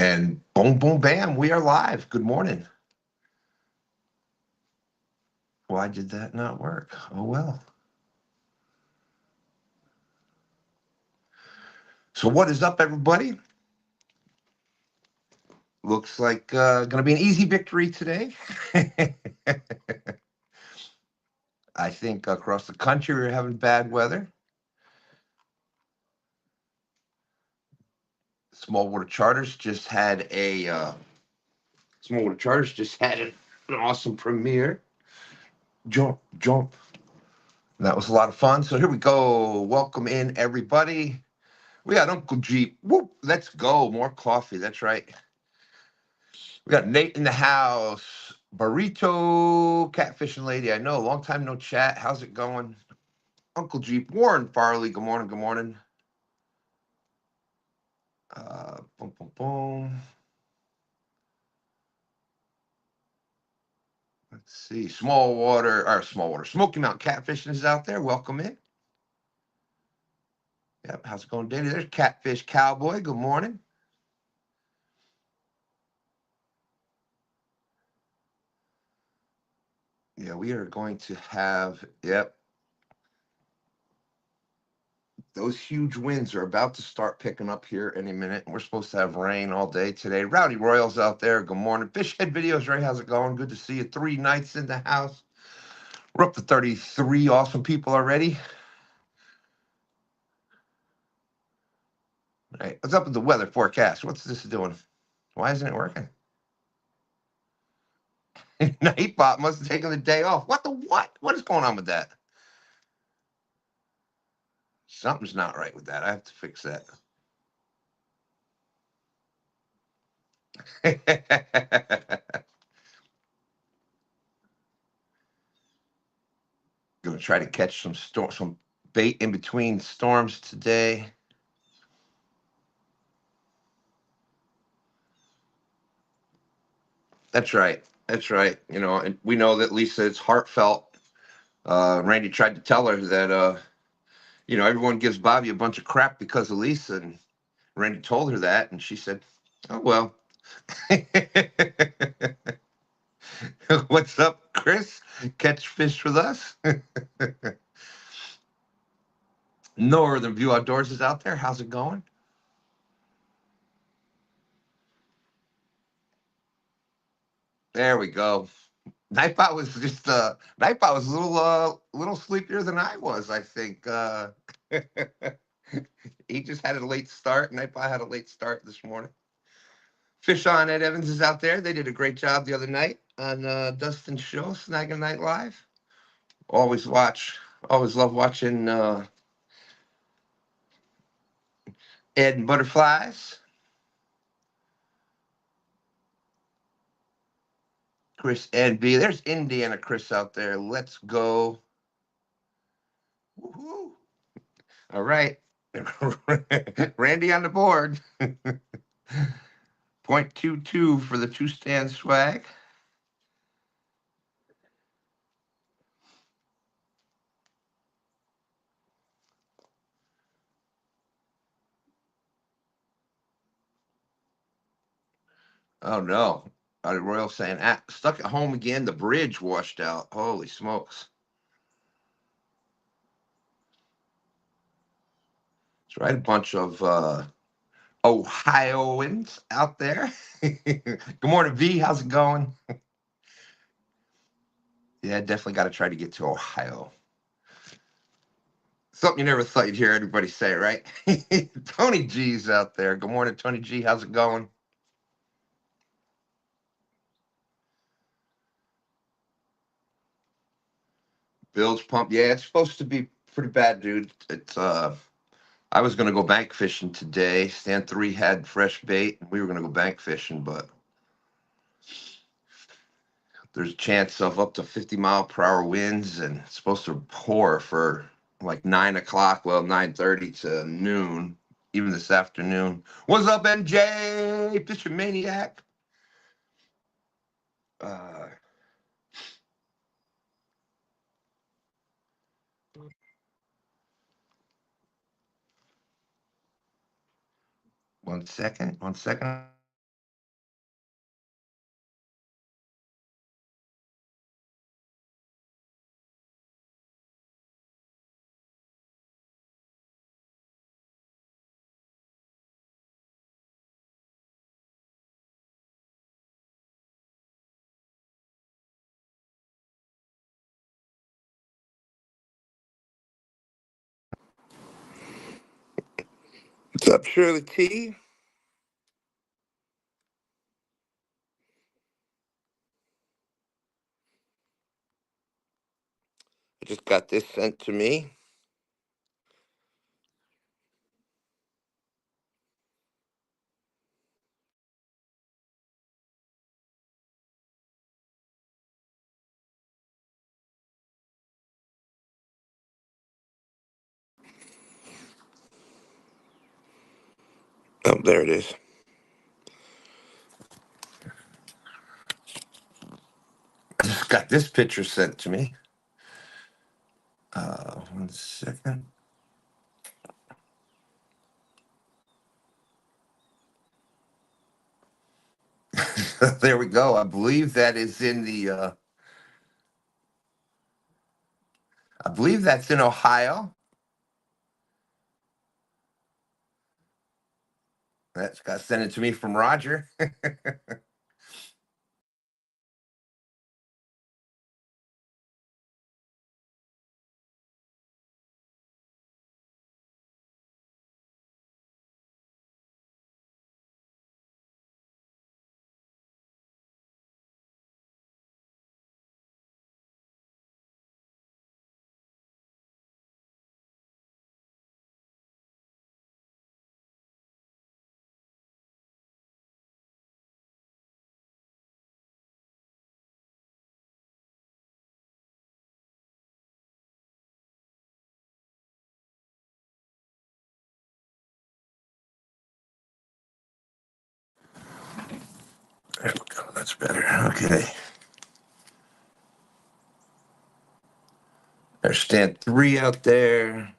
And boom, boom, bam, we are live. Good morning. Why did that not work? Oh, well. So what is up, everybody? Looks like going to be an easy victory today. I think across the country we're having bad weather. Small Water Charters just had an awesome premiere. Jump, jump. And that was a lot of fun. So here we go. Welcome in, everybody. We got Uncle Jeep. Whoop, let's go. More coffee. That's right. We got Nate in the house. Burrito, Catfish and Lady. I know, long time no chat. How's it going? Uncle Jeep, Warren Farley. Good morning. Good morning. Boom, boom, boom. Let's see. Smoky Mountain Catfishing is out there. Welcome in. Yep. How's it going, Danny? There's Catfish Cowboy. Good morning. Yeah, we are going to have, yep. Those huge winds are about to start picking up here any minute. We're supposed to have rain all day today. Rowdy Royals out there. Good morning. Fishhead Videos, Ray. How's it going? Good to see you. 3 nights in the house. We're up to 33 awesome people already. All right. What's up with the weather forecast? What's this doing? Why isn't it working? Nightbot must have taken the day off. What the what? What is going on with that? Something's not right with that. I have to fix that. Gonna try to catch some bait in between storms today. That's right. That's right. You know, and we know that Lisa is heartfelt. Randy tried to tell her that everyone gives Bobby a bunch of crap because of Lisa, and Randy told her that, and she said, "Oh well." What's up, Chris? Catch fish with us. Northern View Outdoors is out there. How's it going? There we go. Nightbot was a little sleepier than I was, I think. He just had a late start. Nightbot had a late start this morning. Fish on Ed Evans is out there. They did a great job the other night on Dustin's show, Snagging Night Live. Always love watching Ed and Butterflies. Chris and B. There's Indiana Chris out there. Let's go. Woo-hoo. All right. Randy on the board. 0.22 for the 2 stand swag. Oh no. Royal saying stuck at home again. The bridge washed out. Holy smokes. That's right. A bunch of Ohioans out there. Good morning, V. How's it going? Yeah, definitely got to try to get to Ohio. Something you never thought you'd hear everybody say, right? Tony G's out there. Good morning, Tony G. How's it going? Bilge pump. Yeah, it's supposed to be pretty bad, dude. It's I was gonna go bank fishing today. Stand 3 had fresh bait, and we were gonna go bank fishing, but there's a chance of up to 50-mile-per-hour winds, and it's supposed to pour for like 9 o'clock, well, 9:30 to noon, even this afternoon. What's up, NJ? Fisher Maniac. Uh, one second. What's up, Shirley T? I just got this sent to me. Oh, there it is. I just got this picture sent to me. 1 second. There we go. I believe that is in the. I believe that's in Ohio. That's got sent it to me from Roger. There we go. That's better. Okay. There's stand 3 out there.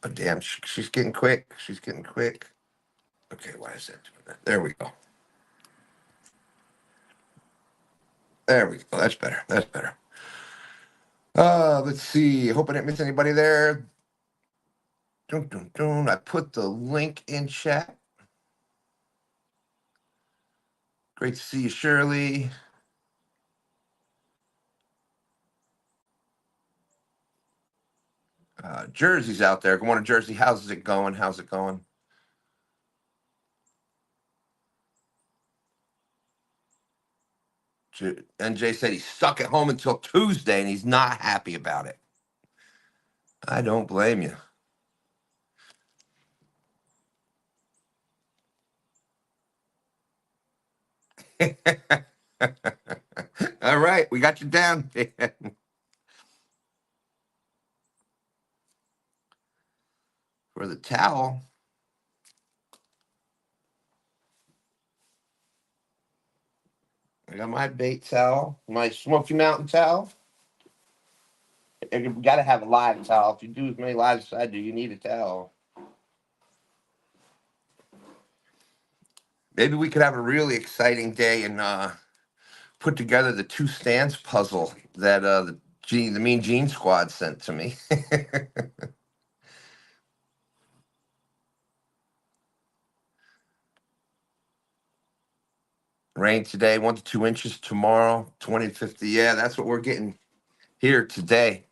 Oh, damn. She's getting quick. She's getting quick. Okay, why is that doing that? There we go. There we go. That's better. That's better. Let's see. Hope I didn't miss anybody there. Dun, dun, dun. I put the link in chat. Great to see you, Shirley. Jersey's out there. Good morning, Jersey. How's it going? How's it going? NJ said he's stuck at home until Tuesday and he's not happy about it. I don't blame you. All right, we got you down. For the towel. I got my bait towel, my Smoky Mountain towel. You got to have a live towel. If you do as many lives as I do, you need a towel. Maybe we could have a really exciting day and put together the two stands puzzle that the Mean Gene Squad sent to me. Rain today, 1 to 2 inches tomorrow, 20 to 50. Yeah, that's what we're getting here today.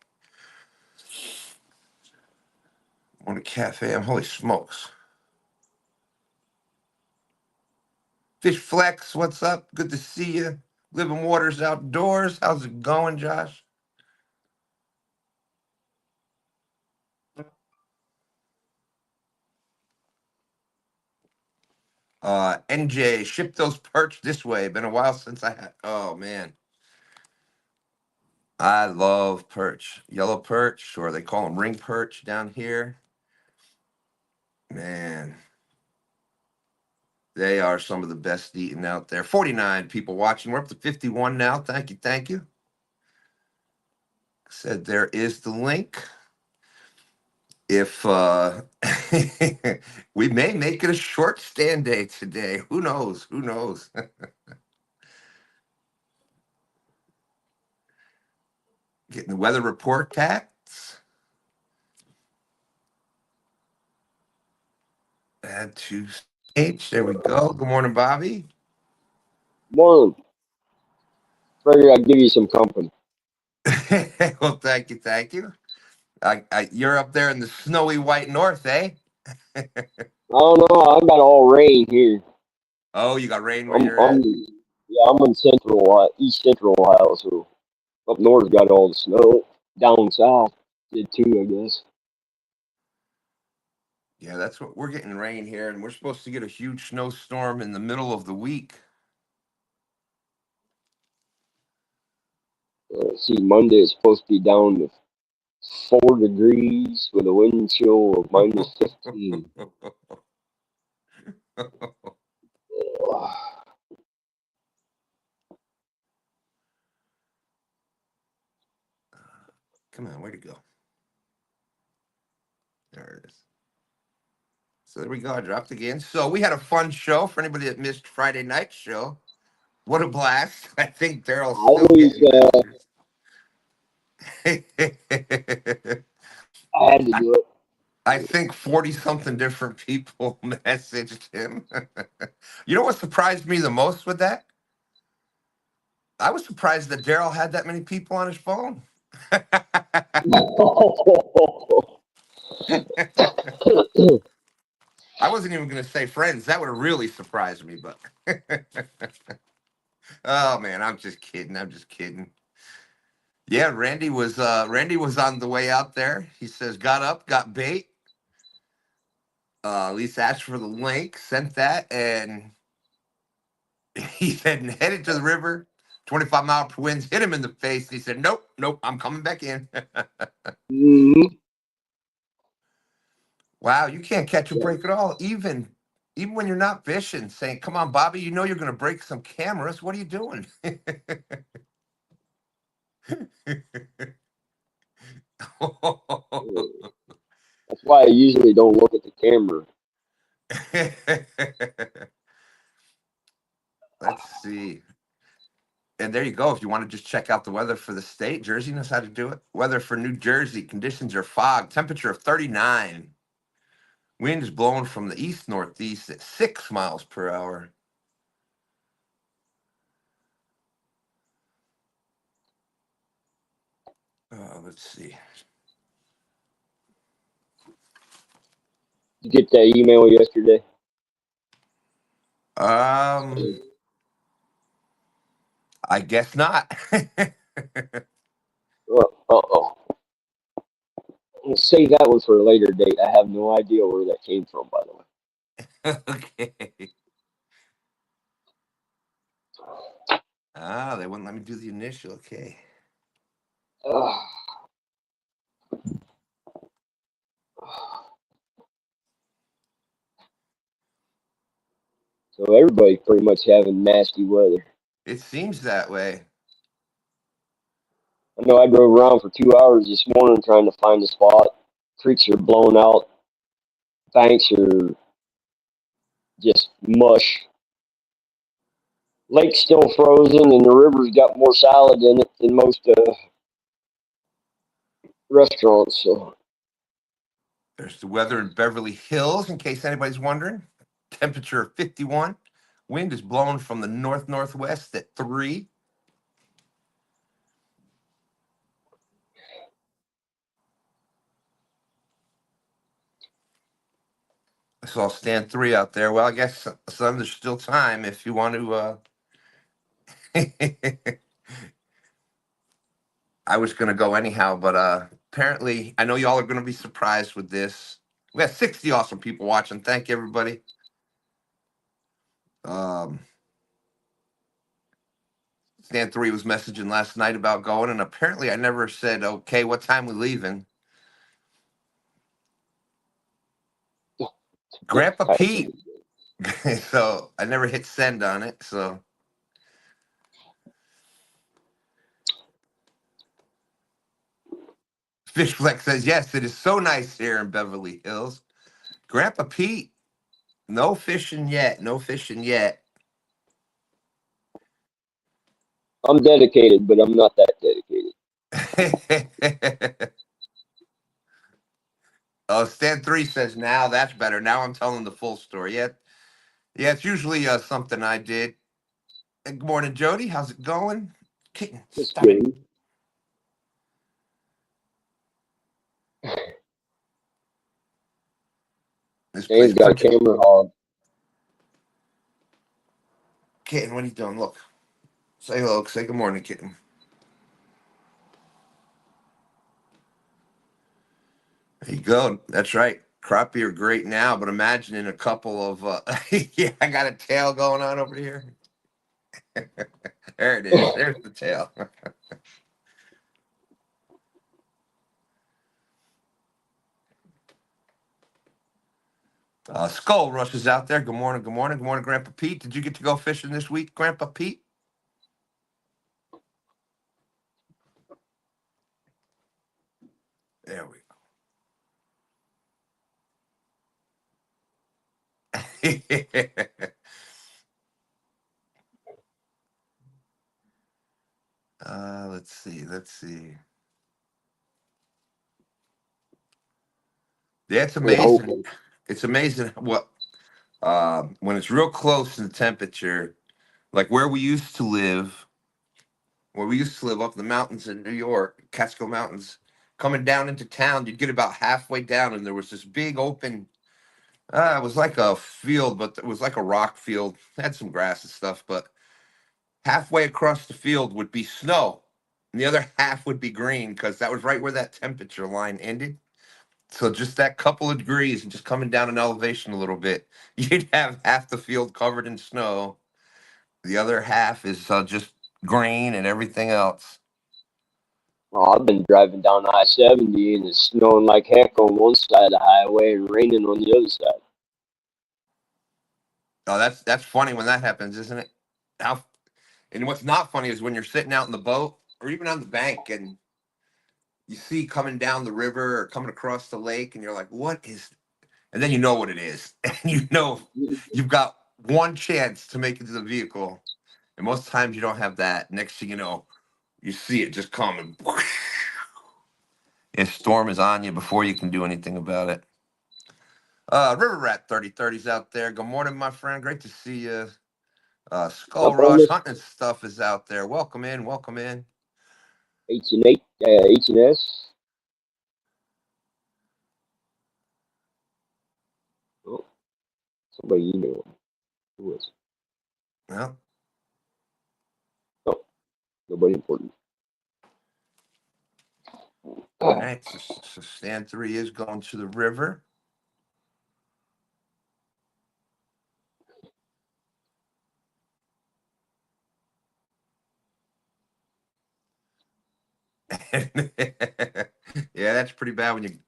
On a cafe. Holy smokes. Fish Flex, what's up? Good to see you. Living Waters Outdoors. How's it going, Josh? NJ, ship those perch this way. Been a while since I had. Oh man, I love perch, yellow perch, or they call them ring perch down here. Man, they are some of the best eating out there. 49 people watching. We're up to 51 now. Thank you, thank you. Said there is the link. If we may make it a short stand day today. Who knows? Who knows? Getting the weather report tats. Add to stage. There we go. Good morning, Bobby. Morning. Figured I'd give you some company. Well, thank you, thank you. You're up there in the snowy white north, eh? I don't know. I got all rain here. Oh, you got rain where I'm you're I'm at? yeah, I'm in East Central Ohio, so up north got all the snow. Down south did too, I guess. Yeah, that's what we're getting rain here, and we're supposed to get a huge snowstorm in the middle of the week. See, Monday is supposed to be down to 4 degrees with a wind chill of -15. Come on, where'd it go? There it is. So there we go. I dropped again. So we had a fun show for anybody that missed Friday night show. What a blast. I think Daryl's I still was getting messages. I had to do it. I think 40 something different people messaged him. You know what surprised me the most with that? I was surprised that Daryl had that many people on his phone. I wasn't even going to say friends. That would have really surprised me, but oh man, I'm just kidding. I'm just kidding. Yeah, Randy was on the way out there. He says got up, got bait. At least asked for the link, sent that, and he said headed to the river. 25-mile per winds hit him in the face. He said, "Nope, nope, I'm coming back in." Mhm. Wow, you can't catch a break at all, even when you're not fishing. Saying, "Come on, Bobby, you know you're going to break some cameras. What are you doing?" That's why I usually don't look at the camera. Let's see. And there you go. If you want to just check out the weather for the state, Jersey knows how to do it. Weather for New Jersey, conditions are fog, temperature of 39. Wind is blowing from the east northeast at 6 miles per hour. Let's see. You get that email yesterday? Um, I guess not. Uh-oh. We'll save that one for a later date. I have no idea where that came from, by the way. Okay. Ah, they wouldn't let me do the initial. Okay. Uh, so everybody's pretty much having nasty weather. It seems that way. I know I drove around for 2 hours this morning trying to find a spot. Creeks are blown out. Banks are just mush. Lake's still frozen, and the river's got more salad in it than most restaurants. So There's the weather in Beverly Hills, in case anybody's wondering. Temperature of 51. Wind is blowing from the north northwest at 3. I saw stand 3 out there. Well, I guess some there's still time if you want to. I was going to go anyhow, but apparently, I know y'all are going to be surprised with this. We got 60 awesome people watching. Thank you, everybody. Um, Stand 3 was messaging last night about going, and apparently, I never said, okay, what time we leaving? Grandpa Pete. So I never hit send on it. So Fishflex says, yes, it is so nice here in Beverly Hills. Grandpa Pete, no fishing yet. No fishing yet. I'm dedicated, but I'm not that dedicated. Oh, Stan 3 says, now that's better. Now I'm telling the full story. Yeah, it's usually something I did. Good morning, Jody. How's it going? Kitten, Just stop it. kidding. This place Dan's got a punches. camera hog. Kitten, what are you doing? Look. Say hello. Say good morning, kitten. There you go. That's right. Crappie are great now, but imagine in a couple of yeah, I got a tail going on over here. There it is. There's the tail. Skull Rush is out there. Good morning. Good morning. Good morning, Grandpa Pete. Did you get to go fishing this week, Grandpa Pete? There we go. Let's see. Let's see. Yeah, it's We're amazing. hoping. It's amazing what when it's real close in the temperature, like where we used to live up in the mountains in New York, Catskill Mountains, coming down into town, you'd get about halfway down, and there was this big open. It was like a field, but it was like a rock field. It had some grass and stuff, but halfway across the field would be snow, and the other half would be green because that was right where that temperature line ended. So just that couple of degrees and just coming down in elevation a little bit, you'd have half the field covered in snow. The other half is just green and everything else. Oh, I've been driving down I-70 and it's snowing like heck on one side of the highway and raining on the other side. Oh, that's funny when that happens, isn't it? How and what's not funny is when you're sitting out in the boat or even on the bank and you see coming down the river or coming across the lake and you're like, what is, and then you know what it is. And you know you've got one chance to make it to the vehicle. And most times you don't have that. Next thing you know, you see it just coming. And storm is on you before you can do anything about it. River Rat 3030's out there. Good morning, my friend. Great to see you. Skull Up on Rush this hunting stuff is out there. Welcome in. Welcome in. H&H, H&S. Oh, somebody emailed me. Who is it? Well, Oh, nobody important. all right. So stand 3 is going to the river. Yeah, that's pretty bad when you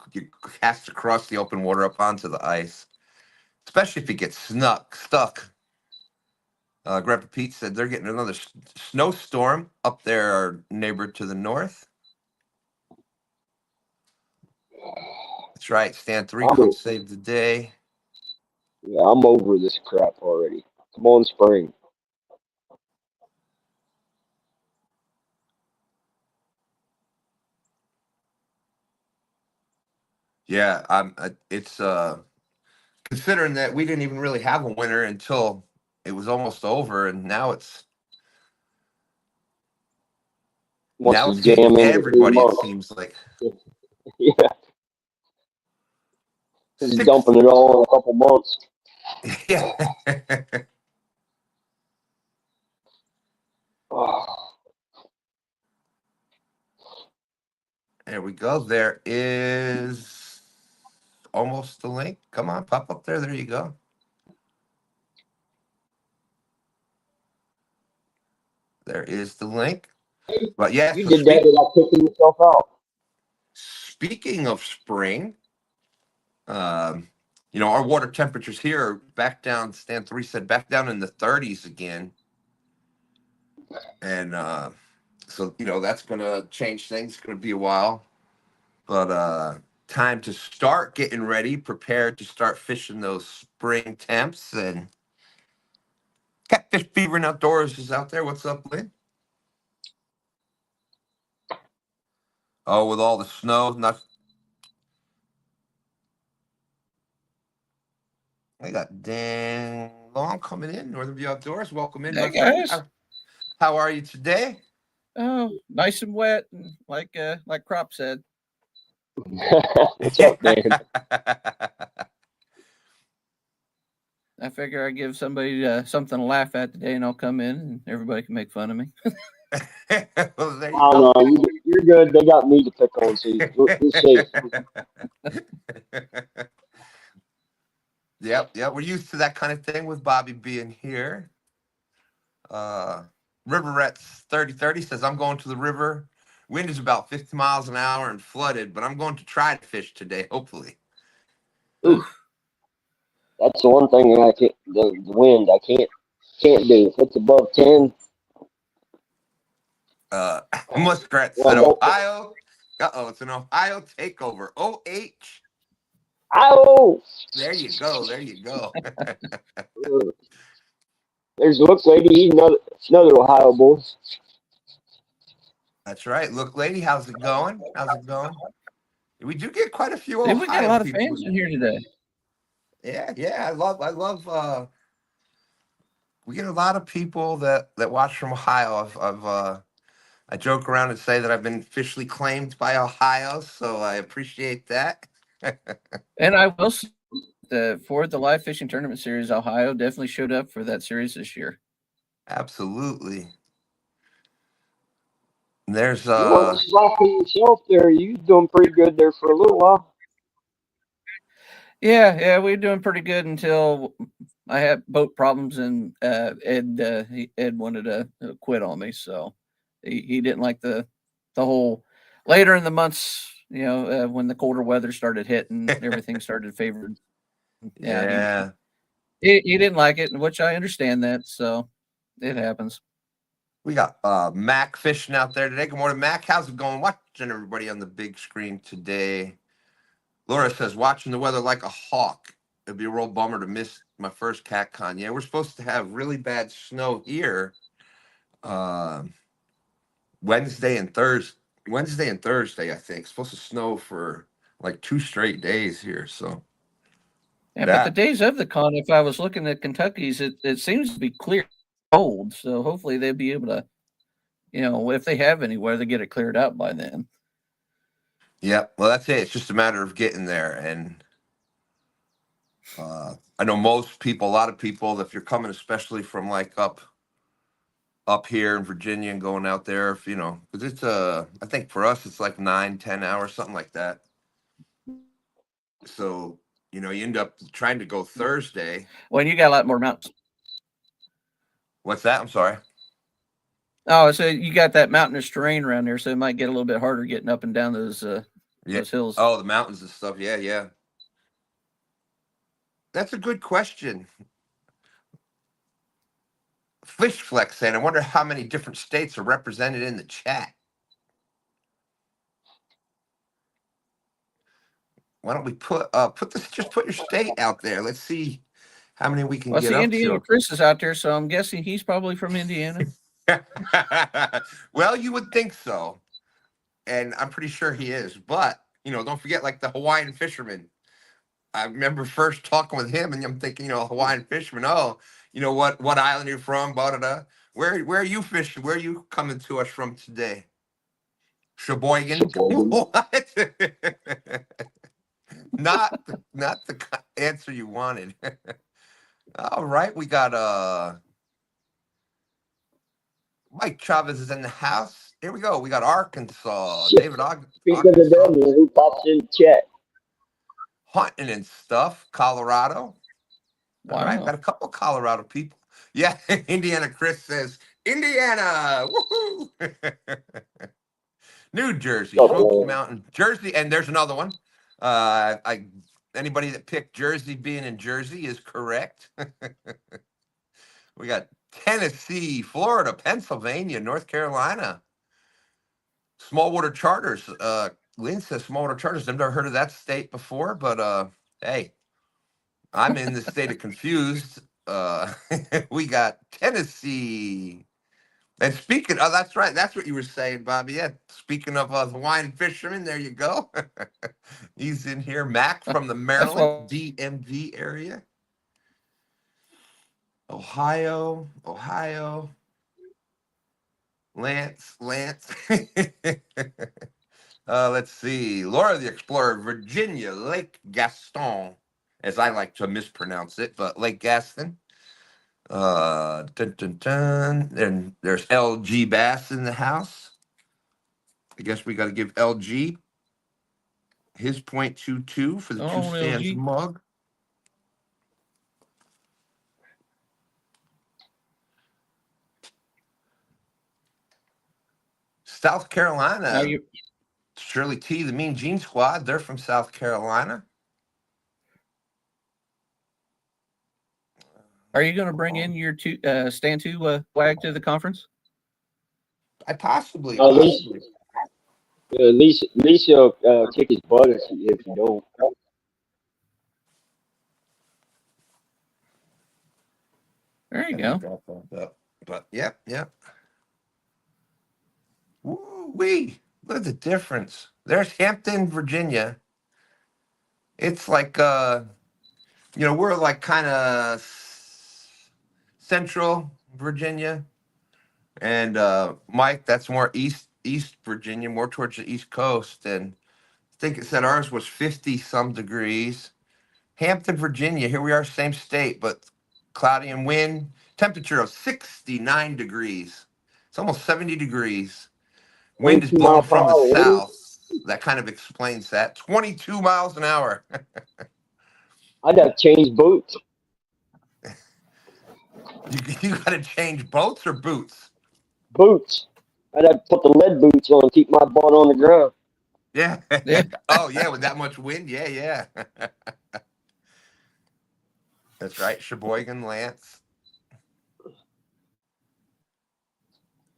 cast across the open water up onto the ice, especially if it gets stuck. Grandpa Pete said they're getting another snowstorm up there, our neighbor to the north. That's right. Stand 3 come save the day. Yeah, I'm over this crap already. Come on, spring. Yeah, it's considering that we didn't even really have a winter until it was almost over, and Wants now to it's hitting jam into 3 everybody. It months. seems like Yeah, he's six. dumping it all in a couple months. Yeah. Oh, There we go. There is almost the link. Come on, pop up there. There you go. There is the link. But yeah, you so did that without taking yourself out. speaking of spring, um, our water temperatures here are back down. Stan 3 said back down in the 30s again. And so, that's going to change things. It's going to be a while. But time to start getting ready, prepared to start fishing those spring temps. And Catfish Fever and Outdoors is out there. What's up, Lynn? Oh, with all the snow, not. I got Dan Long coming in, Northern View Outdoors. Welcome in, Hey my friend. guys, How are you today? Oh, nice and wet, and like Crop said. What's up, Dan? I figure I give somebody something to laugh at today, and I'll come in, and everybody can make fun of me. Well, there you Oh go. no, you're good. They got me to pick on, so you're safe. Yep, yep. We're used to that kind of thing with Bobby being here. Riverets 3030 says, I'm going to the river. Wind is about 50 miles an hour and flooded, but I'm going to try to fish today, hopefully. Oof. That's the one thing I can't. The wind I can't do. If it's above 10, Muskrat well, said, don't. Ohio. Uh-oh, it's an Ohio takeover. OH. Ow! There you go. There you go. There's the look lady. He's another Ohio boy. That's right. Look, lady, how's it going? How's it going? We do get quite a few See, we got a Ohio lot of people. fans in here today. Yeah, yeah. I love we get a lot of people that watch from Ohio. I joke around and say that I've been officially claimed by Ohio, so I appreciate that. And I will say that for the live fishing tournament series, Ohio definitely showed up for that series this year. Absolutely. There's You weren't slacking yourself there. You was doing pretty good there for a little while. Yeah, we were doing pretty good until I had boat problems, and Ed wanted to quit on me, so he didn't like the whole later in the months, when the colder weather started hitting, everything started favored. Yeah, yeah. he didn't like it, which I understand that, so it happens. We got Mac fishing out there today. Good morning, Mac. How's it going? Watching everybody on the big screen today. Laura says, watching the weather like a hawk. It'd be a real bummer to miss my first CatCon. Yeah, we're supposed to have really bad snow here uh, Wednesday and Thursday. Wednesday and Thursday, I think. It's supposed to snow for like 2 straight days here. So Yeah, but the that, days of the con, if I was looking at Kentucky's, it seems to be clear cold, so hopefully they'll be able to, if they have any weather, get it cleared out by then. yeah. Well, that's it. It's just a matter of getting there. And I know most people, a lot of people, if you're coming, especially from like up here in Virginia and going out there, if because it's I think for us it's like 9-10 hours, something like that. So you end up trying to go Thursday. Well, you got a lot more mountains. What's that? I'm sorry. Oh, so you got that mountainous terrain around there, so it might get a little bit harder getting up and down Yeah. those hills. Oh, the mountains and stuff. Yeah, yeah. That's a good question. Fish Flex saying, I wonder how many different states are represented in the chat. Why don't we put this? Just put your state out there. Let's see how many we can Well, get see, up Indiana to. Chris is out there, so I'm guessing he's probably from Indiana. Well, you would think so, and I'm pretty sure he is. But don't forget, like the Hawaiian fisherman. I remember first talking with him, and I'm thinking, Hawaiian fisherman. Oh, what island you're from? Blah, blah, blah. Where are you fishing? Where are you coming to us from today? Sheboygan. Sheboygan. What? Not the answer you wanted. All right, we got Mike Chavez is in the house. Here we go. We got Arkansas. David Speak of the Arkansas. devil, who pops in the chat? Hunting and stuff. Colorado. All right, Wow. got a couple of Colorado people. Yeah, Indiana Chris says, Indiana. Woohoo! New Jersey, Smoky Mountain, Jersey, and there's another one. Anybody that picked Jersey being in Jersey is correct. We got Tennessee, Florida, Pennsylvania, North Carolina. Small water charters. Lynn says small water charters. I've never heard of that state before, but hey, I'm in the state of confused. We got Tennessee. And speaking of, that's right. That's what you were saying, Bobby. Yeah. Speaking of Hawaiian fishermen, there you go. He's in here. Mac from the That's Maryland what. DMV area. Ohio. Lance. Let's see. Laura the Explorer, Virginia, Lake Gaston, as I like to mispronounce it, but Lake Gaston. Dun, dun, dun. And there's LG Bass in the house. I guess we got to give LG his .22 for the two stands LG. mug. South Carolina. Shirley T, the Mean Gene Squad. They're from South Carolina. Are you going to bring in your stand two wag to the conference? I possibly. At least he'll kick his butt if you don't. There you go. But yep. Woo-wee. Look at the difference. There's Hampton, Virginia. It's like we're like kind of central Virginia. And Mike, that's more East Virginia, more towards the East Coast. And I think it said ours was 50 some degrees. Hampton, Virginia, here we are, same state, but cloudy and wind. Temperature of 69 degrees. It's almost 70 degrees. Wind is blowing from the south. That kind of explains that. 22 miles an hour. I got to change boots. You got to change boats or boots? Boots. I got to put the lead boots on, keep my butt on the ground. Yeah. Oh, yeah, with that much wind? Yeah. That's right, Sheboygan, Lance.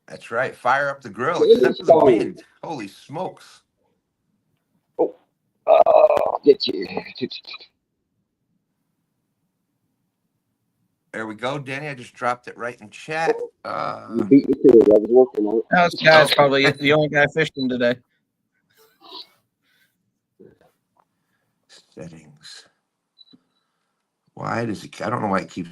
That's right. Fire up the grill, except for the wind. Holy smokes. Oh, get you. There we go, Danny. I just dropped it right in chat. You beat me to it. I was working on it. This guy's probably the only guy fishing today. Settings. Why does it? I don't know why it keeps.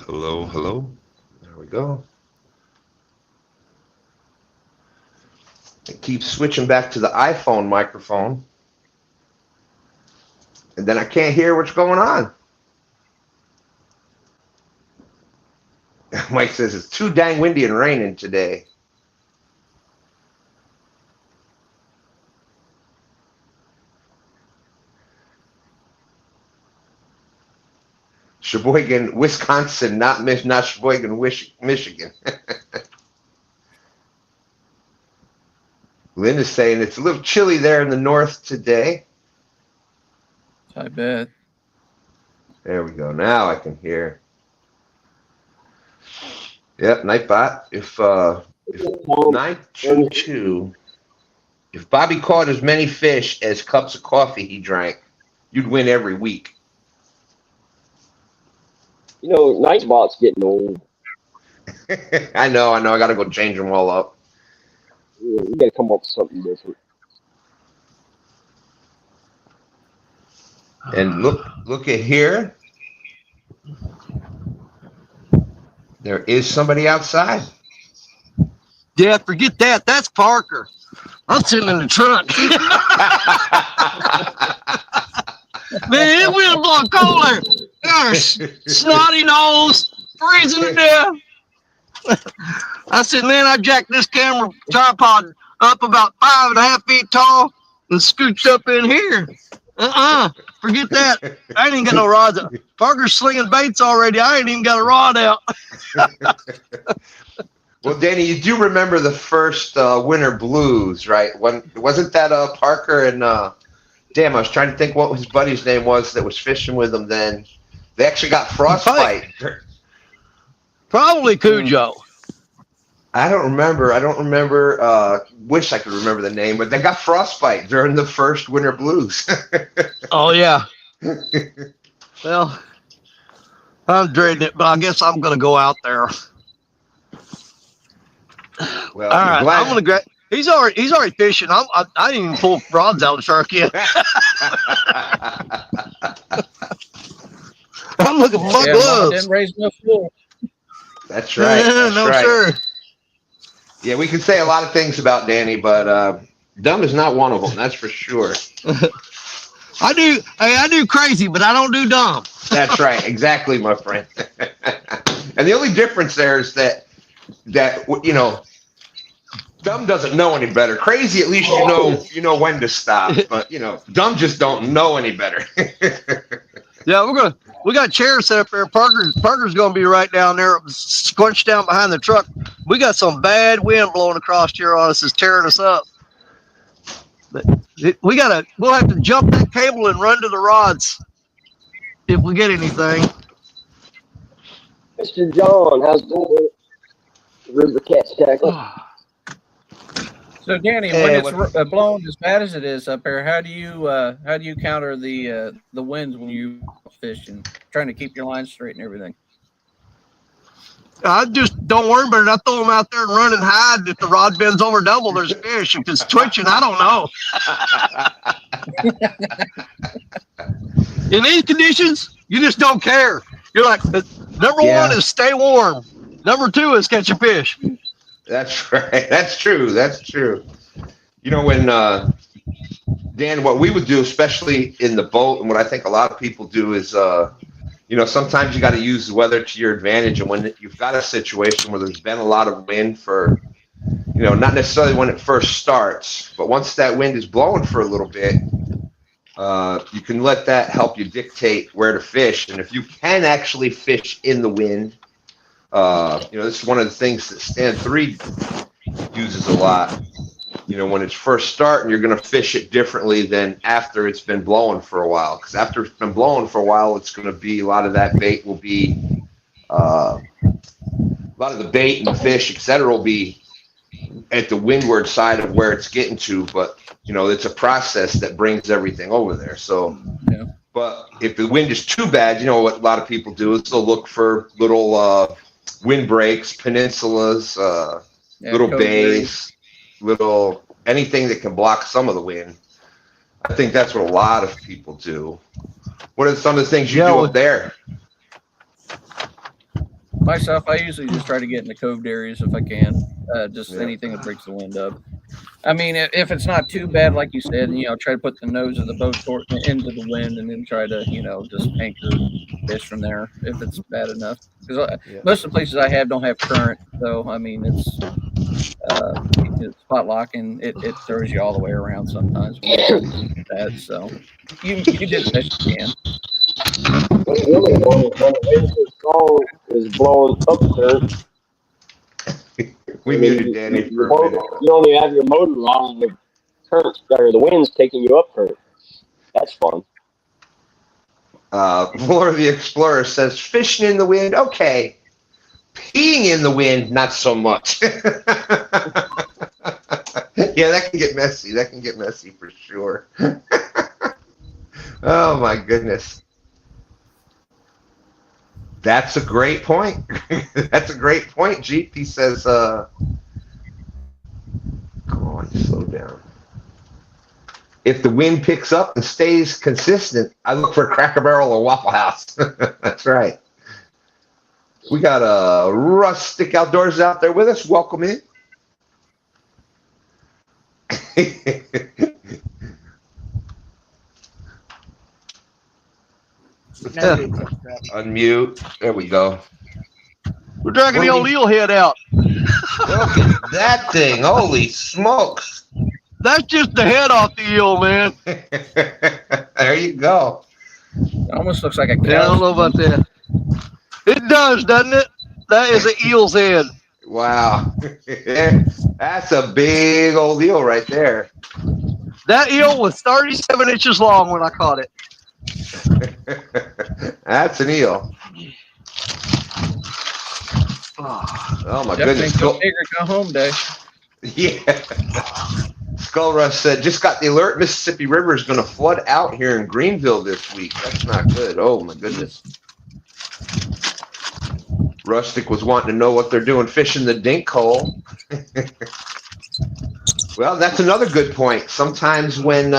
Hello. There we go. It keeps switching back to the iPhone microphone. And then I can't hear what's going on. Mike says it's too dang windy and raining today. Sheboygan, Wisconsin, not Sheboygan, Michigan. Linda's saying it's a little chilly there in the north today. I bet. There we go. Now I can hear. Yep, Nightbot. If 922, if Bobby caught as many fish as cups of coffee he drank, you'd win every week. You know, Nightbot's getting old. I know. I got to go change them all up. Yeah, you got to come up with something different. And look at here. There is somebody outside. Yeah, forget that. That's Parker. I'm sitting in the trunk. Man, it will blow cold there. There's snotty nose, freezing to death. I said, man, I jacked this camera tripod up about 5.5 feet tall and scooched up in here. Forget that. I ain't even got no rods. Parker's slinging baits already. I ain't even got a rod out. Well, Danny, you do remember the first winter blues, right? Wasn't that Parker and damn, I was trying to think what his buddy's name was that was fishing with him then. They actually got frostbite. Probably Cujo. I don't remember. Wish I could remember the name, but they got frostbite during the first winter blues. Oh, yeah. Well, I'm dreading it, but I guess I'm going to go out there. Well, all right, I'm going to grab. He's already fishing. I didn't even pull rods out of the shark yet. I'm looking for my Yeah, Mama gloves. didn't raise no fool. That's right. That's No, right. sir. Yeah, we can say a lot of things about Danny, but dumb is not one of them. That's for sure. I do crazy, but I don't do dumb. That's right. Exactly, my friend. And the only difference there is that dumb doesn't know any better. Crazy, at least you know when to stop. But dumb just don't know any better. Yeah, we got chairs set up there. Parker's gonna be right down there, squunched down behind the truck. We got some bad wind blowing across here on us, is tearing us up. But we'll have to jump that cable and run to the rods if we get anything. Mr. John, how's it going? River Cat's tackle. So Danny, when it's blowing as bad as it is up here, how do you counter the winds when you fish and trying to keep your line straight and everything? I just don't worry about it. I throw them out there and run and hide. If the rod bends over double, there's fish. If it's twitching, I don't know. In these conditions, you just don't care. You're like, number one is stay warm. Number two is catch a fish. That's right. That's true. That's true. When Dan, what we would do, especially in the boat, and what I think a lot of people do is, sometimes you got to use the weather to your advantage. And when you've got a situation where there's been a lot of wind for, not necessarily when it first starts, but once that wind is blowing for a little bit, you can let that help you dictate where to fish. And if you can actually fish in the wind, this is one of the things that STANday uses a lot. When it's first starting, you're going to fish it differently than after it's been blowing for a while. Because after it's been blowing for a while, it's going to be a lot of that bait will be, a lot of the bait and the fish, etc., will be at the windward side of where it's getting to. But it's a process that brings everything over there. So, but if the wind is too bad, what a lot of people do is they'll look for little windbreaks, peninsulas, little bays. Little anything that can block some of the wind. I think that's what a lot of people do. What are some of the things you do up there? Myself, I usually just try to get in the coved areas if I can. Just anything that breaks the wind up. I mean, if it's not too bad, like you said, try to put the nose of the boat into the wind and then try to, just anchor fish from there if it's bad enough. Because most of the places I have don't have current, so I mean it's spot lock and it throws you all the way around sometimes. That so you did the best you can. Really, when the wind is strong, is blowing up current. We muted Danny for a minute. You only have your motor on, the current or the wind's taking you up current. That's fun. Flora the Explorer says fishing in the wind, okay. Peeing in the wind, not so much. Yeah, that can get messy. That can get messy for sure. Oh my goodness. That's a great point. That's a great point, Jeep. He says, come on, slow down. If the wind picks up and stays consistent, I look for Cracker Barrel or Waffle House. That's right. We got a Rustic Outdoors out there with us. Welcome in. Unmute. There we go. We're dragging the old eel head out. Look at that thing. Holy smokes. That's just the head off the eel, man. There you go. It almost looks like a cow. Yeah, I don't know about that. It does, doesn't it? That is an eel's head. Wow. That's a big old eel right there. That eel was 37 inches long when I caught it. That's an eel. Oh my goodness. Go big or go home day. Yeah. Skull Rush said, just got the alert. Mississippi River is going to flood out here in Greenville this week. That's not good. Oh my goodness. Rustic was wanting to know what they're doing fishing the dink hole. Well, that's another good point. Sometimes when,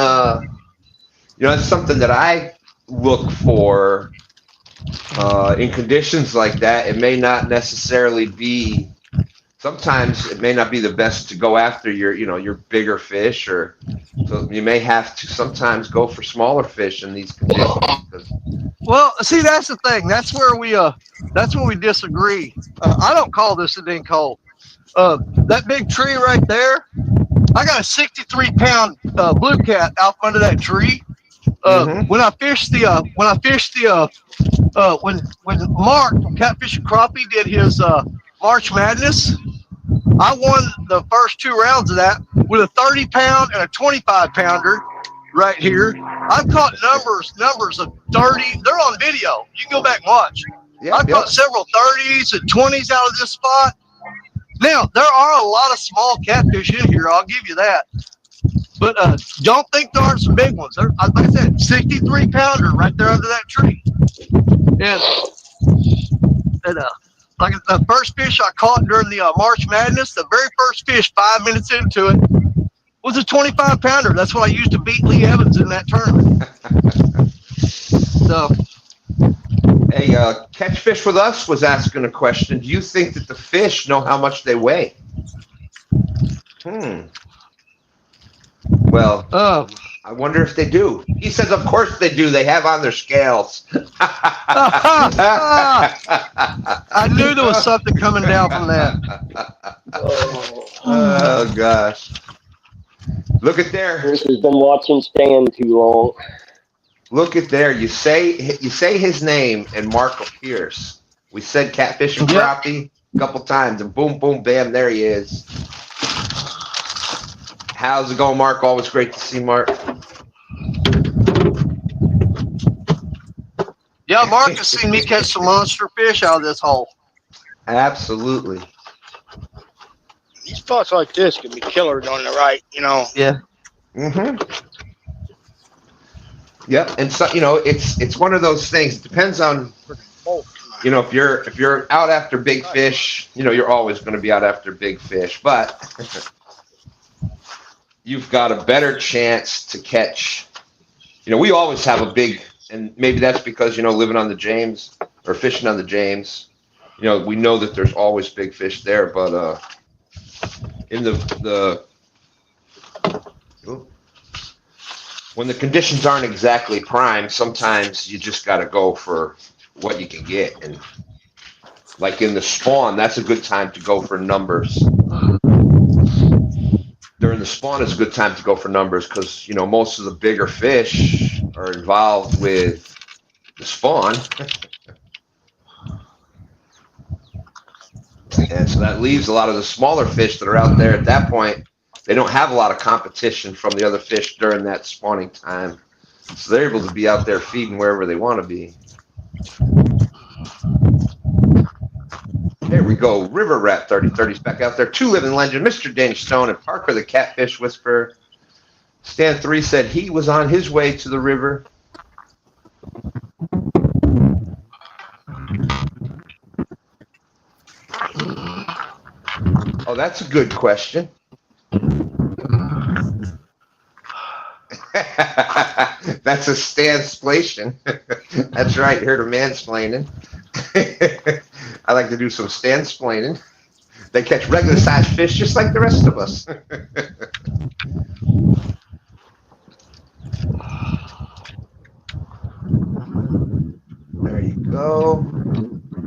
it's something that I look for in conditions like that, it may not necessarily be. Sometimes it may not be the best to go after your bigger fish, or so you may have to sometimes go for smaller fish in these conditions. Well, see, that's the thing. That's where we disagree. I don't call this a dink hole. That big tree right there, I got a 63-pound blue cat out under that tree. When Mark from Catfish and Crappie did his March Madness, I won the first 2 rounds of that with a 30-pound and a 25-pounder right here. I've caught numbers of 30. They're on video. You can go back and watch. I've caught several 30s and 20s out of this spot. Now, there are a lot of small catfish in here. I'll give you that. But don't think there aren't some big ones. Like I said, 63-pounder right there under that tree. And like the first fish I caught during the March Madness, the very first fish 5 minutes into it was a 25-pounder. That's what I used to beat Lee Evans in that tournament. So, hey, Catfish with Us was asking a question. Do you think that the fish know how much they weigh? Well, I wonder if they do. He says, of course they do. They have on their scales. I knew there was something coming down from that. Oh, gosh. Look at there. Chris has been watching Stan too long. Look at there. You say his name and Mark appears. We said Catfish and Crappie a couple times, and boom, boom, bam, there he is. How's it going, Mark? Always great to see Mark. Yeah, Mark has seen me catch some monster fish out of this hole. Absolutely. These spots like this can be killers on the right, Yeah. Yep, and so it's one of those things. It depends on if you're out after big fish, you're always going to be out after big fish, but you've got a better chance to catch. We always have a big, and maybe that's because living on the James or fishing on the James, we know that there's always big fish there, but in when the conditions aren't exactly prime, sometimes you just got to go for what you can get. And like in the spawn, that's a good time to go for numbers. During the spawn is a good time to go for numbers because, most of the bigger fish are involved with the spawn. And so that leaves a lot of the smaller fish that are out there at that point. They don't have a lot of competition from the other fish during that spawning time. So they're able to be out there feeding wherever they want to be. There we go. River Rat 3030's back out there. 2 living legend, Mr. Danny Stone and Parker the Catfish Whisperer. Stan3 said he was on his way to the river. Oh, that's a good question. That's a Stansplation. That's right. Heard of mansplaining. I like to do some Stansplaining. They catch regular sized fish just like the rest of us. There you go.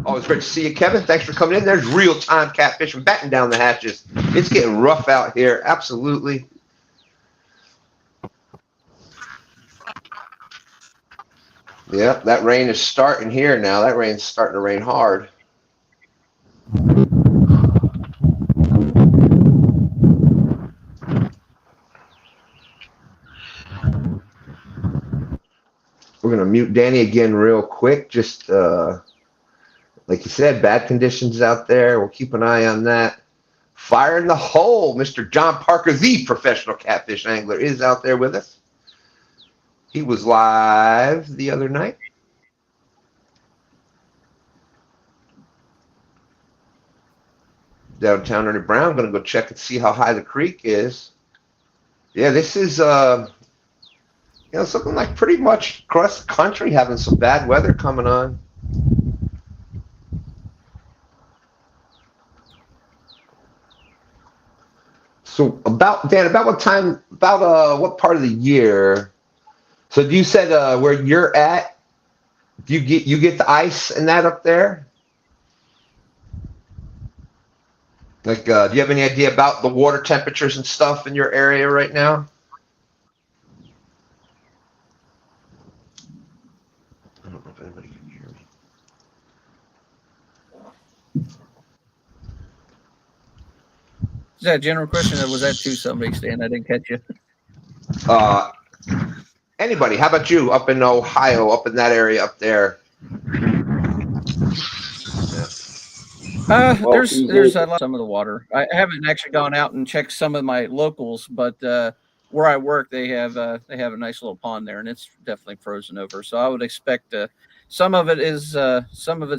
Always great to see you, Kevin. Thanks for coming in. There's real-time catfishing, batting down the hatches. It's getting rough out here. Absolutely. Yeah, that rain is starting here now. That rain's starting to rain hard. We're going to mute Danny again real quick. Just like you said, bad conditions out there. We'll keep an eye on that. Fire in the hole. Mr. John Parker, the professional catfish angler, is out there with us. He was live the other night. Downtown Ernie Brown. Going to go check and see how high the creek is. Yeah, this is something like pretty much across the country having some bad weather coming on. So about Dan, about what time? About what part of the year? So you said where you're at? Do you get the ice and that up there? Like, do you have any idea about the water temperatures and stuff in your area right now? I don't know if anybody can hear me. Is that a general question, or was that to somebody, Stan? I didn't catch you. Uh, Anybody? How about you up in Ohio, up in that area up there? Well, There's a lot, some of the water. I haven't actually gone out and checked some of my locals, but where I work, they have a nice little pond there, and it's definitely frozen over. So I would expect some of it's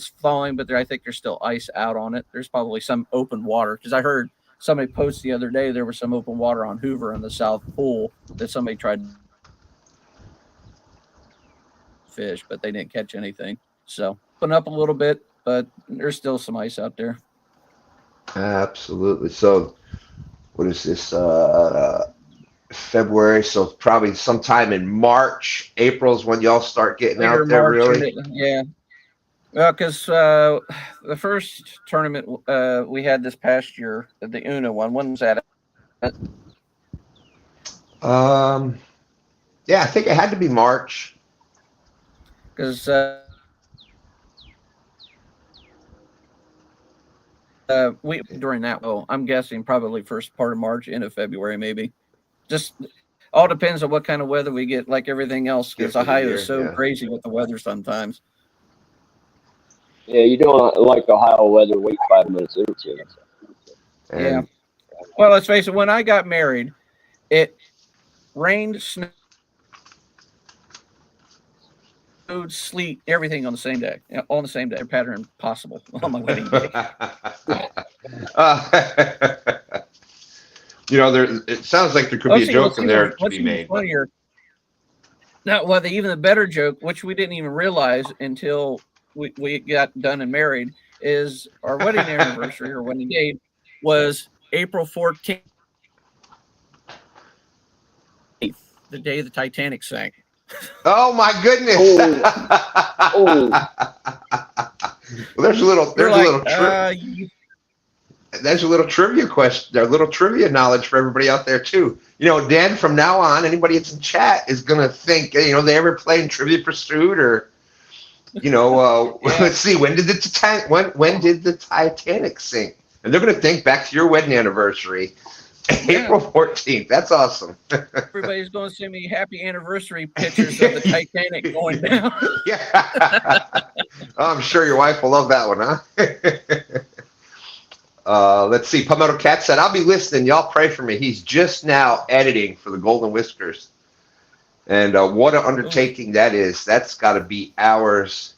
falling, but I think there's still ice out on it. There's probably some open water because I heard somebody post the other day there was some open water on Hoover in the South Pool that somebody tried to fish, but they didn't catch anything. So open up a little bit, but there's still some ice out there. Absolutely. So, what is this? February. So probably sometime in March, April is when y'all start getting Later out there. March, Really? yeah. Well, because the first tournament we had this past year, the Una one, when was that? Yeah, I think it had to be March. Because we during that, well, I'm guessing probably first part of March, end of February, maybe. Just all depends on what kind of weather we get, like everything else. Because Ohio is so crazy with the weather sometimes. Yeah, you don't like Ohio weather. Wait 5 minutes or two. Yeah. Well, let's face it. When I got married, it rained, snowed, sleet, everything on the same day. On the same day, pattern possible on my wedding day. It sounds like there could be a joke in there to be made. Now, well, even the better joke, which we didn't even realize until we got done and married, is our wedding anniversary or wedding date was April 14th, the day the Titanic sank. Oh my goodness! Well, there's a little trivia question, a little trivia knowledge for everybody out there too. Dan, from now on, anybody that's in chat is gonna think, they ever played in Trivia Pursuit or, let's see, when did the Titanic sink? And they're gonna think back to your wedding anniversary, April 14th. That's awesome. Everybody's gonna send me happy anniversary pictures of the Titanic going down. Yeah. I'm sure your wife will love that one, huh? Let's see. Palmetto Cat said, I'll be listening. Y'all pray for me. He's just now editing for the Golden Whiskers. And what an undertaking that is. That's got to be hours.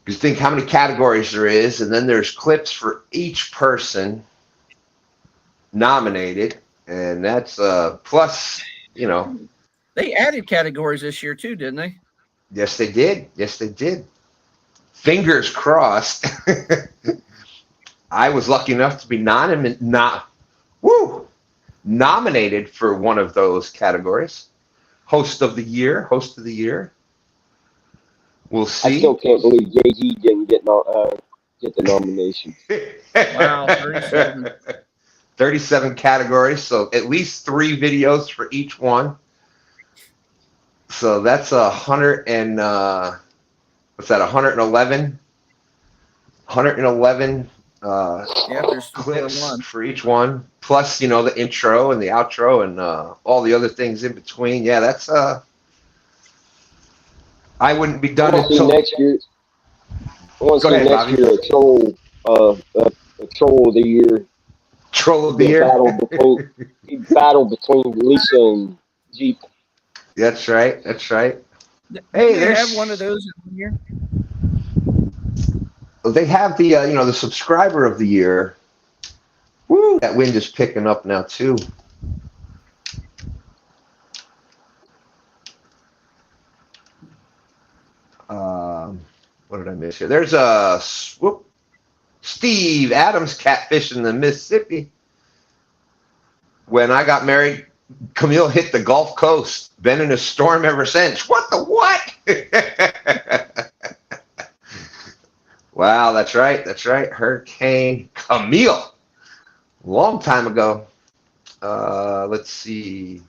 You think how many categories there is, and then there's clips for each person nominated. And that's plus, They added categories this year too, didn't they? Yes, they did. Yes, they did. Fingers crossed. I was lucky enough to be nominated for one of those categories. Host of the year. We'll see. I still can't believe JG didn't get the nomination. Wow, 37 categories, so at least 3 videos for each one. So that's 100 and what's that? 111. 111 there's clips for each one, plus the intro and the outro and all the other things in between. Yeah, that's I wouldn't be done until next year. I want to see next year a troll of the year. Troll of the year. Battle between Lisa and Jeep. That's right. Hey, they have one of those in 1 year. They have the the subscriber of the year. Woo! That wind is picking up now too. What did I miss here? There's Steve Adams, Catfish in the Mississippi. when I got married, Camille hit the Gulf Coast. Been in a storm ever since. What the what? Wow, that's right. That's right. Hurricane Camille. Long time ago. Let's see.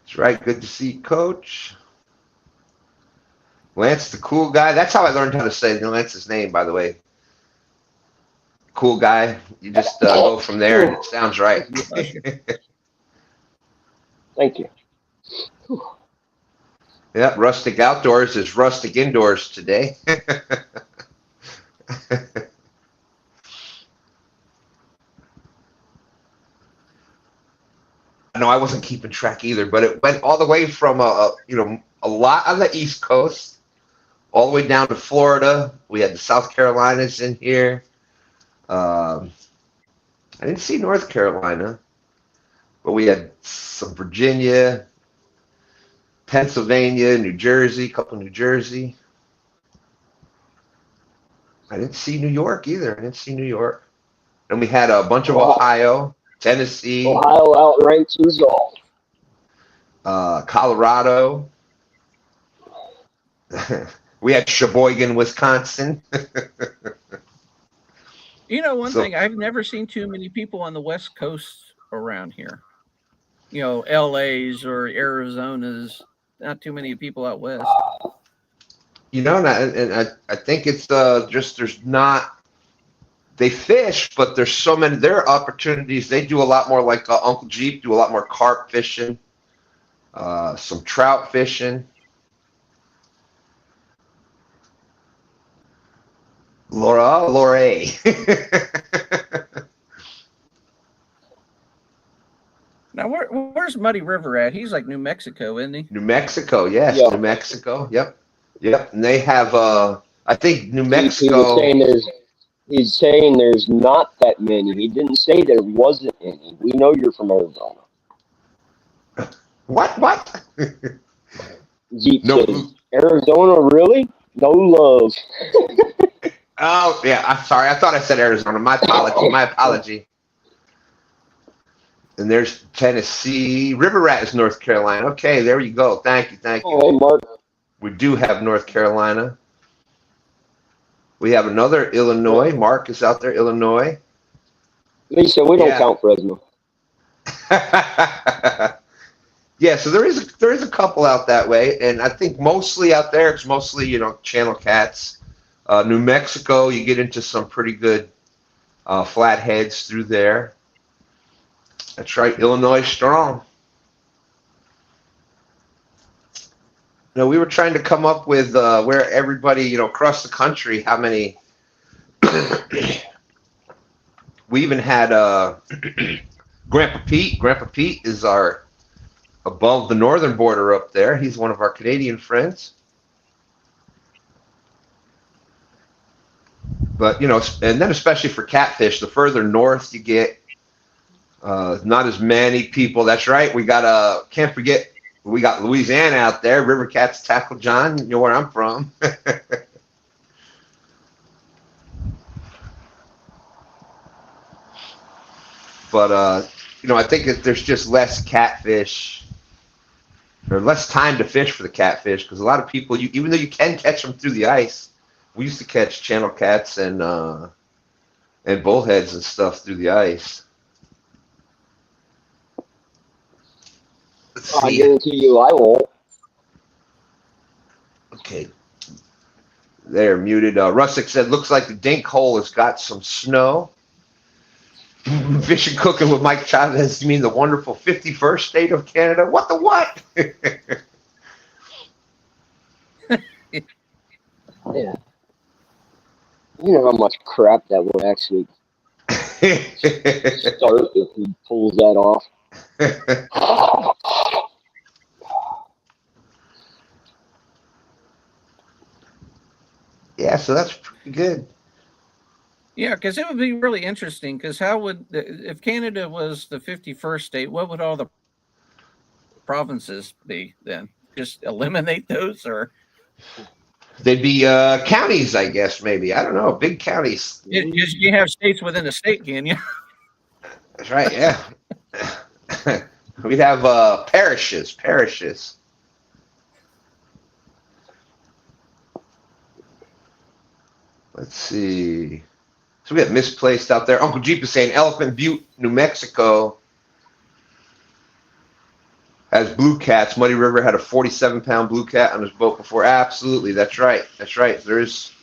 That's right. Good to see you, Coach. Lance, the cool guy. That's how I learned how to say Lance's name, by the way. Cool guy. You just go from there, and it sounds right. Thank you. Yeah, rustic outdoors is rustic indoors today. No, I wasn't keeping track either, but it went all the way from a lot on the East Coast, all the way down to Florida. We had the South Carolinas in here. I didn't see North Carolina, but we had some Virginia, Pennsylvania, New Jersey, a couple New Jersey. I didn't see New York either. And we had a bunch of Ohio, Tennessee. Ohio outranks us all. Colorado. We had Sheboygan, Wisconsin. One thing, I've never seen too many people on the West Coast around here. LA's or Arizona's, not too many people out west. And I think it's just there's not. They fish, but there's so many. There are opportunities. They do a lot more, like Uncle Jeep, do a lot more carp fishing, some trout fishing. Lore. Now, where's Muddy River at? He's like New Mexico, isn't he? New Mexico, yes. Yeah. New Mexico, yep. And they have, I think New He Mexico. was saying there's not that many. He didn't say there wasn't any. We know you're from Arizona. What? Jeep No. says, Arizona, really? No love. Oh, yeah. I'm sorry. I thought I said Arizona. My apology. And there's Tennessee. River Rat is North Carolina. Okay, there you go. Thank you. Oh, hey, Mark. We do have North Carolina. We have another Illinois. Mark is out there, Illinois. Lisa, we don't count Fresno. Yeah, so there is a couple out that way, and I think mostly out there it's mostly channel cats. New Mexico, you get into some pretty good flatheads through there. That's right, Illinois strong. We were trying to come up with where everybody, across the country, how many. We even had Grandpa Pete. Grandpa Pete is our above the northern border up there. He's one of our Canadian friends. But, and then especially for catfish, the further north you get, not as many people. That's right. We got can't forget, we got Louisiana out there. River Cats Tackle John. You know where I'm from. But, I think that there's just less catfish or less time to fish for the catfish because a lot of people, even though you can catch them through the ice, we used to catch channel cats and bullheads and stuff through the ice. I guarantee you I won't. Okay. They're muted. Russick said, looks like the dink hole has got some snow. Fishing Cooking with Mike Chavez. You mean the wonderful 51st state of Canada? What the what? Yeah. You know how much crap that would actually start if he pulls that off. Yeah, so that's pretty good. Yeah, because it would be really interesting. Because if Canada was the 51st state, what would all the provinces be then? Just eliminate those, or? They'd be counties, I guess, maybe. I don't know, big counties. You have states within a state, can you? That's right, yeah. We'd have parishes. Let's see. So we got misplaced out there. Uncle Jeep is saying Elephant Butte, New Mexico has blue cats. Muddy River had a 47-pound blue cat on his boat before. Absolutely, that's right. There's,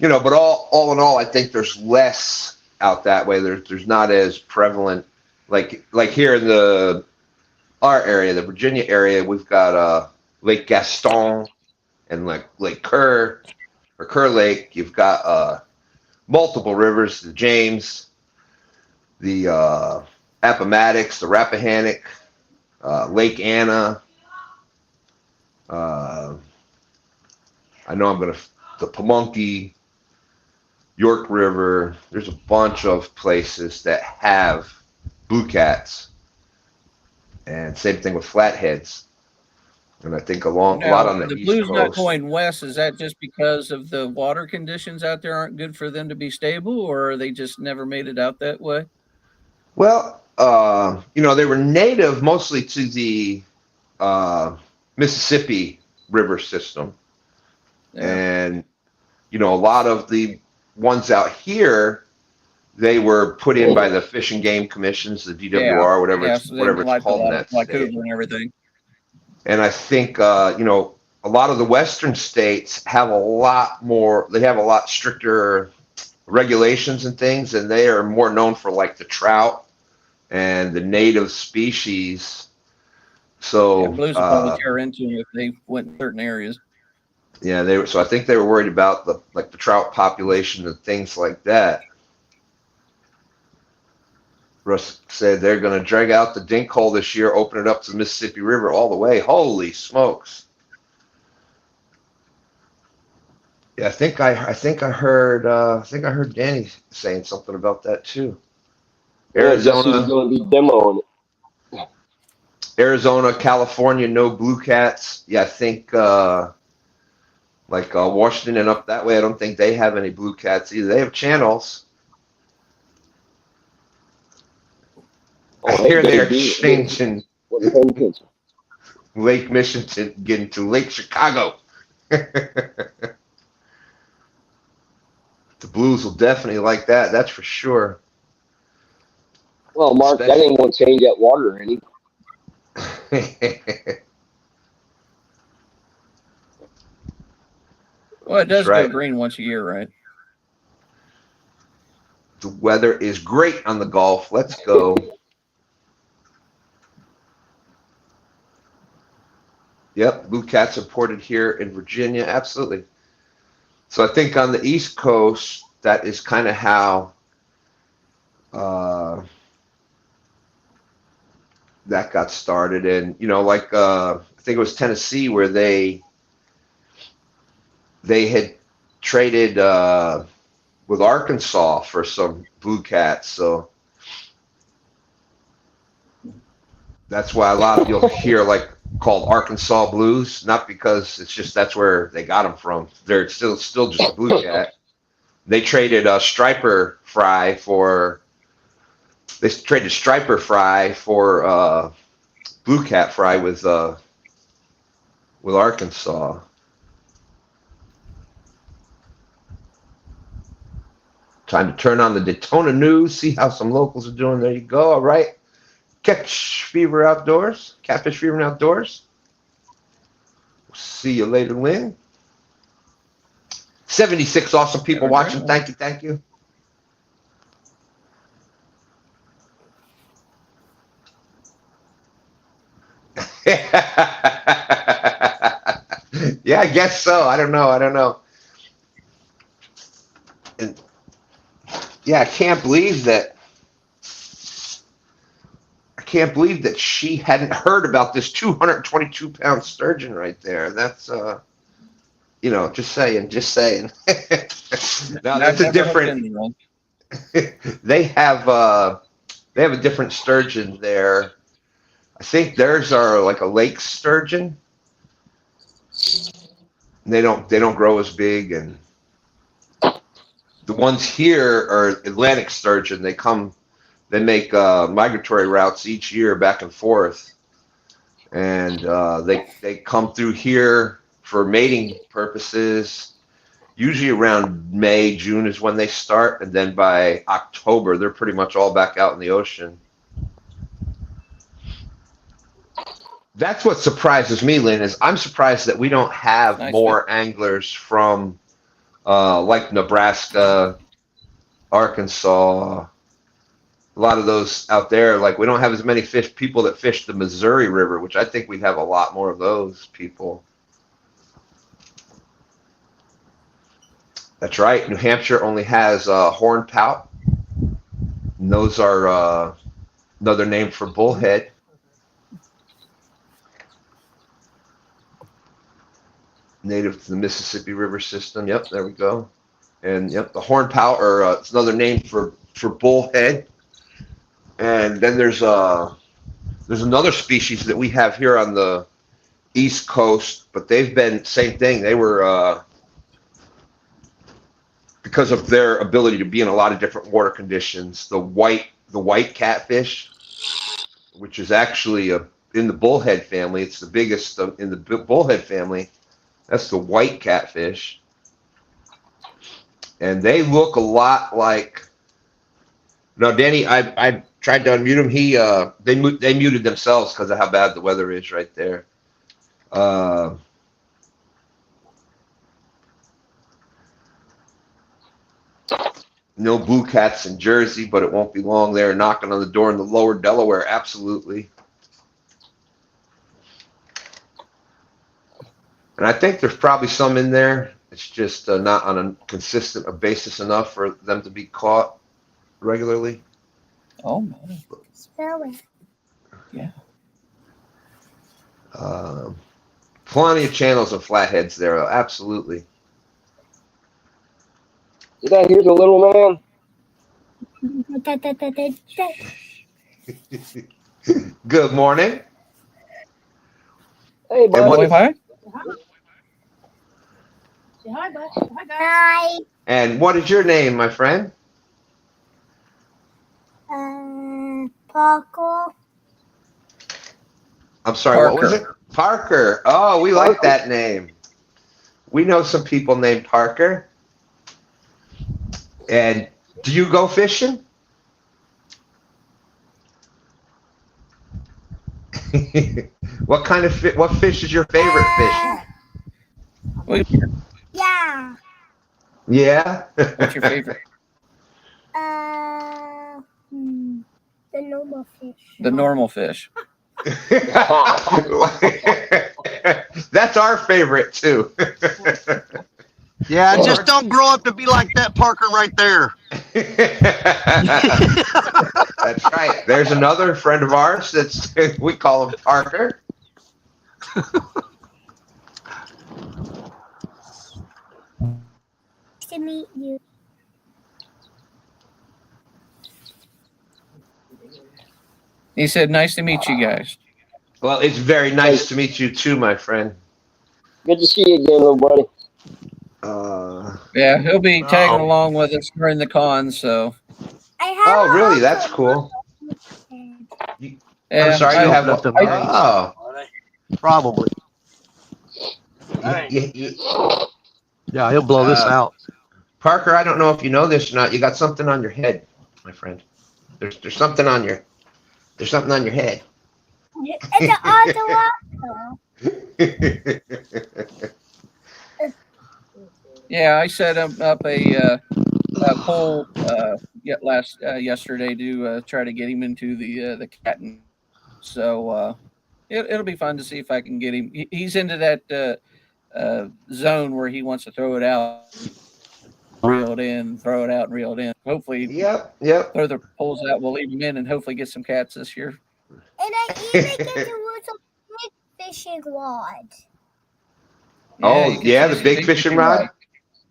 but all in all, I think there's less out that way. There's not as prevalent. Like here in our area, the Virginia area, we've got Lake Gaston and like Lake Kerr or Kerr Lake. You've got multiple rivers: the James, the Appomattox, the Rappahannock, Lake Anna. I know the Pamunkey, York River. There's a bunch of places that have blue cats, and same thing with flatheads. And I think a lot on the East blues Coast. Not going west. Is that just because of the water conditions out there aren't good for them to be stable, or are they just never made it out that way? Well, they were native mostly to the Mississippi River system, and a lot of the ones out here, they were put in by the Fish and Game Commissions, the DWR, whatever it's called in that state, and everything. And I think a lot of the western states have a lot more. They have a lot stricter regulations and things, and they are more known for like the trout and the native species. So blues would probably tear into them if they went in certain areas. Yeah, so I think they were worried about the trout population and things like that. Russ said they're going to drag out the dink hole this year, open it up to the Mississippi River all the way. Holy smokes! Yeah, I think I heard Danny saying something about that too. Arizona going to be demoing it. Arizona, California, no blue cats. Yeah, I think Washington and up that way, I don't think they have any blue cats either. They have channels. I hear they're exchanging Lake Michigan getting to Lake Chicago. The Blues will definitely like that. That's for sure. Well, Mark, that ain't going to change that water any. Well, it does go green once a year, right? The weather is great on the Gulf. Let's go. Yep, blue cats imported here in Virginia. Absolutely. So I think on the East Coast, that is kind of how that got started. And, I think it was Tennessee where they had traded with Arkansas for some blue cats. So that's why a lot of you'll hear called Arkansas blues, not because it's just that's where they got them from. They're still just a blue cat. They traded striper fry for blue cat fry with Arkansas. Time to turn on the Daytona news, see how some locals are doing. There you go. All right. Catfish Fever Outdoors. See you later, Lynn. 76 awesome people watching. Thank you. Yeah, I guess so. I don't know. And yeah, I can't believe that she hadn't heard about this 222-pound sturgeon right there. That's just saying. Now that's a different. They have a different sturgeon there. I think theirs are like a lake sturgeon. They don't grow as big, and the ones here are Atlantic sturgeon. They make migratory routes each year back and forth, and they come through here for mating purposes. Usually around May, June is when they start, and then by October they're pretty much all back out in the ocean. That's what surprises me, Lynn, is I'm surprised that we don't have more anglers from like Nebraska, Arkansas, a lot of those out there. Like, we don't have as many people that fish the Missouri River, which I think we'd have a lot more of those people. That's right. New Hampshire only has horned pout. And those are another name for bullhead. Native to the Mississippi River system. Yep, there we go. And yep, the horned pout, or it's another name for bullhead. And then there's another species that we have here on the East Coast, but they've been same thing. They were because of their ability to be in a lot of different water conditions. The white catfish, which is actually in the bullhead family. It's the biggest in the bullhead family. That's the white catfish. And they look a lot like. No, Danny, I tried to unmute him. They muted themselves because of how bad the weather is right there. No blue cats in Jersey, but it won't be long. They're knocking on the door in the lower Delaware. Absolutely. And I think there's probably some in there. It's just not on a consistent basis enough for them to be caught regularly. Oh my. Spell it. Yeah. Plenty of channels and flatheads there. Absolutely. Did I hear the little man? Good morning. Hey, buddy. Hi. Say hi, bud. Hi, guys. Hi. And what is your name, my friend? Parker. I'm sorry, Parker. What was it? Parker. Oh, we like that name. We know some people named Parker. And do you go fishing? What kind of what fish is your favorite fish? Yeah. Yeah. What's your favorite? The normal fish. The normal fish. That's our favorite too. Yeah, just don't grow up to be like that Parker right there. That's right. There's another friend of ours we call him Parker. Nice to meet you. He said, "Nice to meet you guys." Well, it's very nice to meet you too, my friend. Good to see you again, little buddy. Yeah, he'll be tagging along with us during the con. So. Oh, really? That's cool. I'm sorry, you have nothing. Oh, probably. Yeah, he'll blow this out. Parker, I don't know if you know this or not. You got something on your head, my friend. There's something on your. There's something on your head. Yeah, I set him up a poll yesterday to try to get him into the CatCon. So it'll be fun to see if I can get him. He's into that zone where he wants to throw it out, reel it in, throw it out, and reel it in. Hopefully, yep. Throw the poles out. We'll leave him in and hopefully get some cats this year. And I even get to use a big fishing rod. Yeah, the big fishing rod.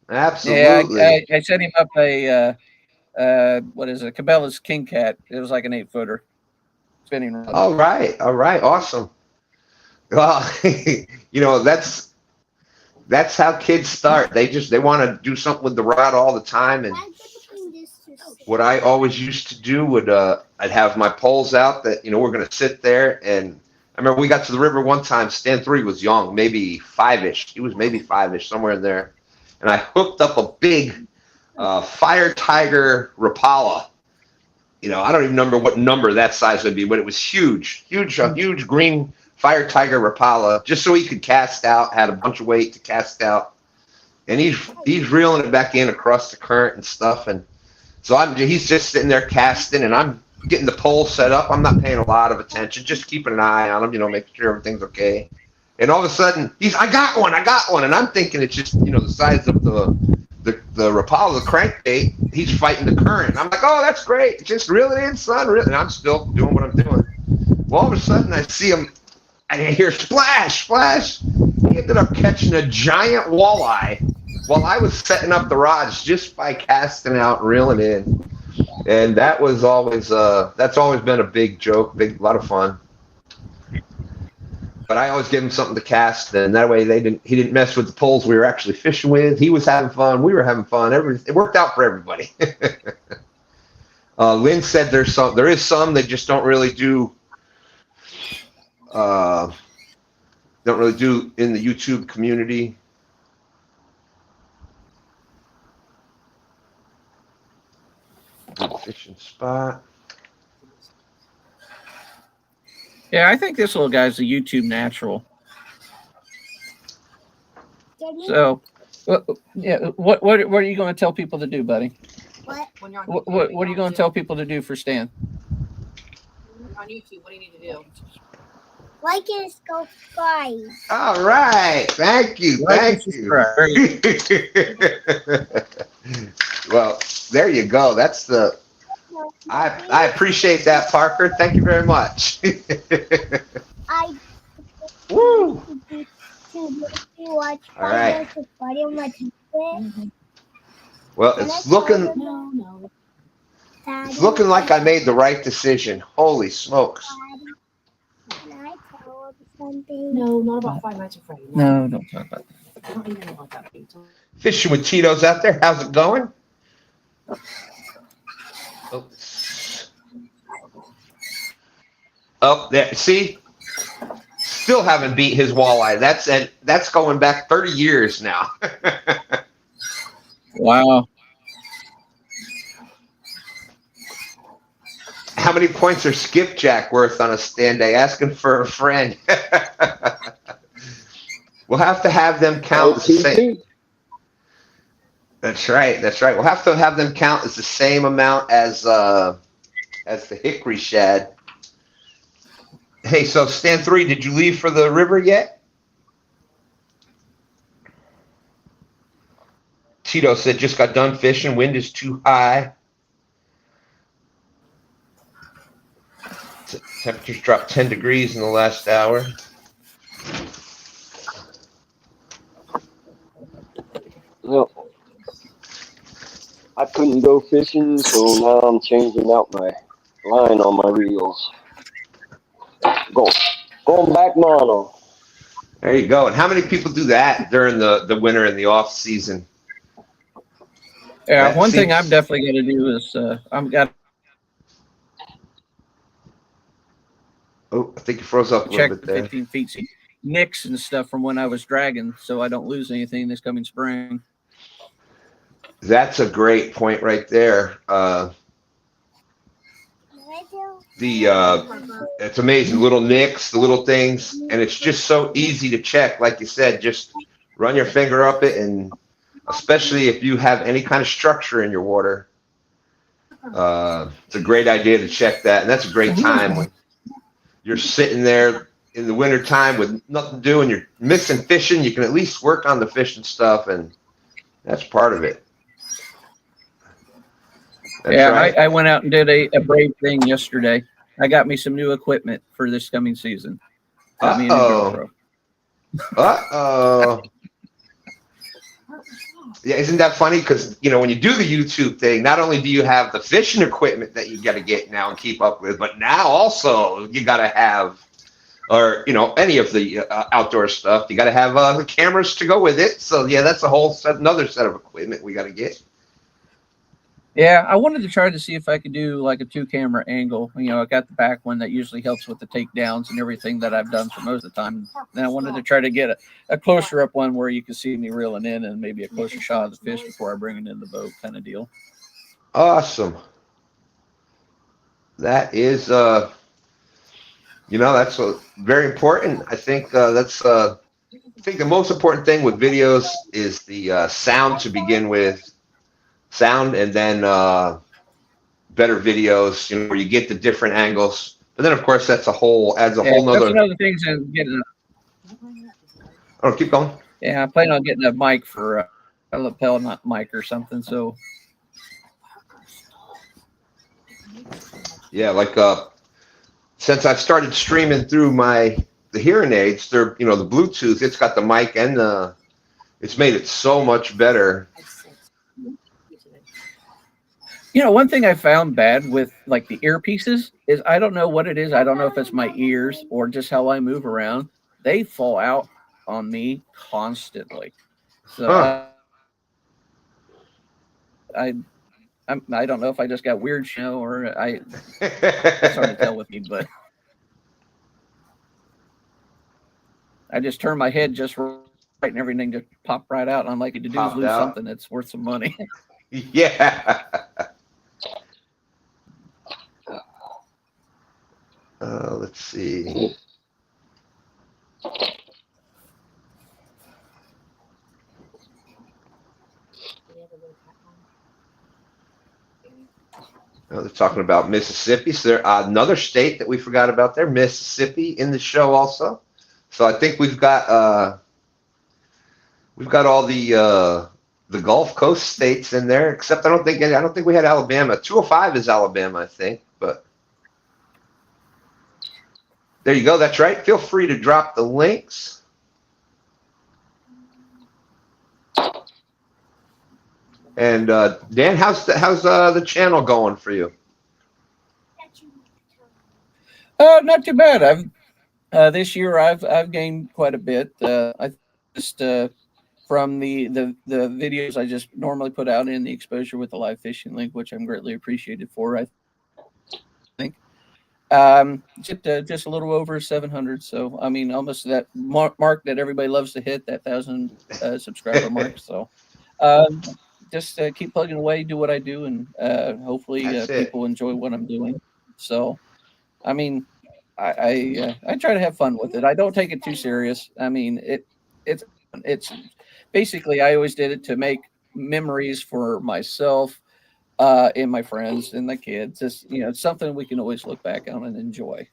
Absolutely. Yeah, I set him up a what is it? Cabela's King Cat. It was like an 8-footer spinning rod. All right, awesome. Well, that's that's how kids start. They want to do something with the rod all the time. And what I always used to do would I'd have my poles out that we're going to sit there. And I remember we got to the river one time. Stan3 was young, maybe 5-ish. He was maybe 5-ish, somewhere in there. And I hooked up a big Fire Tiger Rapala. I don't even remember what number that size would be, but it was huge, a huge green Fire Tiger Rapala, just so he could cast out. Had a bunch of weight to cast out, and he's reeling it back in across the current and stuff. And so he's just sitting there casting, and I'm getting the pole set up. I'm not paying a lot of attention, just keeping an eye on him, making sure everything's okay. And all of a sudden, I got one, and I'm thinking it's just the size of the Rapala, the crankbait. He's fighting the current. I'm like, oh, that's great. Just reel it in, son. And I'm still doing what I'm doing. Well, all of a sudden, I see him. I hear splash, splash. He ended up catching a giant walleye while I was setting up the rods just by casting out and reeling in. And that was always that's always been a big joke, a lot of fun. But I always give him something to cast, and that way he didn't mess with the poles we were actually fishing with. He was having fun, we were having fun. It worked out for everybody. Lynn said there is some that just don't really do in the YouTube community. Good fishing spot. Yeah, I think this little guy's a YouTube natural. So, what are you going to tell people to do, buddy? What? What are you going to tell people to do for Stan? On YouTube, what do you need to do? Like and subscribe. All right, thank you. Well, there you go. That's the. I appreciate that, Parker. Thank you very much. Woo! All right. Well, it's looking like I made the right decision. Holy smokes! No, not about Five Nights at Freddy's. No, don't talk about that. I don't even know about that. Fishing with Tito's out there. How's it going? Oh, there. See, still haven't beat his walleye. That's going back 30 years now. Wow. How many points are Skipjack worth on a STANday? Asking for a friend. We'll have to have them count the same. That's right. We'll have to have them count as the same amount as the hickory shad. Hey, so Stan3, did you leave for the river yet? Tito said just got done fishing. Wind is too high. Temperatures dropped 10 degrees in the last hour. Well, I couldn't go fishing, so now I'm changing out my line on my reels. Going back mono. There you go. And how many people do that during the winter and the off season? Yeah, one thing I'm definitely going to do is I'm got. Oh, I think you froze up a Check little bit the there. 15 feet, see nicks and stuff from when I was dragging, so I don't lose anything this coming spring. That's a great point right there. It's amazing, little nicks, the little things, and it's just so easy to check. Like you said, just run your finger up it, and especially if you have any kind of structure in your water, it's a great idea to check that, and that's a great time when you're sitting there in the winter time with nothing to do and you're missing fishing. You can at least work on the fishing stuff, and that's part of it. That's right. I went out and did a brave thing yesterday. I got me some new equipment for this coming season. Got me a new GoPro. Yeah, isn't that funny? Because, when you do the YouTube thing, not only do you have the fishing equipment that you got to get now and keep up with, but now also you got to have or any of the outdoor stuff. You got to have the cameras to go with it. So yeah, that's a whole another set of equipment we got to get. Yeah, I wanted to try to see if I could do like a 2-camera angle. I got the back one that usually helps with the takedowns and everything that I've done for most of the time. And I wanted to try to get a closer up one where you can see me reeling in and maybe a closer shot of the fish before I bring it in the boat, kind of deal. Awesome. That is, that's very important. I think I think the most important thing with videos is the sound to begin with. Sound, and then better videos, where you get the different angles. But then, of course, adds a whole nother. That's another thing is getting. Oh, keep going. Yeah, I plan on getting a mic for a lapel mic or something. So. Yeah, like since I've started streaming through the hearing aids, they're the Bluetooth. It's got the mic and it's made it so much better. One thing I found bad with like the earpieces is I don't know what it is. I don't know if it's my ears or just how I move around. They fall out on me constantly. So I don't know if I just got weird or it's hard to tell with me, but I just turn my head just right and everything just pop right out. And I'm like, to do is lose something that's worth some money. Yeah. Let's see. They're talking about Mississippi. So there, another state that we forgot about there, Mississippi, in the show also. So I think we've got all the Gulf Coast states in there, except I don't think we had Alabama. 205 is Alabama, I think, but there you go. That's right. Feel free to drop the links. And Dan, how's the channel going for you? Not too bad. This year I've gained quite a bit. I just from the videos I just normally put out in the exposure with the live fishing link, which I'm greatly appreciated for. I think just a little over 700. So I mean, almost that mark that everybody loves to hit, that 1,000 subscriber mark. So just keep plugging away, do what I do, and hopefully people enjoy what I'm doing. So I mean, I try to have fun with it. I don't take it too serious. I mean, it's basically, I always did it to make memories for myself and my friends and the kids. Just, it's something we can always look back on and enjoy,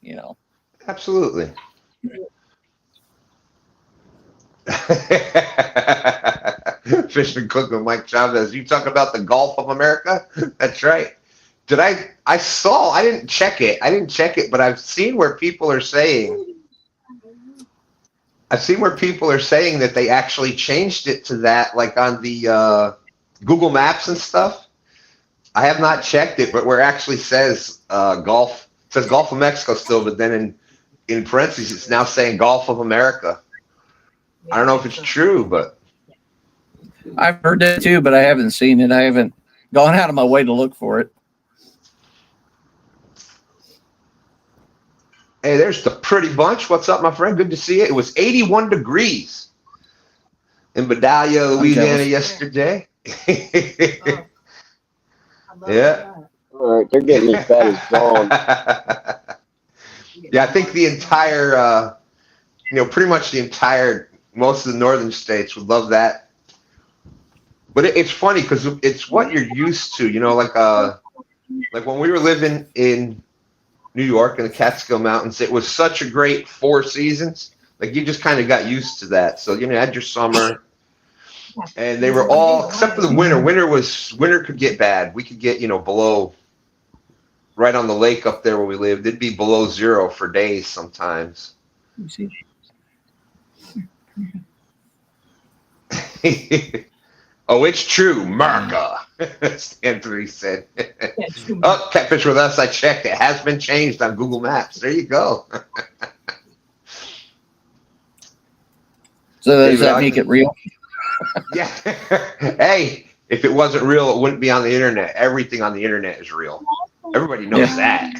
Absolutely. Fishing Cook with Mike Chavez. You talk about the Gulf of America? That's right. I didn't check it, but I've seen where people are saying that they actually changed it to that, like on the Google Maps and stuff. I have not checked it, but where it actually says Gulf of Mexico still, but then in parentheses it's now saying Gulf of America. I don't know if it's true, but I've heard that too, but I haven't seen it. I haven't gone out of my way to look for it. Hey, there's the Pretty Bunch. What's up, my friend? Good to see you. It was 81 degrees in Vidalia, Louisiana yesterday. Yeah. All right, they're getting as bad as gone. Yeah, I think the entire, pretty much most of the northern states would love that. But it's funny because it's what you're used to, like when we were living in New York in the Catskill Mountains, it was such a great 4 seasons. Like you just kind of got used to that. So, you had your summer and they were all, except for the winter. Winter could get bad. We could get, below, right on the lake up there where we lived, it'd be below 0 for days sometimes. Oh, it's true, America. Anthony said. Oh, Catfish with us. I checked. It has been changed on Google Maps. There you go. So does David that make Ogden. it real? Yeah. Hey, if it wasn't real, it wouldn't be on the internet. Everything on the internet is real. Everybody knows that.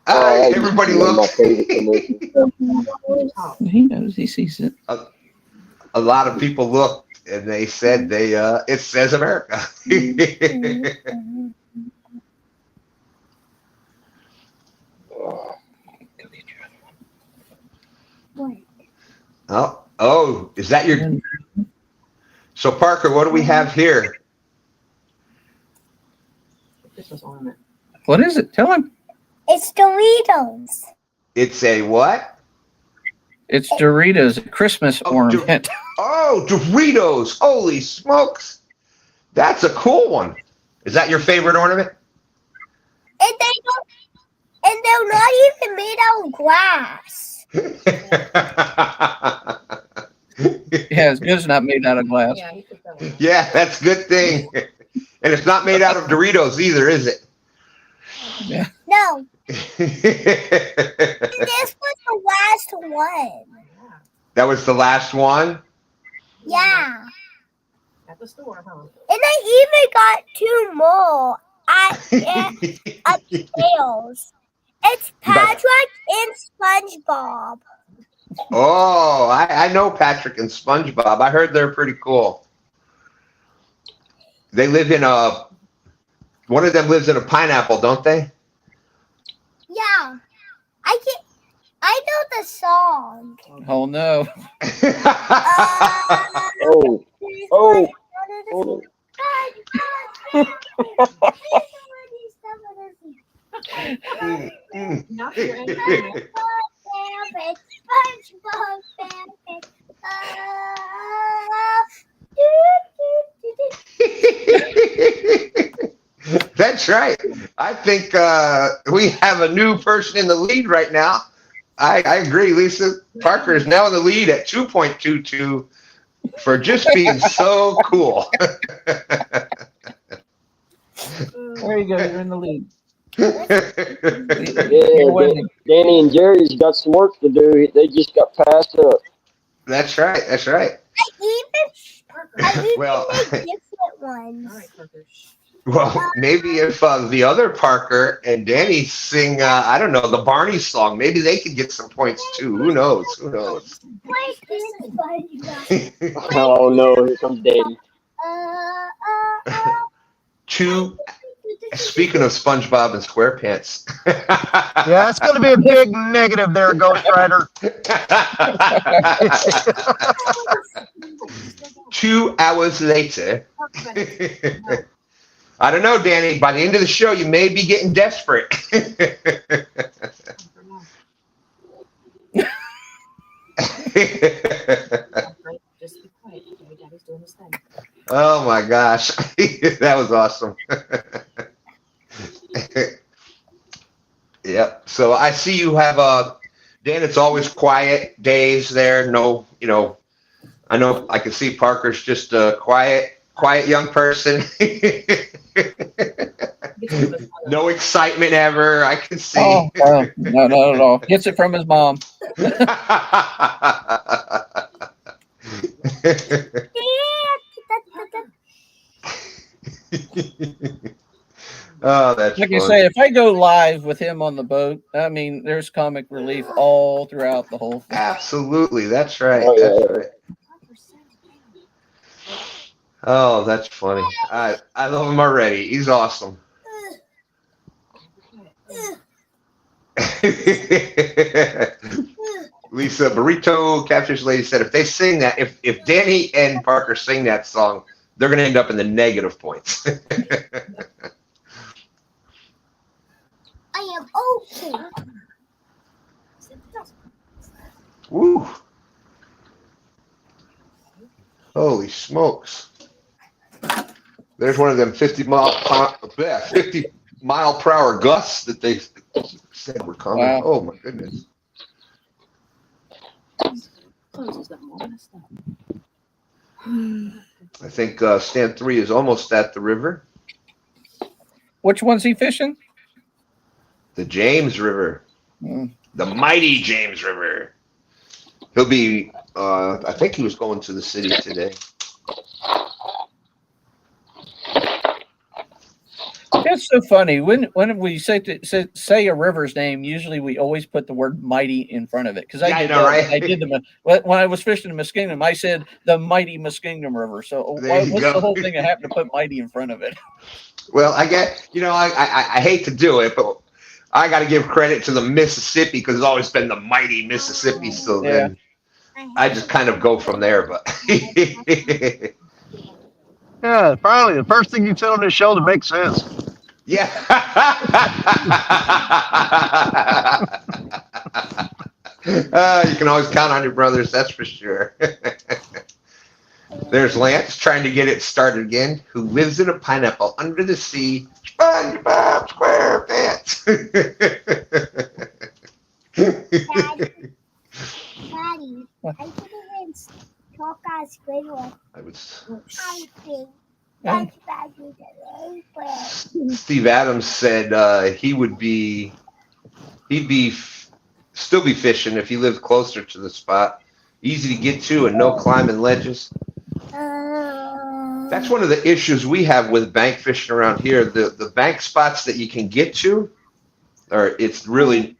Oh, that used to Everybody be one of my looks. favorite commercials. He knows. He sees it. A lot of people looked and they said it says America. Oh, is that your? So Parker, what do we have here? Christmas ornament. What is it? Tell him. It's Doritos. It's a what? It's Doritos, a Christmas ornament. Oh, Doritos! Holy smokes! That's a cool one. Is that your favorite ornament? And they're not even made out of glass. Yeah, it's good it's not made out of glass. Yeah, he took that one. Yeah, that's a good thing. And it's not made out of Doritos either, is it? Yeah. No, That this was the last one. was the last one? Yeah. At the store, huh? And I even got 2 more at sales. It's Patrick and SpongeBob. Oh, I know Patrick and SpongeBob. I heard they're pretty cool. They live in one of them lives in a pineapple, don't they? Yeah. I know the song. Oh no. Oh, Not your enemy. That's right. I think we have a new person in the lead right now. I agree, Lisa. Parker is now in the lead at 2.22 for just being so cool. There you go. You're in the lead. yeah, Danny and Jerry's got some work to do. They just got passed up. That's right. That's right. I even Well, make different ones. All right, Parker. well, maybe if the other Parker and Danny sing, I don't know, the Barney song, maybe they could get some points too. Who knows? Who knows? Oh no, here comes Danny. Speaking of SpongeBob and SquarePants. Yeah, it's going to be a big negative there, Ghost Rider. 2 hours later. I don't know, Danny. By the end of the show, you may be getting desperate. Just be quiet. Okay, Daddy's doing his thing. Oh my gosh. That was awesome. Yep. So I see you have Dan, it's always quiet days there. No, I know I can see Parker's just a quiet young person. No excitement ever. I can see. Oh, no, not at all. Gets it from his mom. Oh, that's Like I fun. say, if I go live with him on the boat, I mean, there's comic relief all throughout the whole thing. Absolutely. That's right. Oh, yeah. That's right. Oh, that's funny. I love him already. He's awesome. Lisa Burrito Catfish Lady said if they sing that, if Danny and Parker sing that song, they're going to end up in the negative points. I am okay. Woo. Holy smokes. There's one of them 50 mile per hour gusts that they said were coming. Wow. Oh my goodness. I think stand 3 is almost at the river. Which one's he fishing? The James River. Mm. The mighty James River. He'll be. I think he was going to the city today. That's so funny. When we say a river's name, usually we always put the word mighty in front of it. Because Yeah, I know, right? I did when I was fishing the Muskingum, I said the mighty Muskingum River. So There you what's go. the whole thing that happened to put mighty in front of it? Well, I get. I hate to do it, but I got to give credit to the Mississippi because it's always been the mighty Mississippi. So then I just kind of go from there. But Yeah, finally, the first thing you said on this show that makes sense. yeah. You can always count on your brothers, that's for sure. There's Lance trying to get it started again, who lives in a pineapple under the sea. SpongeBob SquarePants. Daddy, I didn't even talk as Squidward. I was. I think that's bad with the name. Steve Adams said he'd still be fishing if he lived closer to the spot. Easy to get to and no climbing ledges. That's one of the issues we have with bank fishing around here. The bank spots that you can get to, it's one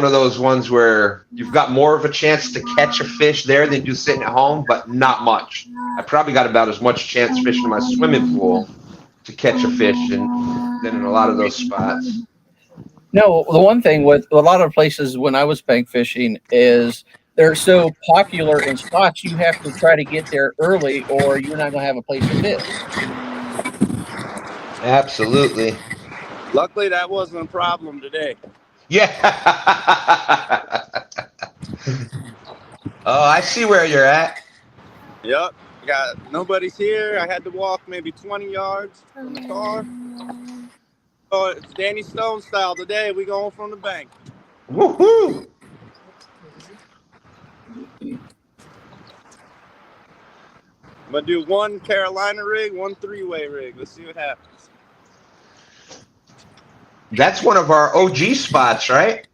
of those ones where you've got more of a chance to catch a fish there than you sitting at home, but not much. I probably got about as much chance fishing in my swimming pool to catch a fish than in a lot of those spots. No, the one thing with a lot of places when I was bank fishing is they're so popular in spots you have to try to get there early or you're not going to have a place to fish. Absolutely. Luckily, that wasn't a problem today. Yeah. Oh, I see where you're at. Yep. Nobody's here. I had to walk maybe 20 yards from the car. Oh, it's Danny Stone style today. We going from the bank. Woohoo! I'm gonna do one Carolina rig, one three-way rig. Let's see what happens. That's one of our OG spots, right?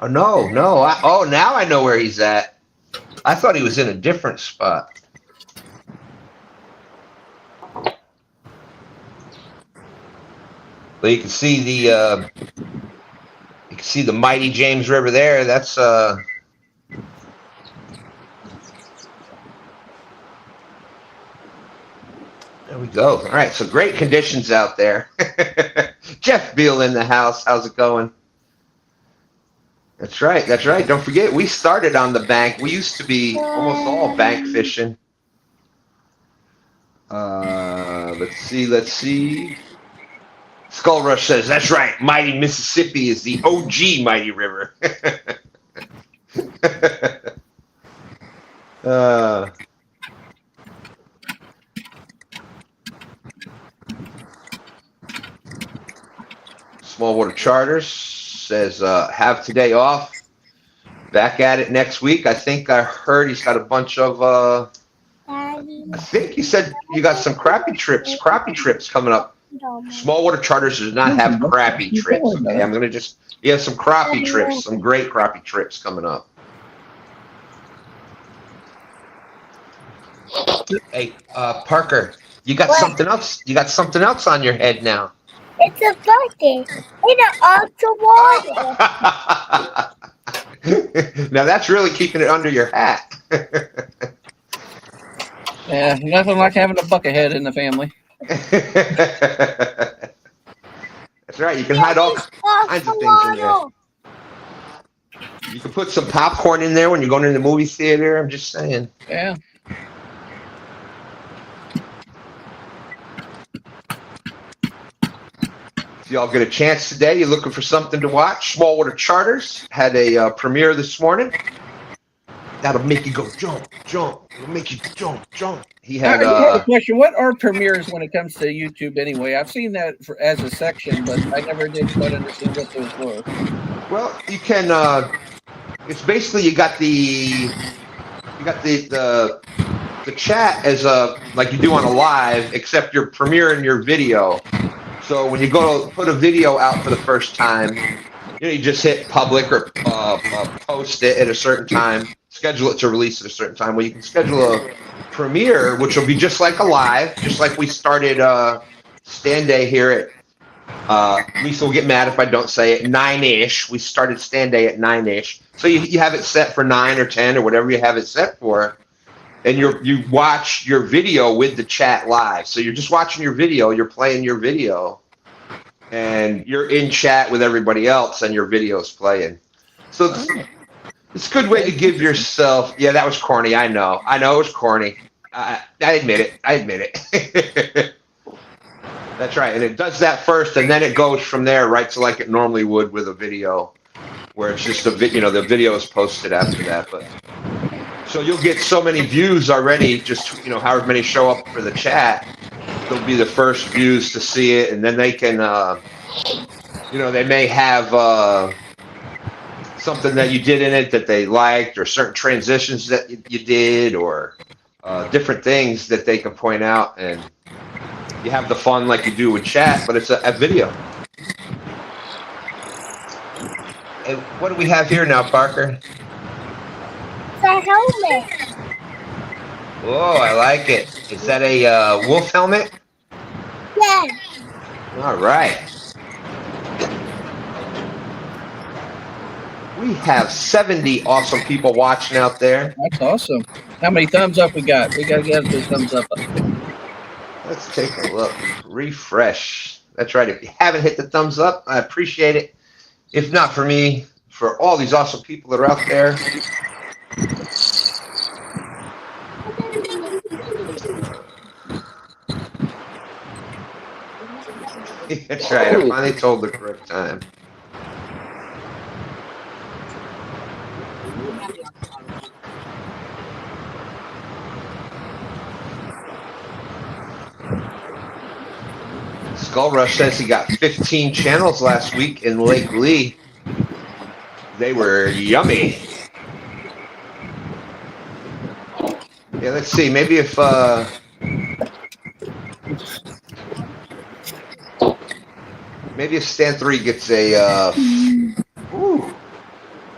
Oh no! Now I know where he's at. I thought he was in a different spot. But you can see the mighty James River there. That's there we go. All right, so great conditions out there. Jeff Beal in the house. How's it going? That's right. Don't forget, we started on the bank. We used to be almost all bank fishing. Let's see. Skull Rush says, that's right, mighty Mississippi is the OG mighty river. Small Water Charters says, have today off. Back at it next week. I think I heard he's got a bunch of, I think he said you got some crappie trips coming up. Small Water Charters does not have crappie trips. Okay, I'm gonna you have some crappie trips, some great crappie trips coming up. Hey, Parker, you got something else? You got something else on your head now? It's a bucket in an water. Now that's really keeping it under your hat. Yeah, nothing like having a bucket head in the family. That's right. You can hide all kinds of things in there. You can put some popcorn in there when you're going to the movie theater. I'm just saying. Yeah. If y'all get a chance today, you're looking for something to watch, Small Water Charters had a premiere this morning. That'll make you go jump. It'll make you jump. He had a question. What are premieres when it comes to YouTube anyway? I've seen that as a section, but I never did quite understand what those were. Well, you can. It's basically you got the chat as like you do on a live, except you're premiering your video. So when you go to put a video out for the first time, you just hit public or post it at a certain time, schedule it to release at a certain time. Well, you can schedule a premiere, which will be just like a live, just like we started STANday here at Lisa will get mad if I don't say it, 9-ish. We started STANday at 9-ish. So you have it set for 9 or 10 or whatever you have it set for. And you watch your video with the chat live. So you're just watching your video, you're playing your video, and you're in chat with everybody else and your video's playing. So it's a good way to give yourself, yeah, that was corny, I know it was corny. I admit it. That's right, and it does that first, and then it goes from there, right, to like it normally would with a video, where it's just the video is posted after that. But so you'll get so many views already, just however many show up for the chat, they'll be the first views to see it, and then they can, they may have something that you did in it that they liked, or certain transitions that you did, or different things that they can point out, and you have the fun like you do with chat, but it's a video. And what do we have here now, Parker? The helmet. Oh, I like it. Is that a wolf helmet? Yeah. All right. We have 70 awesome people watching out there. That's awesome. How many thumbs up we got? We got to get those thumbs up. Let's take a look. Refresh. That's right. If you haven't hit the thumbs up, I appreciate it. If not for me, for all these awesome people that are out there. That's right. I finally told the correct time. Skull Rush says he got 15 channels last week in Lake Lee. They were yummy. Yeah, let's see. Maybe if STAN3 gets a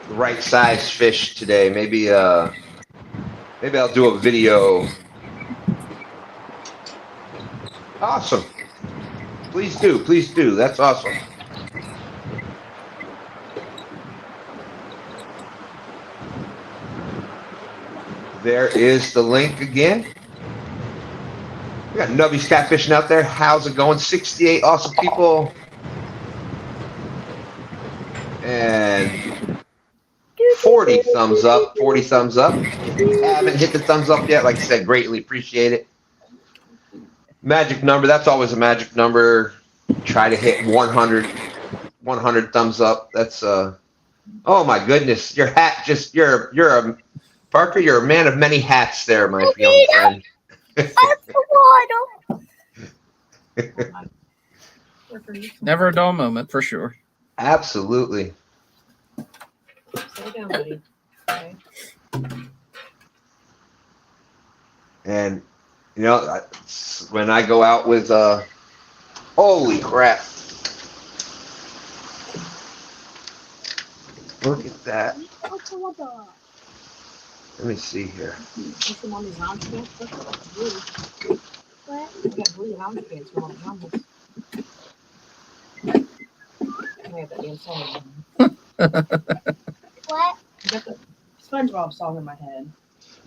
the right size fish today, maybe I'll do a video. Awesome. Please do. That's awesome. There is the link again. We got Nubby's Catfishing out there. How's it going? 68 awesome people. And 40 thumbs up. 40 thumbs up. If you haven't hit the thumbs up yet, like I said, greatly appreciate it. Magic number, that's always a magic number. Try to hit 100 thumbs up. That's oh my goodness, your hat just you're a Parker, you're a man of many hats there, my young friend. Never a dull moment, for sure. Absolutely. Slow down, buddy. Okay. And when I go out with holy crap. Look at that. Let me see here. You see some on these lounge pants? Look at that. Blue. What? You got blue lounge pants from all the lounges. I have that damn song in my head. What? I got the SpongeBob song in my head.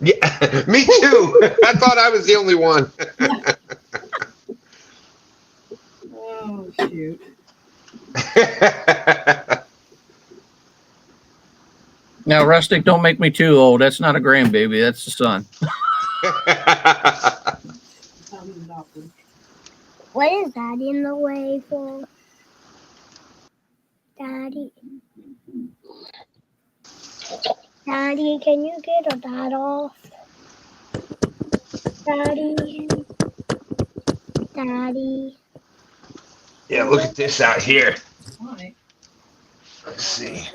Yeah, me too. I thought I was the only one. Oh, shoot. Now, Rustic, don't make me too old. That's not a grandbaby. That's the son. What is Daddy in the way for? Daddy, can you get that off? Daddy. Yeah, look at this out here. Sonic. Let's see.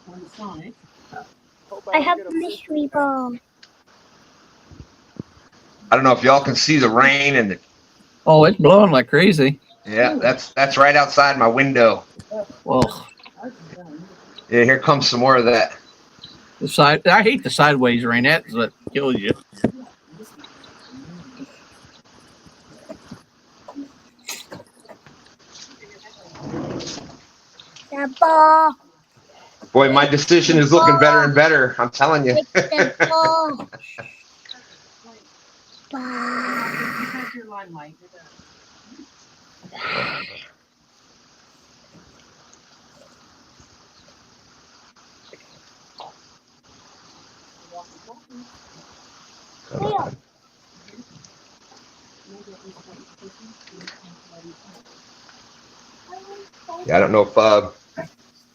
One Sonic. I have a mystery ball. I don't know if y'all can see the rain and the Oh, it's blowing like crazy. Yeah, that's right outside my window. Well, Yeah, here comes some more of that. the side. I hate the sideways rain. That's what kills you. The ball. Boy, my decision is looking better and better. I'm telling you. Take the ball. Your limelight. Yeah, I don't know if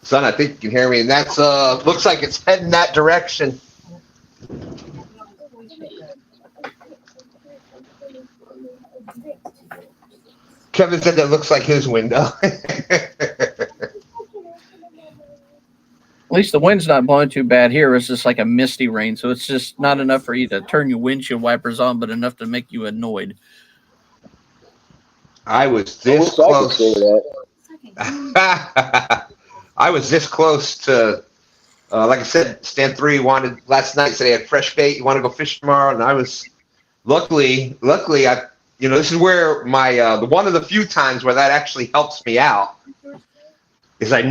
son, I think you can hear me, and that's looks like it's heading that direction. Kevin said that looks like his window. At least the wind's not blowing too bad here. It's just like a misty rain, so it's just not enough for you to turn your windshield wipers on, but enough to make you annoyed. I was I this wish I could close. say that. I was this close to, like I said, Stan3 wanted last night. Said he had fresh bait. You want to go fish tomorrow? And I was luckily, I, this is where my the one of the few times where that actually helps me out is I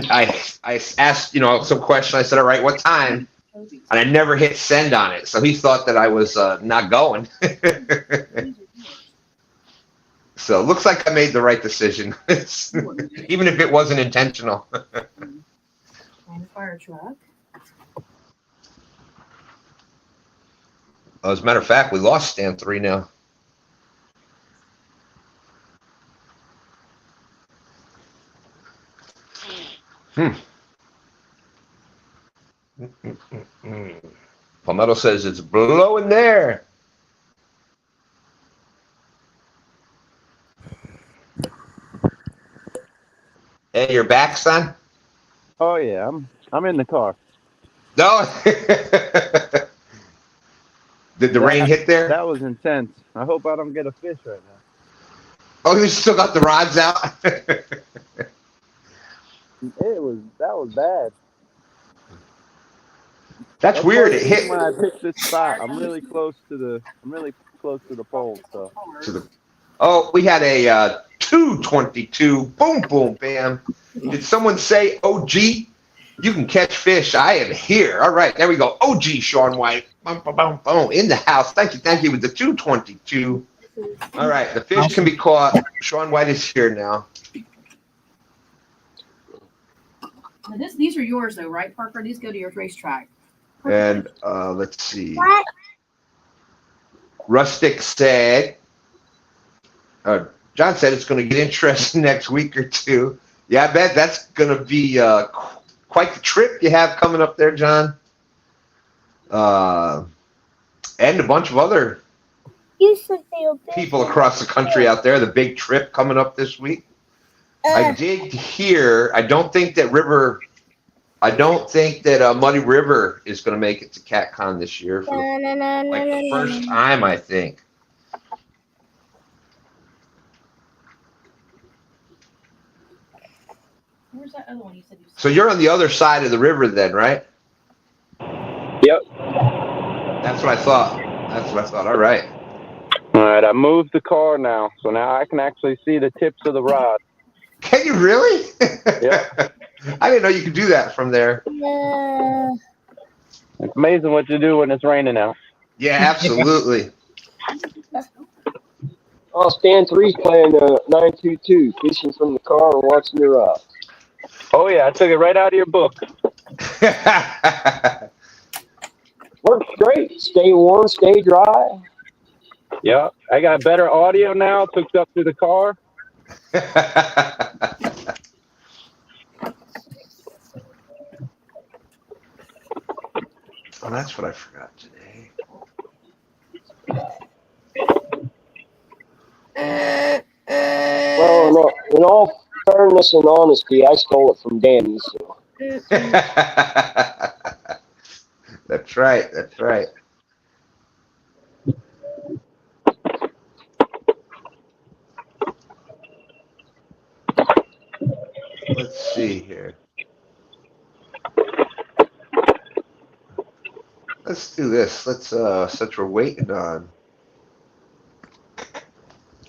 asked some question. I said, all right, what time? And I never hit send on it, so he thought that I was not going. So it looks like I made the right decision, even if it wasn't intentional. Fire truck. As a matter of fact, we lost Stan3 now. Palmetto says it's blowing there. Hey, you're back, son? Oh yeah, I'm in the car. No. Did the rain hit there? That was intense. I hope I don't get a fish right now. Oh, you still got the rods out? That was bad. That's weird. It hit when I picked this spot. I'm really close to the pole. So. Oh, we had a 222. Boom, boom, bam. Did someone say, OG? You can catch fish. I am here. All right, there we go. OG Sean White. Boom, boom, boom, boom. In the house. Thank you. With the 222. All right, the fish can be caught. Sean White is here now. Now these are yours, though, right, Parker? These go to your racetrack. And let's see. What? Rustic said, John said it's going to get interesting next week or two. Yeah, I bet that's going to be quite the trip you have coming up there, John. And a bunch of other people across the country out there. The big trip coming up this week. I did hear. I don't think that Muddy River is going to make it to CatCon this year for the first time, I think. Where's that other one you said you saw? So you're on the other side of the river then, right? Yep. That's what I thought. All right. All right, I moved the car now, so now I can actually see the tips of the rod. Can you really? Yeah. I didn't know you could do that from there. It's amazing what you do when it's raining out. Yeah, absolutely. Oh, Stan3's playing 922, fishing from the car and watching your rod. Oh yeah, I took it right out of your book. Works great. Stay warm, stay dry. Yeah, I got better audio now. It's hooked up to the car. Oh, that's what I forgot today. Well, no, in all fairness and honesty, I stole it from Danny. So. That's right. let's see here. Let's do this. Let's since we're waiting on.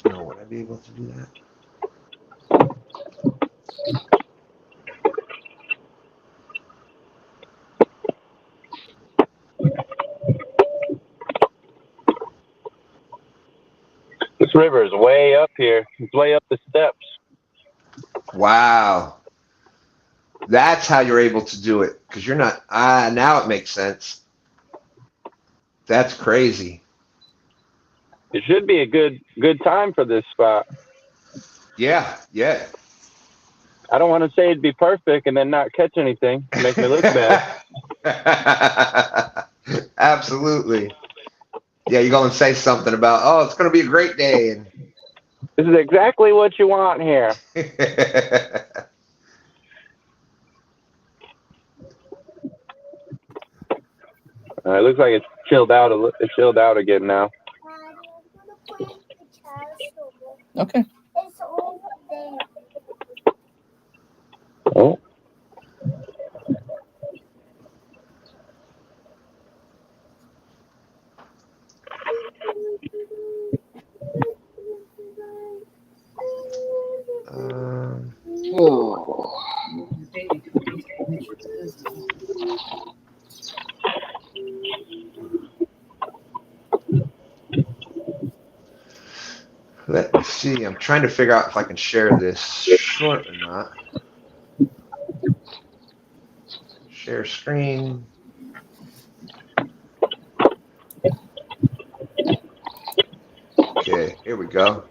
No, would I be able to do that? This river is way up here. It's way up the steps. Wow. That's how you're able to do it, because you're not. Now it makes sense. That's crazy. It should be a good time for this spot. Yeah, yeah. I don't want to say it'd be perfect and then not catch anything. Make me look bad. Absolutely. Yeah, you go and say something about, oh, it's going to be a great day. And this is exactly what you want here. It looks like it's chilled out. It's chilled out again now. Okay. It's over there. Oh. Let me see. I'm trying to figure out if I can share this short or not. Share screen. Okay, here we go.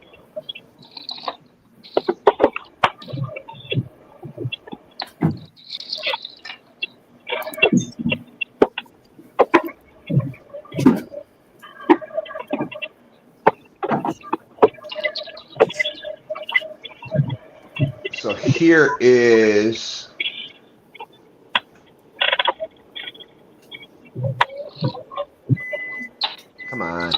So here is come on.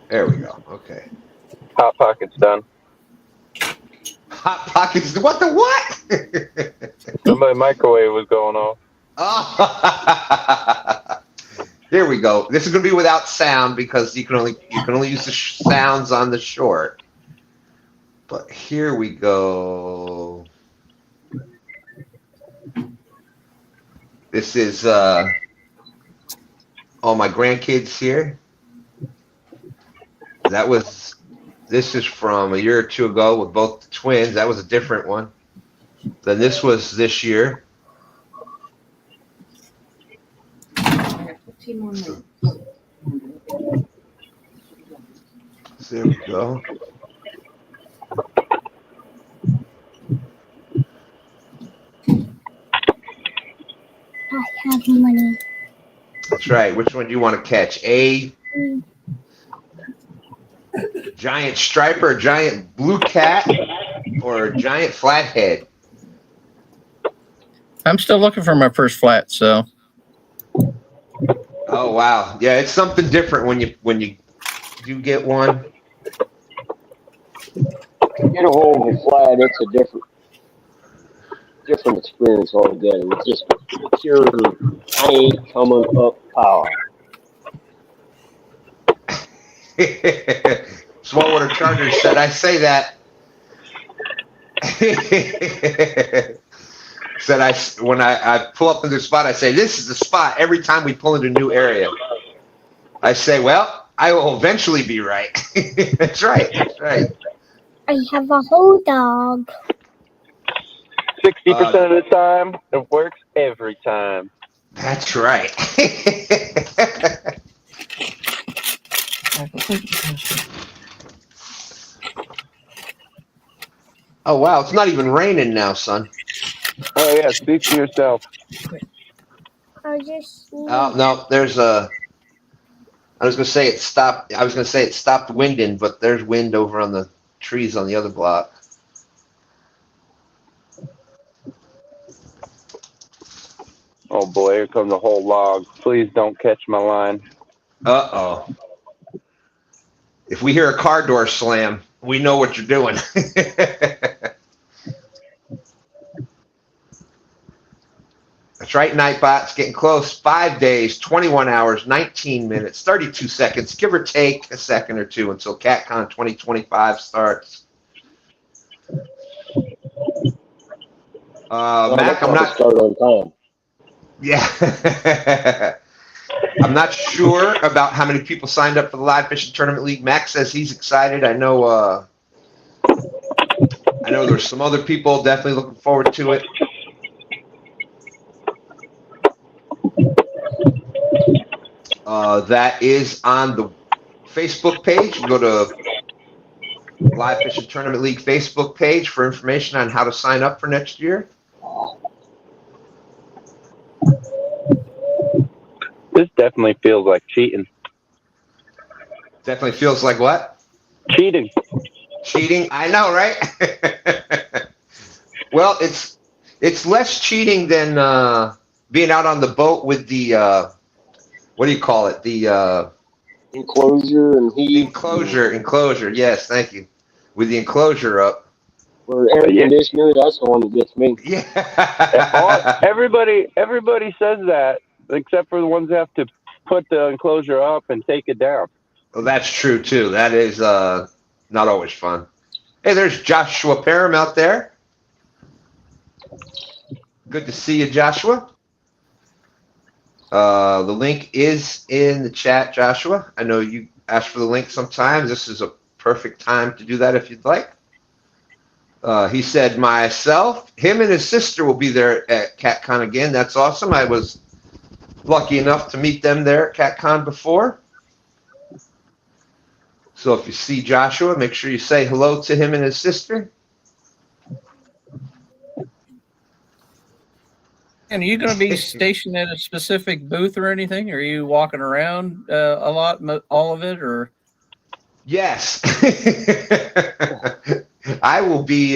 There we go. Okay. Hot Pocket's done. Hot Pockets. What the what? Somebody microwave was going off. Oh. Here we go. This is going to be without sound because you can only use the sounds on the short. But here we go. This is all my grandkids here. This is from a year or two ago with both the twins. That was a different one. Then this was this year. I got 15 more minutes. So there we go. I have money. That's right. Which one do you want to catch? A giant striper, a giant blue cat, or a giant flathead? I'm still looking for my first flat, so. Oh wow. Yeah, it's something different when you do get one. Get a hold of a flat, it's a different experience altogether. It's just pure paint coming up power. Saltwater Charger said, I say that. Said when I pull up in the spot, I say, this is the spot every time we pull into a new area. I say, well, I will eventually be right. That's right. That's right. I have a whole dog. 60% of the time, it works every time. That's right. Oh, wow. It's not even raining now, son. Oh, yeah. Speak for yourself. I just. Oh, no. There's a. I was going to say it stopped. I was going to say it stopped winding, but there's wind over on the trees on the other block. Oh, boy. Here comes a whole log. Please don't catch my line. Uh-oh. If we hear a car door slam, We know what you're doing. That's right, Nightbot's getting close. 5 days, 21 hours, 19 minutes, 32 seconds, give or take a second or two until CatCon 2025 starts. Mac, I'm not start on time. Yeah. I'm not sure about how many people signed up for the Live Fishing Tournament League. Mac says he's excited. I know there's some other people definitely looking forward to it. That is on the Facebook page. You go to Live Fishing Tournament League Facebook page for information on how to sign up for next year. This definitely feels like cheating. Definitely feels like what? Cheating. Cheating? I know, right? Well, it's less cheating than being out on the boat with the what do you call it? The enclosure and heat. Enclosure. Yes, thank you. With the enclosure up. For air conditioner, that's the one that gets me. Yeah. Everybody says that, except for the ones that have to put the enclosure up and take it down. Well, that's true too. That is not always fun. Hey, there's Joshua Parham out there. Good to see you, Joshua. The link is in the chat, Joshua. I know you ask for the link sometimes. This is a perfect time to do that if you'd like. He said him and his sister will be there at CatCon again. That's awesome. I was lucky enough to meet them there at CatCon before. So if you see Joshua, make sure you say hello to him and his sister. And are you going to be stationed at a specific booth or anything? Or are you walking around a lot, all of it, or? Yes. I will be.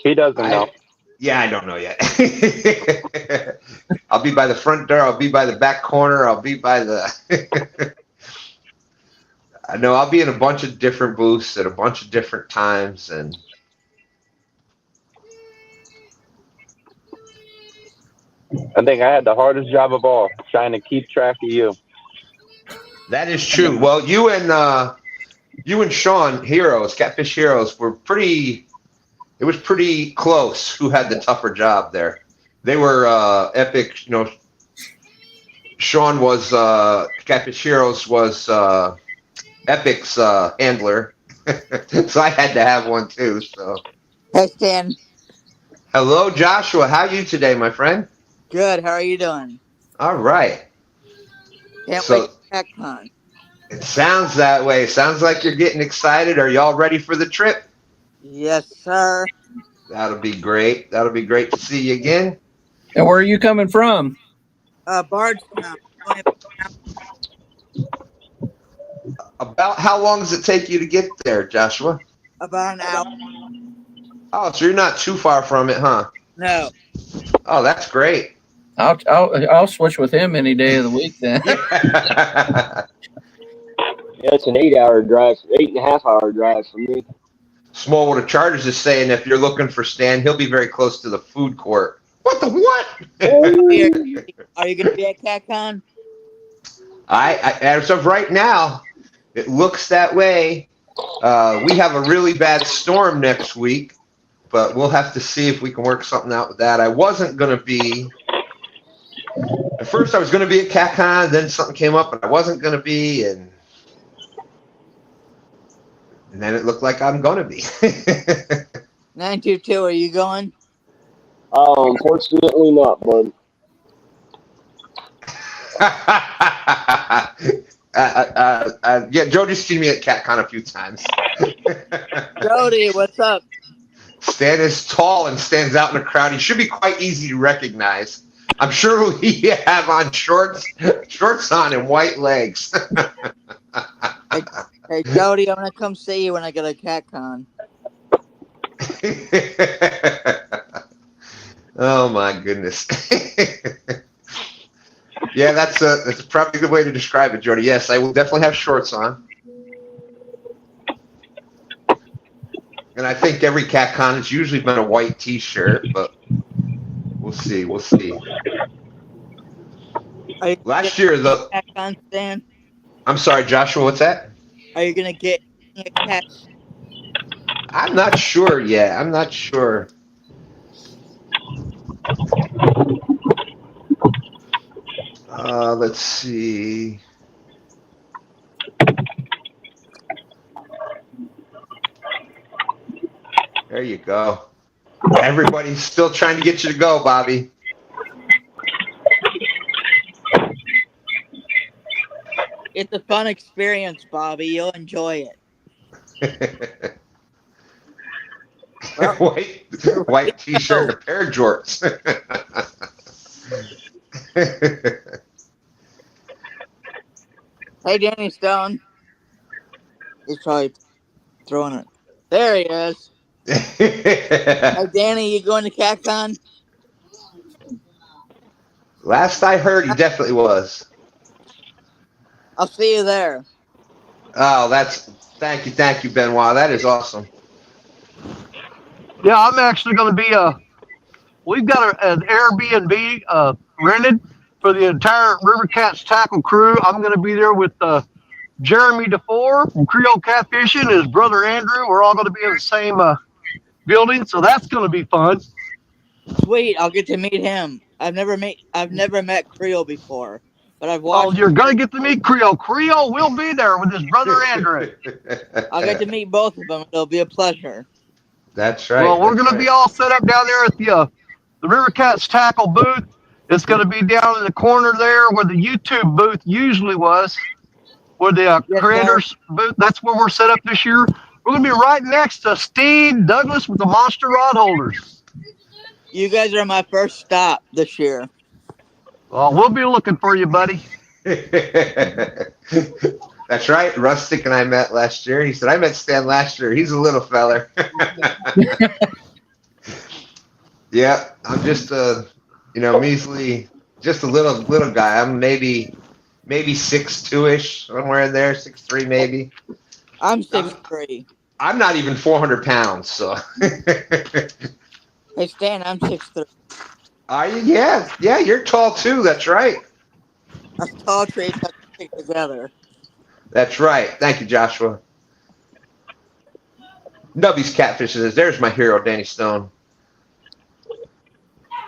He doesn't know. Yeah, I don't know yet. I'll be by the front door. I'll be by the back corner. I'll be by the. I know I'll be in a bunch of different booths at a bunch of different times, and I think I had the hardest job of all, trying to keep track of you. that is true. Well, you and Sean Heroes, Catfish Heroes, were pretty. It was pretty close. Who had the tougher job there? They were epic. You know, Sean was Catfish Heroes was Epic's handler, so I had to have one too. So, hey Stan. Hello, Joshua. How are you today, my friend? Good. How are you doing? All right. Can't wait for CatCon. It sounds that way. Sounds like you're getting excited. Are y'all ready for the trip? Yes, sir. That'll be great. That'll be great to see you again. And where are you coming from? Bardstown. About how long does it take you to get there, Joshua? About an hour. Oh, so you're not too far from it, huh? No. Oh, that's great. I'll switch with him any day of the week then. Yeah, it's an 8-hour drive, 8.5-hour drive for me. Smallwater Chargers is saying if you're looking for Stan, he'll be very close to the food court. What the what? Are you going to be at CatCon? I as of right now, it looks that way. We have a really bad storm next week, but we'll have to see if we can work something out with that. I wasn't going to be. At first, I was going to be at CatCon, then something came up, and I wasn't going to be, and then it looked like I'm going to be. 922, are you going? Unfortunately not, bud. Yeah, Jody's seen me at CatCon a few times. Jody, what's up? Stan is tall and stands out in the crowd. He should be quite easy to recognize. I'm sure he have on shorts on and white legs. Hey, Jody, I'm going to come see you when I get to CatCon. Oh my goodness. Yeah, that's probably a good way to describe it, Jody. Yes, I will definitely have shorts on. And I think every CatCon has usually been a white T-shirt, but we'll see. We'll see. Are you Last year, CatCon, Stan? I'm sorry, Joshua. What's that? Are you gonna get a cat? I'm not sure yet. I'm not sure. Let's see. There you go. Everybody's still trying to get you to go, Bobby. It's a fun experience, Bobby. You'll enjoy it. Well, white T-shirt and a pair of jorts. Hey, Danny Stone. He's probably throwing it. There he is. Hey, Danny, you going to CatCon? Last I heard, he definitely was. I'll see you there. Oh, thank you, Benoit. That is awesome. Yeah, I'm actually going to be we've got an Airbnb rented for the entire River Cats tackle crew. I'm going to be there with Jeremy DeFore from Creole Catfishing and his brother Andrew. We're all going to be in the same building, so that's going to be fun. Sweet, I'll get to meet him. I've never met Creole before, but I've watched. Oh, you're going to get to meet Creole. Creole will be there with his brother Andrew. I'll get to meet both of them. It'll be a pleasure. That's right. Well, we're going to be all set up down there at the River Cats tackle booth. It's going to be down in the corner there where the YouTube booth usually was, where the creators booth. That's where we're set up this year. We're going to be right next to Steve Douglas with the monster rod holders. You guys are my first stop this year. Well, we'll be looking for you, buddy. That's right. Rustic and I met last year. He said, I met Stan last year. He's a little feller. Yeah, I'm just measly, just a little guy. I'm maybe 6'2"-ish, somewhere in there, 6'3" maybe. I'm 6'3". I'm not even 400 pounds, so. Hey, Stan, I'm 6'3". Are you? Yeah, you're tall too. That's right. Us tall trees have to stick together. That's right. Thank you, Joshua. Nubby's Catfish says, there's my hero, Danny Stone.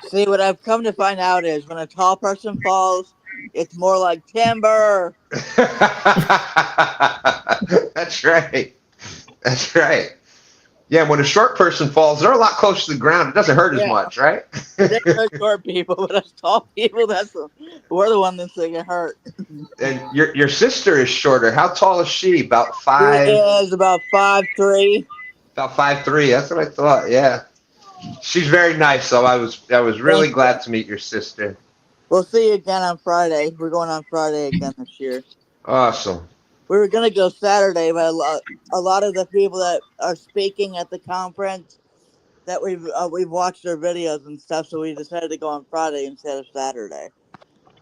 See, what I've come to find out is when a tall person falls, it's more like timber. That's right. That's right. Yeah, when a short person falls, they're a lot closer to the ground. It doesn't hurt as much, right? They're short people, but us tall people, we're the one that's going to get hurt. And your sister is shorter. How tall is she? About 5? She is about 5'3". About 5'3". That's what I thought. Yeah, she's very nice. So I was really glad to meet your sister. We'll see you again on Friday. We're going on Friday again this year. Awesome. We were going to go Saturday, but a lot of the people that are speaking at the conference, that we've watched their videos and stuff, so we decided to go on Friday instead of Saturday.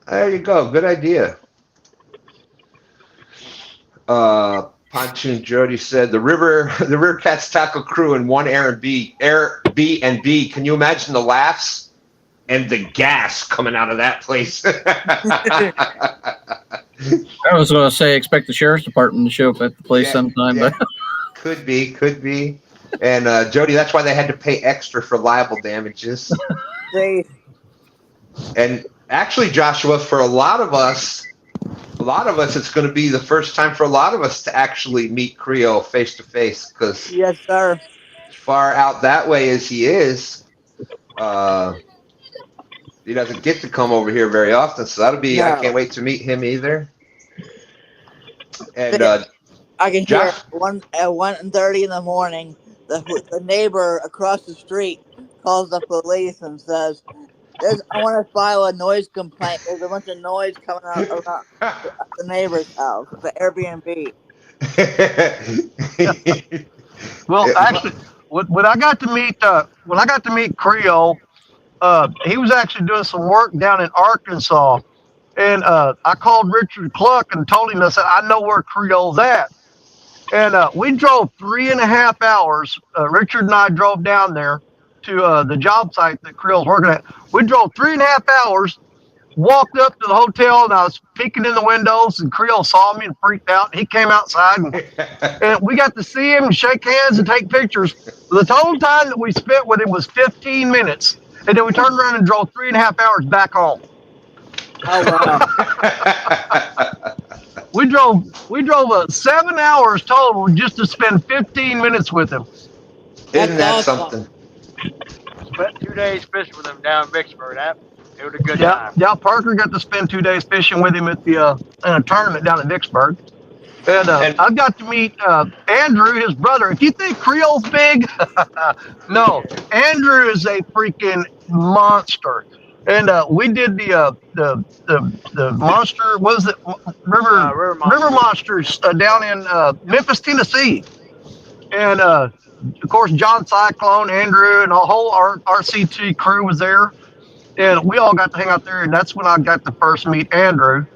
There you go. Good idea. Pontoon Jody said the River Cats tackle crew in one Airbnb. Can you imagine the laughs and the gas coming out of that place? I was going to say, expect the sheriff's department to show up at the place sometime. Yeah. But Could be. And Jody, that's why they had to pay extra for liable damages. And actually, Joshua, for a lot of us, it's going to be the first time for a lot of us to actually meet Creole face to face. Because yes, sir. As far out that way as he is, he doesn't get to come over here very often. So that'll be. No. I can't wait to meet him either. And I can hear at 1:30 in the morning. The neighbor across the street calls the police and says, I want to file a noise complaint. There's a bunch of noise coming out around the neighbor's house, the Airbnb. Well, actually, when I got to meet Creole, he was actually doing some work down in Arkansas, and I called Richard Cluck and told him, I said, I know where Creole's at. And we drove 3.5 hours. Richard and I drove down there to the job site that Creel's working at. We drove 3.5 hours, walked up to the hotel, and I was peeking in the windows, and Creel saw me and freaked out. He came outside, and we got to see him and shake hands and take pictures. The total time that we spent with him was 15 minutes. And then we turned around and drove 3.5 hours back home. Oh wow! We drove 7 hours total just to spend 15 minutes with him. Isn't that awesome. something? Spent 2 days fishing with him down in Vicksburg. It was a good Yeah, time. yeah. Parker got to spend 2 days fishing with him at the in a tournament down in Vicksburg. And I've got to meet Andrew, his brother. If you think Creel's big, no, Andrew is a freaking monster. And we did the monster. What was it? River Monsters down in Memphis, Tennessee. And of course, John Cyclone, Andrew, and a whole RCT crew was there. And we all got to hang out there. And that's when I got to first meet Andrew.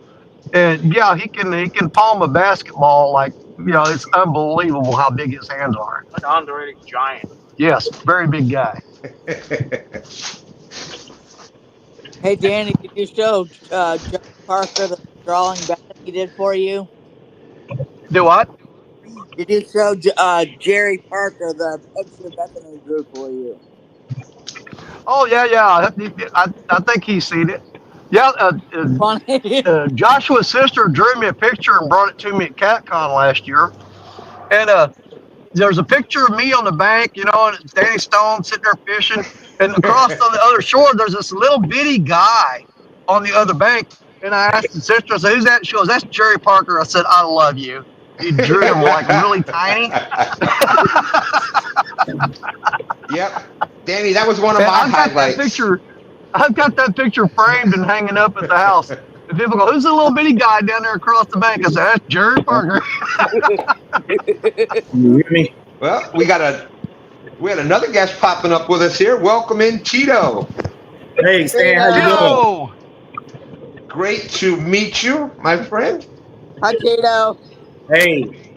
And yeah, he can palm a basketball like, it's unbelievable how big his hands are. An underrated giant. Yes, very big guy. Hey Danny, did you show John Parker the drawing back he did for you? Do what? Did you show Jerry Parker the picture Bethany drew for you? Oh yeah. I think he's seen it. Yeah, Joshua's sister drew me a picture and brought it to me at CatCon last year. And there's a picture of me on the bank, and it's Danny Stone sitting there fishing. And across on the other shore, there's this little bitty guy on the other bank. And I asked the sister, I said, "Who's that?" She goes, "That's Jerry Parker." I said, "I love you." He drew him like really tiny. Yep. Danny, that was one of my highlights. I've got that picture framed and hanging up at the house. And people go, "Who's the little bitty guy down there across the bank?" I said, "That's Jerry Parker." You hear me? Well, we had another guest popping up with us here. Welcome in, Tito. Hey, Stan, how you doing? Great to meet you, my friend. Hi, Tito. Hey.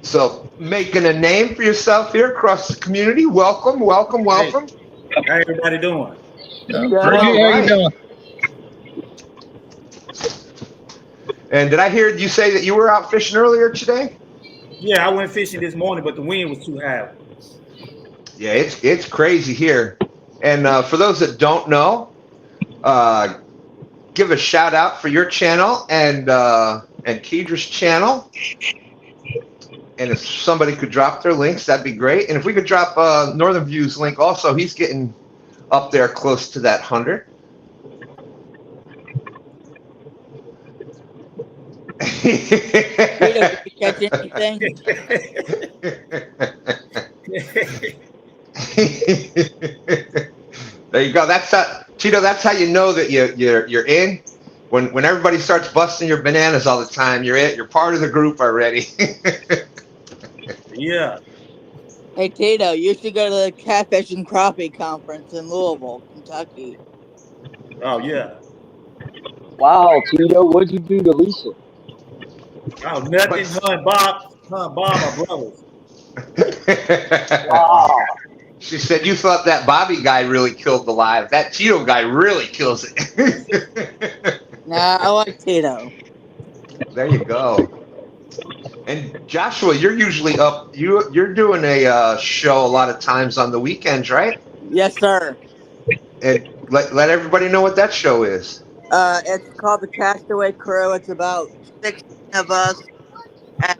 So, making a name for yourself here across the community. Welcome. Hey. How everybody doing? How you doing? And did I hear you say that you were out fishing earlier today? Yeah, I went fishing this morning, but the wind was too high. Yeah, it's crazy here. And for those that don't know, give a shout out for your channel and Kedra's channel. And if somebody could drop their links, that'd be great. And if we could drop Northern View's link also, he's getting up there close to that 100. Tito, did you catch anything? There you go. Tito. That's how you know that you're in. When everybody starts busting your bananas all the time, you're it. You're part of the group already. Yeah. Hey Tito, you should go to the Catfish and Crappie Conference in Louisville, Kentucky. Oh yeah. Wow, Tito, what'd you do to Lisa? Oh, nothing. Her and Bob are brothers. Wow. She said you thought that Bobby guy really killed the live. That Tito guy really kills it. Nah, I like Tito. There you go. And Joshua, you're usually up. You're doing a show a lot of times on the weekends, right? Yes, sir. And let everybody know what that show is. It's called the Castaway Crew. It's about 16 of us. And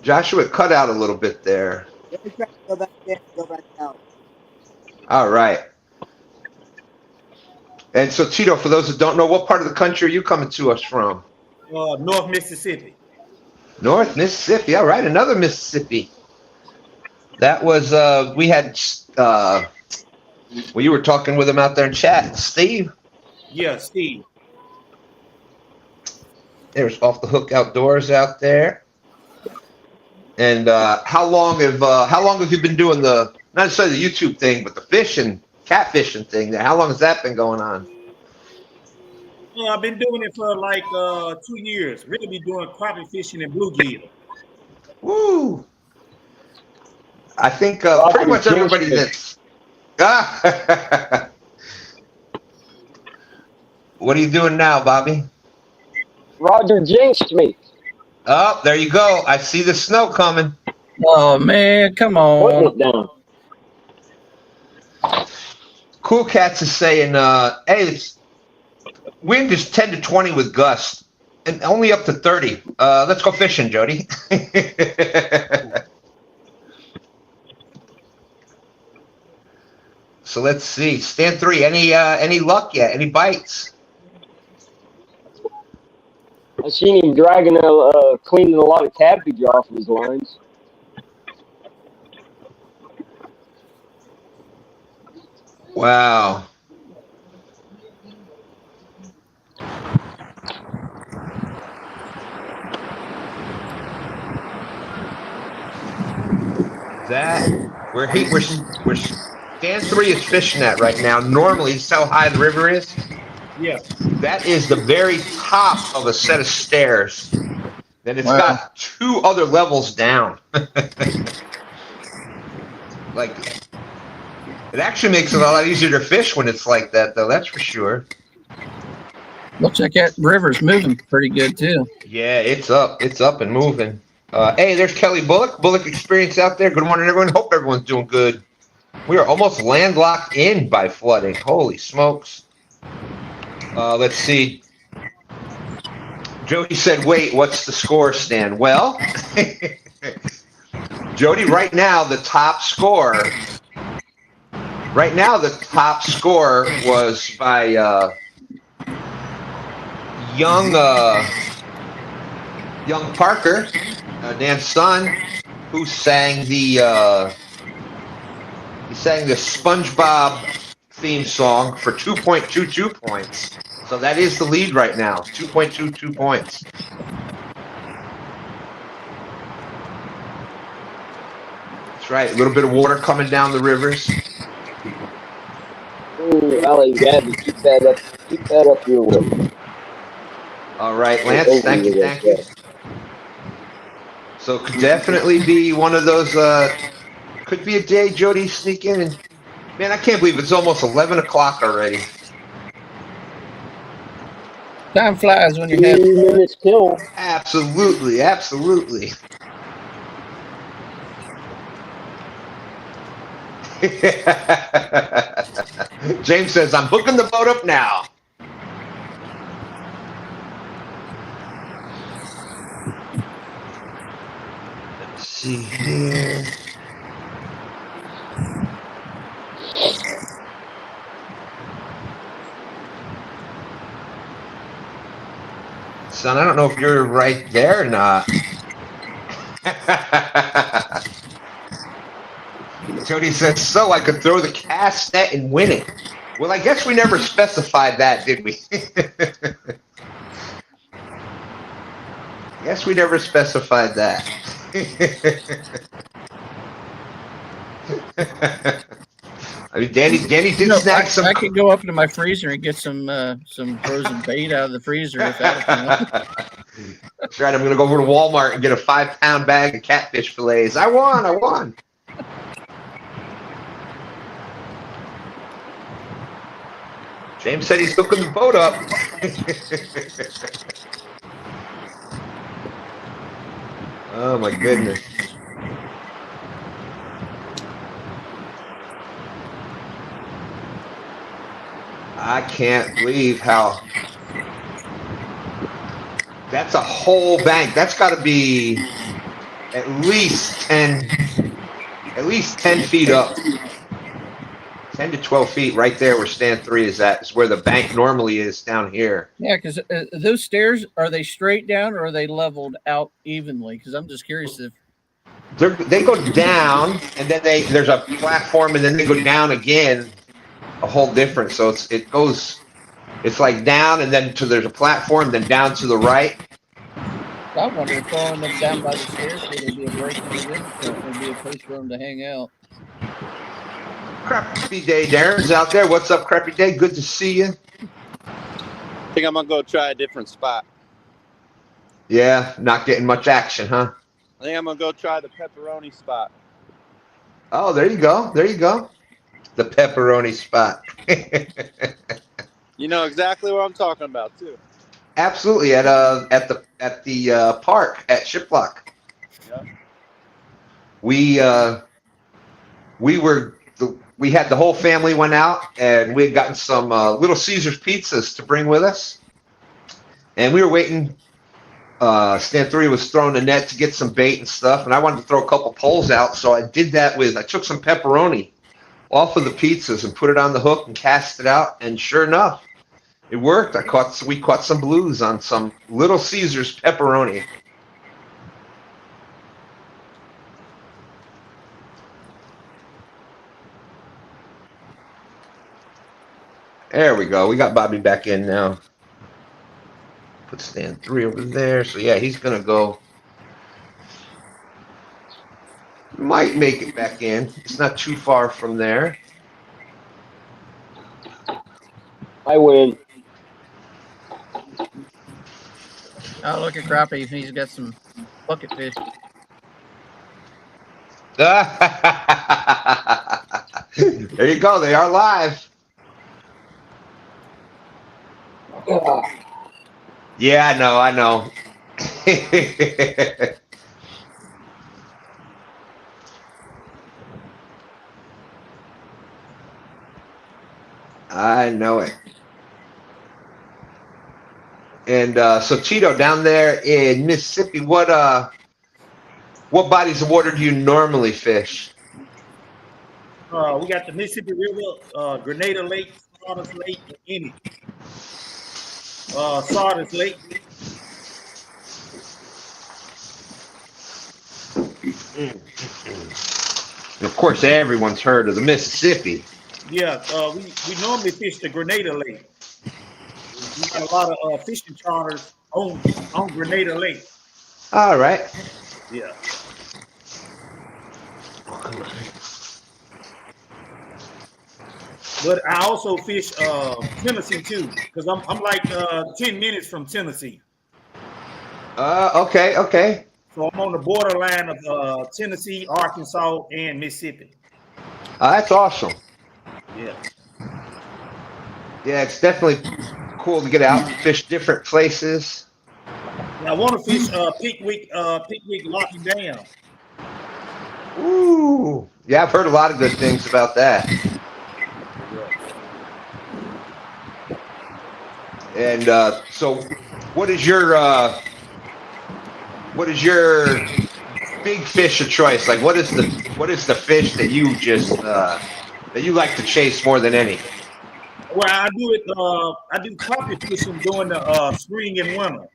Joshua cut out a little bit there. Let me try to go back in, go back out. All right. And so, Tito, for those that don't know, what part of the country are you coming to us from? North Mississippi. North Mississippi. All right, another Mississippi. That was we had you were talking with him out there in chat, Steve. Yeah, Steve. There's Off the Hook Outdoors out there. And how long have you been doing the, not necessarily the YouTube thing, but the fishing, catfishing thing? How long has that been going on? I've been doing it for like 2 years. Really be doing crappie fishing and bluegill. Woo! I think Roger pretty much everybody jinxed that's. What are you doing now, Bobby? Roger jinxed me. Oh, there you go. I see the snow coming. Oh man, come Putting on. it down. Cool Cats is saying, hey, it's wind is 10 to 20 with gusts and only up to 30. Let's go fishing, Jody. So let's see. Stand 3. Any luck yet? Any bites? I seen him dragging cleaning a lot of cabbage off his lines. Wow. We're Stand 3 is fishing that right now. Normally, it's how high the river is. Yeah. That is the very top of a set of stairs. Then it's got 2 other levels down. Like, it actually makes it a lot easier to fish when it's like that, though. That's for sure. Looks like that river's moving pretty good too. Yeah, it's up. It's up and moving. Hey, there's Kelly Bullock. Bullock Experience out there. Good morning, everyone. Hope everyone's doing good. We are almost landlocked in by flooding. Holy smokes. Let's see. Jody said, wait, what's the score, Stan? Well, Jody, right now, the top score was by young Parker, Dan's son, who sang the SpongeBob theme song for 2.22 points. So that is the lead right now, 2.22 points. That's right, a little bit of water coming down the rivers. Ooh, Allie, Gabby, keep that up your way. All right, Lance, thank you. So could definitely be one of those, could be a day Jody sneak in. And man, I can't believe it's almost 11 o'clock already. Time flies when you're 2 having fun. minutes till. Absolutely, absolutely. James says, I'm hooking the boat up now. Let's see here. Son, I don't know if you're right there or not. Jody says, so I could throw the cast net and win it. Well, I guess we never specified that, did we? Guess we never specified that. I mean, Danny did snack some. I could go up into my freezer and get some frozen bait out of the freezer if that. That's right. I'm going to go over to Walmart and get a 5-pound bag of catfish fillets. I won. James said he's hooking the boat up. Oh my goodness. I can't believe how that's a whole bank. That's got to be at least 10 feet up. 10 to 12 feet right there where stand 3 is at. Is where the bank normally is down here. Yeah, because those stairs, are they straight down or are they leveled out evenly? Because I'm just curious if they go down and then there's a platform and then they go down again. A whole different. So it's like down and then there's a platform, then down to the right. I wonder if throwing them down by the stairs would be a break into this. It'd be a place for them to hang out. Crappy Day, Darren's out there. What's up, Crappy Day? Good to see you. I think I'm gonna go try a different spot. Yeah, not getting much action, huh? I think I'm gonna go try the pepperoni spot. Oh, there you go. There you go. The pepperoni spot. You know exactly what I'm talking about too. Absolutely, at the park at Shiplock. Yeah. We had the whole family went out, and we had gotten some Little Caesars pizzas to bring with us, and we were waiting. STANday was throwing a net to get some bait and stuff, and I wanted to throw a couple poles out, so I did that with. I took some pepperoni off of the pizzas and put it on the hook and cast it out, and sure enough, it worked. We caught some blues on some Little Caesars pepperoni. There we go. We got Bobby back in now. Put STANday over there. So yeah, he's gonna go. Might make it back in. It's not too far from there. I win. Oh, look at Crappie. He's got some bucket fish. There you go. They are live. Yeah, I know. I know. I know it. And so Tito, down there in Mississippi, what bodies of water do you normally fish? We got the Mississippi River, Grenada Lake, Sardis Lake, and Enid. Sardis Lake. And of course, everyone's heard of the Mississippi. Yeah, we normally fish the Grenada Lake. We got a lot of fishing charters on Grenada Lake. All right. Yeah. But I also fish Tennessee too, because I'm like 10 minutes from Tennessee. Okay, okay. So I'm on the borderline of Tennessee, Arkansas, and Mississippi. That's awesome. Yeah. Yeah, it's definitely cool to get out and fish different places. And I want to fish Pickwick Lock Dam. Ooh. Yeah, I've heard a lot of good things about that. And so what is your big fish of choice? Like what is the fish that you just that you like to chase more than anything? Well, I do carpet fishing during the spring and winter.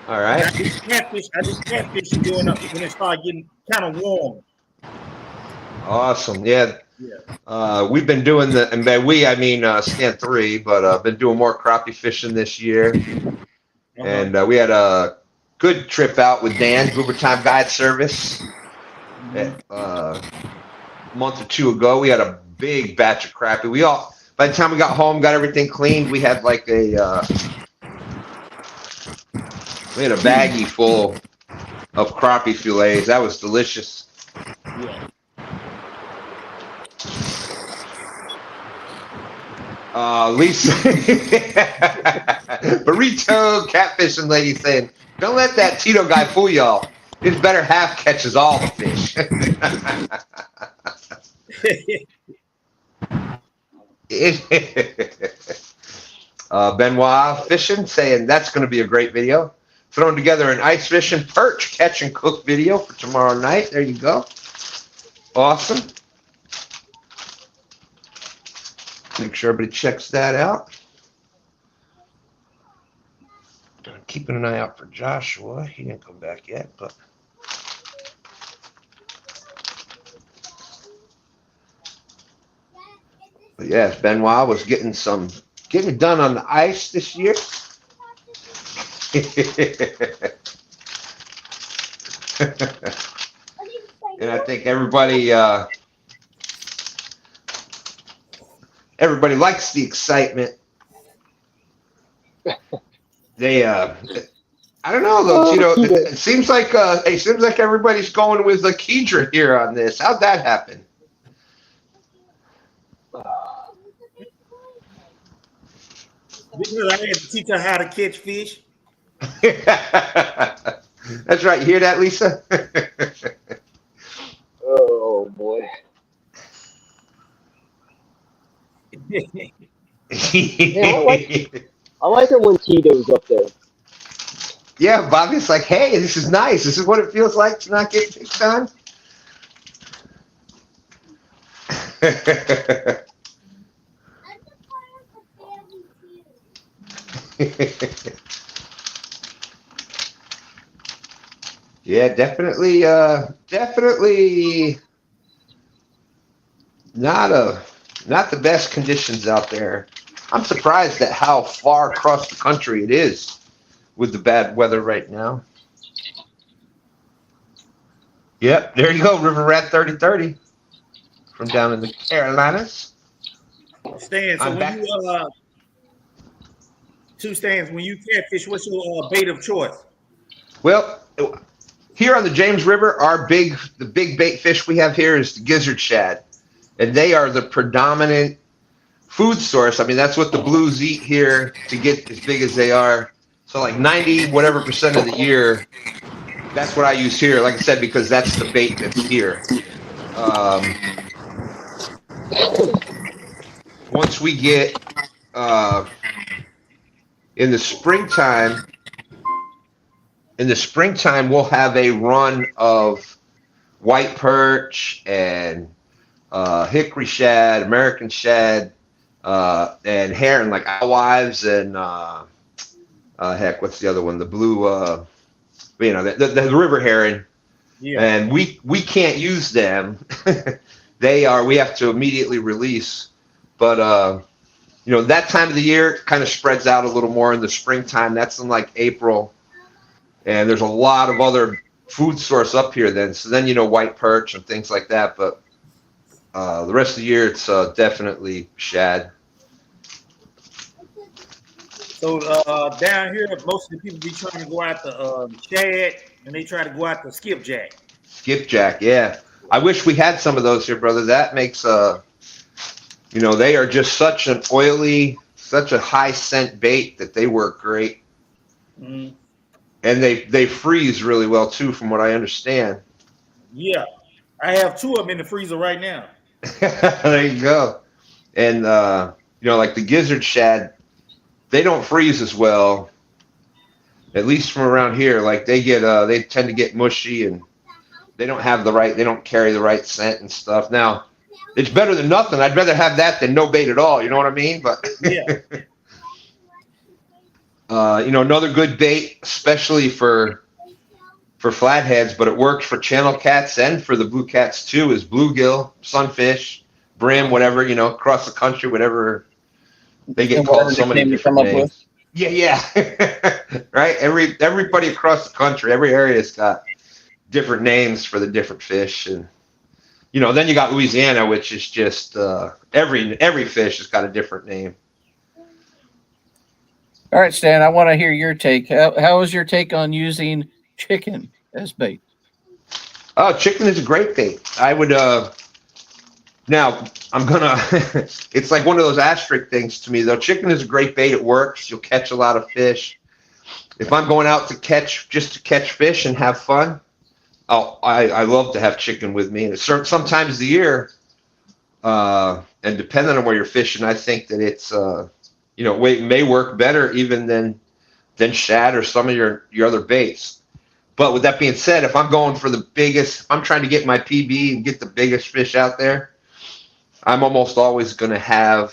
All right. I do catfish during when it starts getting kind of warm. Awesome. Yeah. Yeah. We've been doing and by we I mean STANday, but I've been doing more crappie fishing this year. And we had a good trip out with Dan, Goober Time Guide Service. A month or two ago, we had a big batch of crappie. By the time we got home, got everything cleaned, we had like we had a baggie full of crappie fillets. That was delicious. Yeah. Lisa, burrito catfishing lady saying, "Don't let that Tito guy fool y'all. His better half catches all the fish." Benoit Fishing saying that's going to be a great video. Throwing together an ice fishing perch catch and cook video for tomorrow night. There you go. Awesome. Make sure everybody checks that out. Keeping an eye out for Joshua. He didn't come back yet, but yes, Benoit was getting it done on the ice this year. and I think everybody likes the excitement. They I don't know though, Tito. It seems like everybody's going with the Kedra here on this. How'd that happen? Because I had to teach her how to catch fish. That's right. You hear that, Lisa? Oh boy. Yeah, I like it when Tito's up there. Yeah, Bobby's like, hey, this is nice. This is what it feels like to not get picked on. Yeah, definitely not the best conditions out there. I'm surprised at how far across the country it is with the bad weather right now. Yep, there you go, River Rat 3030 from down in the Carolinas. Stan, so I'm when back. you two Stans, when you catfish, what's your bait of choice? Well, here on the James River, the big bait fish we have here is the gizzard shad, and they are the predominant food source. I mean, that's what the blues eat here to get as big as they are. So like 90% of the year, that's what I use here. Like I said, because that's the bait that's here. Once we get in the springtime, we'll have a run of white perch and hickory shad, American shad, and herring like alewives and heck, what's the other one? The blue, the river herring. Yeah. And we can't use them. We have to immediately release. But that time of the year kind of spreads out a little more in the springtime. That's in like April. And there's a lot of other food source up here then. So then, white perch and things like that. But the rest of the year, it's definitely shad. So down here, most of the people be trying to go out the shad, and they try to go out the skipjack. Skipjack, yeah. I wish we had some of those here, brother. That makes they are just such an oily, such a high scent bait that they work great. Mm-hmm. And they freeze really well too, from what I understand. Yeah, I have 2 of them in the freezer right now. There you go. And like the gizzard shad, they don't freeze as well, at least from around here. Like they tend to get mushy, and they don't carry the right scent and stuff. Now, it's better than nothing. I'd rather have that than no bait at all. You know what I mean? But yeah. Another good bait, especially for flatheads, but it works for channel cats and for the blue cats too, is bluegill, sunfish, brim, whatever, across the country, whatever they get called so many different names. Yeah. Right? Everybody across the country, every area's got different names for the different fish. And then you got Louisiana, which is just every fish has got a different name. All right, Stan, I want to hear your take. How is your take on using chicken as bait? Oh, chicken is a great bait. I would now I'm gonna it's like one of those asterisk things to me though. Chicken is a great bait. It works. You'll catch a lot of fish. If I'm going out to catch fish and have fun, I love to have chicken with me. And it's sometimes of the year, and depending on where you're fishing, I think that it's it may work better even than shad or some of your other baits. But with that being said, if I'm going for I'm trying to get my PB and get the biggest fish out there, I'm almost always going to have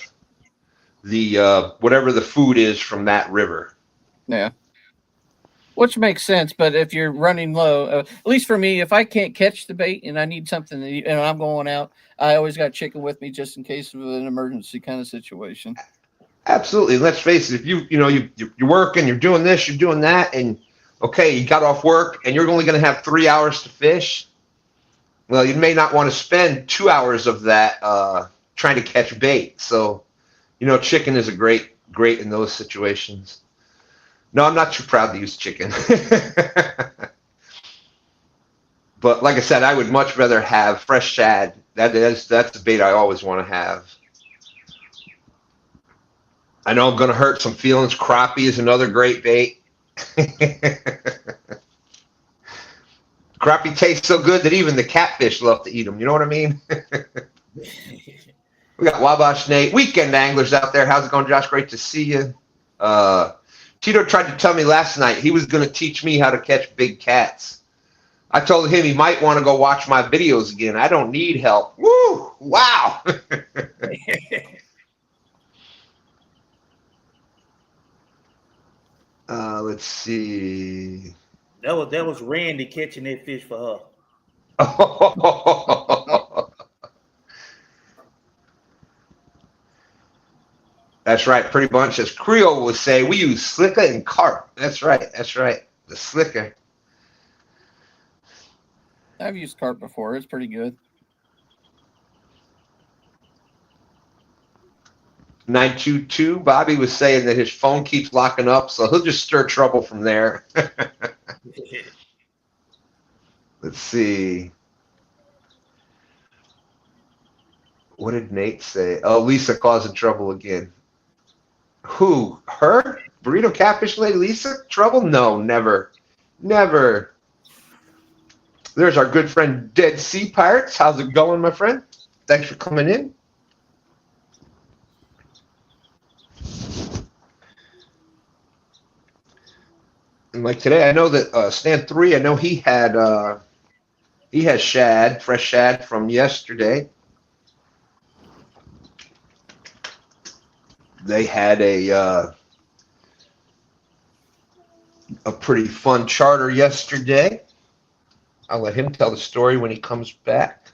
the whatever the food is from that river. Yeah. Which makes sense, but if you're running low, at least for me, if I can't catch the bait and I need something and I'm going out, I always got chicken with me just in case of an emergency kind of situation. Absolutely. Let's face it. If you're working, you're doing this, you're doing that, and okay, you got off work and you're only going to have 3 hours to fish, Well, you may not want to spend 2 hours of that trying to catch bait. So, chicken is great in those situations. No, I'm not too proud to use chicken. But like I said, I would much rather have fresh shad. That's the bait I always want to have. I know I'm going to hurt some feelings. Crappie is another great bait. Crappie tastes so good that even the catfish love to eat them. You know what I mean? We got Wabash Nate. Weekend anglers out there. How's it going, Josh? Great to see you. Tito tried to tell me last night he was going to teach me how to catch big cats. I told him he might want to go watch my videos again. I don't need help. Woo! Wow! Let's see. That was Randy catching that fish for her. That's right. Pretty much as Creole would say, we use slicker and carp. That's right. That's right. The slicker. I've used carp before. It's pretty good. 922. Bobby was saying that his phone keeps locking up, so he'll just stir trouble from there. Let's see. What did Nate say? Oh, Lisa causing trouble again. Who? Her? Burrito Catfish Lady Lisa? Trouble? No, never. Never. There's our good friend Dead Sea Pirates. How's it going, my friend? Thanks for coming in. And like today, I know that Stan 3, I know he has shad, fresh shad from yesterday. They had a pretty fun charter yesterday. I'll let him tell the story when he comes back.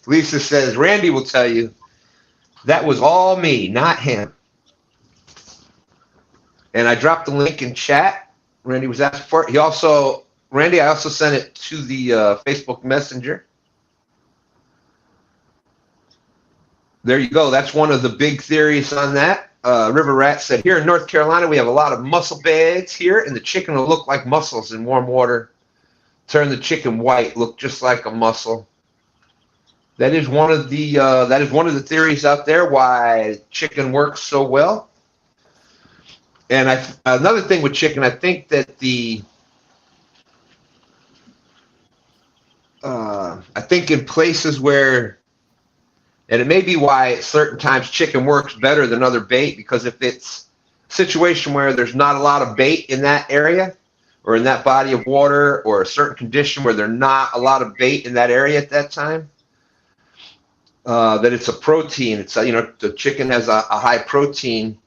Lisa says, Randy will tell you that was all me, not him. And I dropped the link in chat. Randy was asking for it. Randy, I also sent it to the Facebook Messenger. There you go. That's one of the big theories on that. River Rat said, here in North Carolina, we have a lot of mussel beds here, and the chicken will look like mussels in warm water. Turn the chicken white, look just like a mussel. That is one of the theories out there why chicken works so well. And another thing with chicken, I think that I think in places where, and it may be why certain times chicken works better than other bait, because if it's a situation where there's not a lot of bait in that area or in that body of water, or a certain condition where there's not a lot of bait in that area at that time, that it's a protein. It's the chicken has a high protein,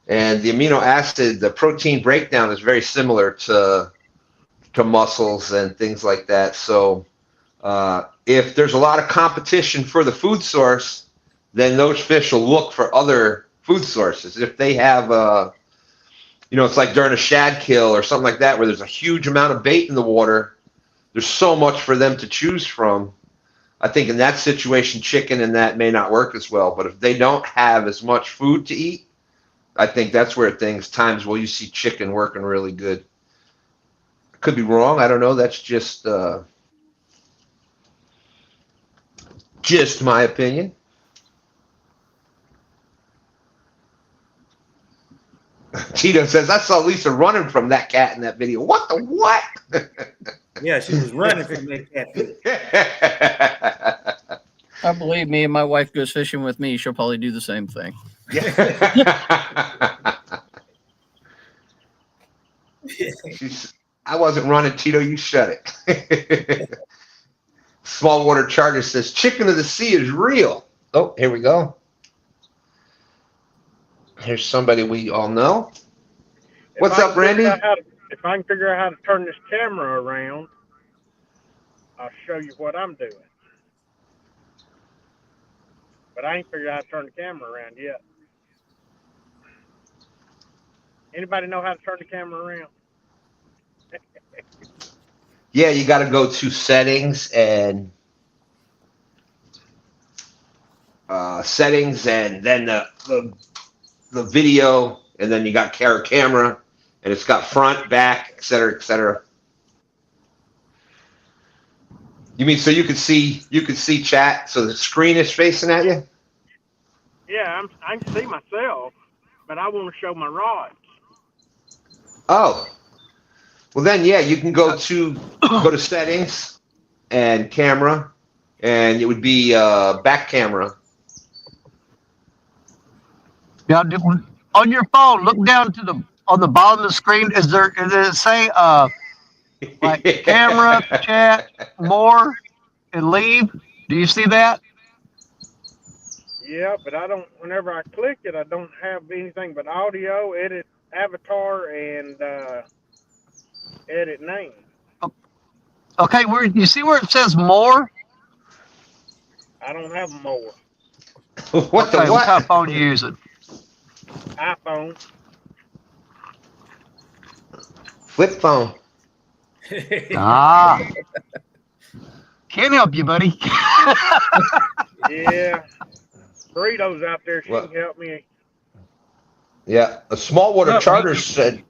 and the amino acid, the protein breakdown is very similar to mussels and things like that. So if there's a lot of competition for the food source, then those fish will look for other food sources. If they have it's like during a shad kill or something like that, where there's a huge amount of bait in the water, there's so much for them to choose from. I think in that situation, chicken and that may not work as well. But if they don't have as much food to eat, I think that's where times where you see chicken working really good. Could be wrong. I don't know. That's just my opinion. Tito says, I saw Lisa running from that cat in that video. What the what? Yeah, she was running from that catfish. I believe me, and my wife goes fishing with me. She'll probably do the same thing. I wasn't running, Tito. You shut it. Small Water Charger says, chicken of the sea is real. Oh, here we go. Here's somebody we all know. What's up, Randy? If I can figure out how to turn this camera around, I'll show you what I'm doing. But I ain't figured out how to turn the camera around yet. Anybody know how to turn the camera around? Yeah, you got to go to settings and then the video, and then you got camera, and it's got front, back, et cetera, et cetera. You mean so you could see chat, so the screen is facing at you? Yeah, I can see myself, but I want to show my rods. Oh, well then, yeah, you can go to settings and camera, and it would be back camera. Yeah, on your phone, look down to on the bottom of the screen. Does it say like camera, chat, more, and leave? Do you see that? Yeah, but I don't. Whenever I click it, I don't have anything but audio, edit avatar, and edit name. Okay, you see where it says more? I don't have more. What kind of phone you using? iPhone. Flip phone. Can't help you, buddy. Yeah. Burrito's out there. She can help me. Yeah, a Smallwater Charter said.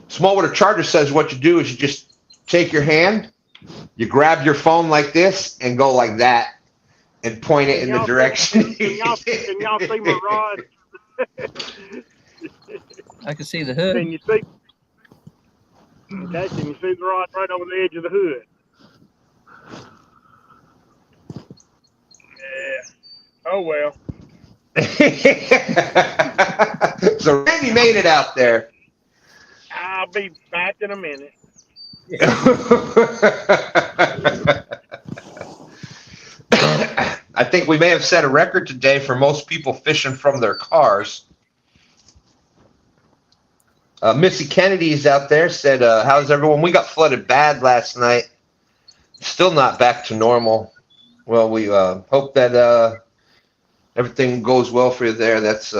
Smallwater Charter says what you do is you just take your hand, you grab your phone like this, and go like that, and point it in the direction. Can y'all see my rod? I can see the hood. Can you see? Okay, can you see the rod right over the edge of the hood? Yeah. Oh well. So Randy made it out there. I'll be back in a minute. I think we may have set a record today for most people fishing from their cars. Missy Kennedy is out there, said, how's everyone? We got flooded bad last night. Still not back to normal. Well, we hope that everything goes well for you there. That's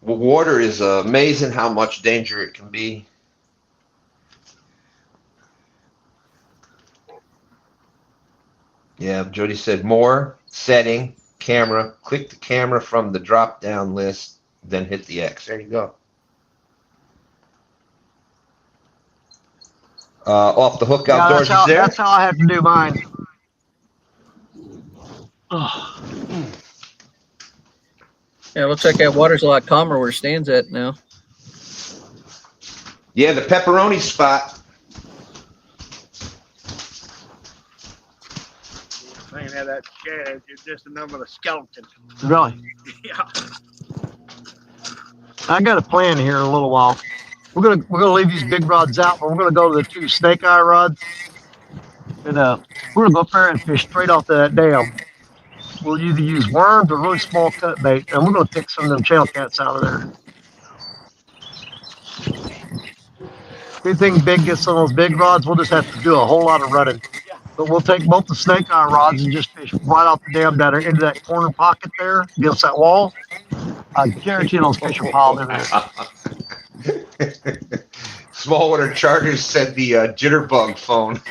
water is amazing how much danger it can be. Yeah, Jody said more, setting, camera, click the camera from the drop down list, then hit the X. There you go. Off the Hook Outdoors is there. That's how I have to do mine. Yeah, looks like that water's a lot calmer where it stands at now. Yeah, the pepperoni spot. Saying how that shad is just another skeleton. Really? Yeah. I got a plan here in a little while. We're gonna leave these big rods out, but we're gonna go to the 2 snake eye rods, and we're gonna go up there and fish straight off that dam. We'll either use worms or really small cut bait, and we're gonna pick some of them channel cats out of there. If anything big gets on those big rods, we'll just have to do a whole lot of running. But we'll take both the snake eye rods and just fish right off the dam down there into that corner pocket there against that wall. I guarantee those fish are piled in there. Smallwater Charters said the jitterbug phone.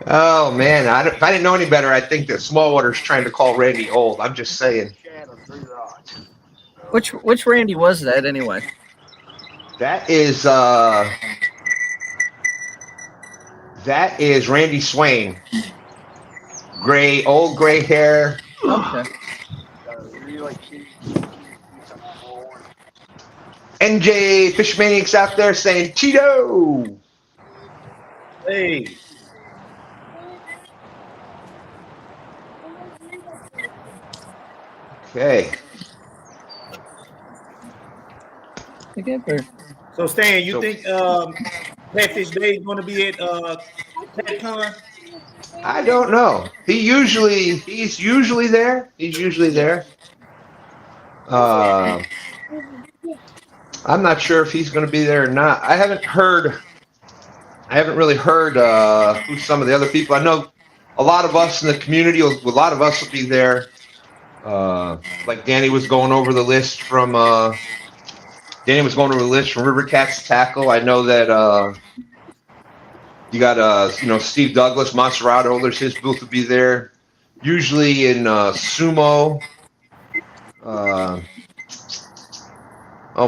Oh man, if I didn't know any better, I think that Smallwater's trying to call Randy old. I'm just saying. Which Randy was that anyway? That is Randy Swain. Old gray hair. Okay. NJ Fishmaniacs out there saying Cheeto. Hey. Okay. So Stan, you think Catfish Day is going to be at CatCon? I don't know. He's usually there. He's usually there. I'm not sure if he's going to be there or not. I haven't really heard who some of the other people. I know a lot of us in the community. A lot of us will be there. Like Danny was going over the list from Danny was going to a list from River Cats Tackle. I know that you got Steve Douglas, Montserrat Oilers. His booth will be there. Usually in sumo. Oh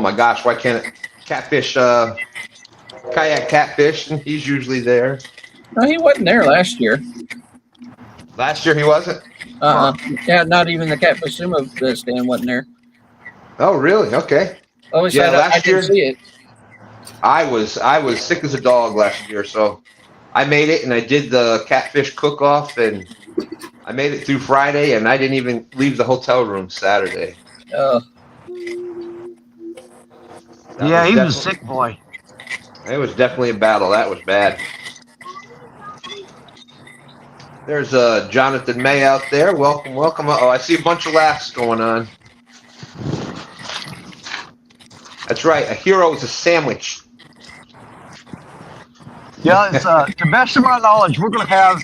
my gosh, why can't it? Catfish, kayak Catfish, and he's usually there. No, he wasn't there last year. Last year he wasn't. Yeah, not even the Catfish Sumo stand wasn't there. Oh, really? Okay. Only side I can see it. I was sick as a dog last year, so I made it and I did the Catfish cook-off, and I made it through Friday, and I didn't even leave the hotel room Saturday. Yeah, he was a sick boy. It was definitely a battle. That was bad. There's Jonathan May out there. Welcome, welcome. Oh, I see a bunch of laughs going on. That's right. A hero is a sandwich. Yeah, it's to the best of my knowledge, we're going to have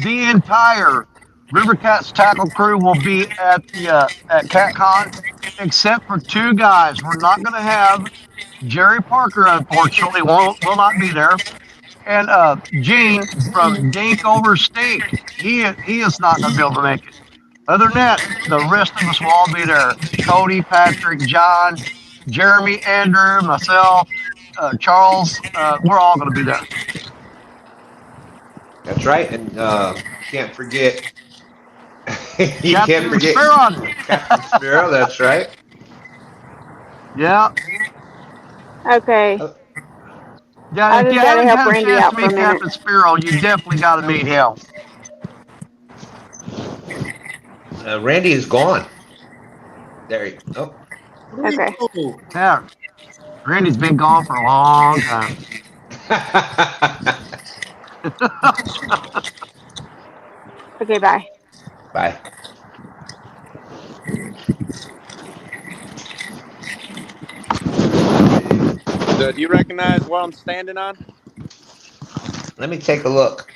the entire River Cats tackle crew will be at the at CatCon, except for two guys. We're not going to have Jerry Parker, unfortunately, will not be there, and Gene from Dink Over Steak. He is not going to be able to make it. Other than that, the rest of us will all be there. Cody, Patrick, John, Jeremy, Andrew, myself, Charles. We're all going to be there. That's right, and can't forget. You Captain can't forget Sparrow. Captain Sparrow. That's right. Yeah. Okay. Yeah, I if just you gotta haven't help had a Randy chance out to for a meet minute. Captain Sparrow, you definitely got to meet him. Randy is gone. There he go. Okay. Yeah. Randy's been gone for a long time. Okay, bye. Bye. Do you recognize what I'm standing on? Let me take a look.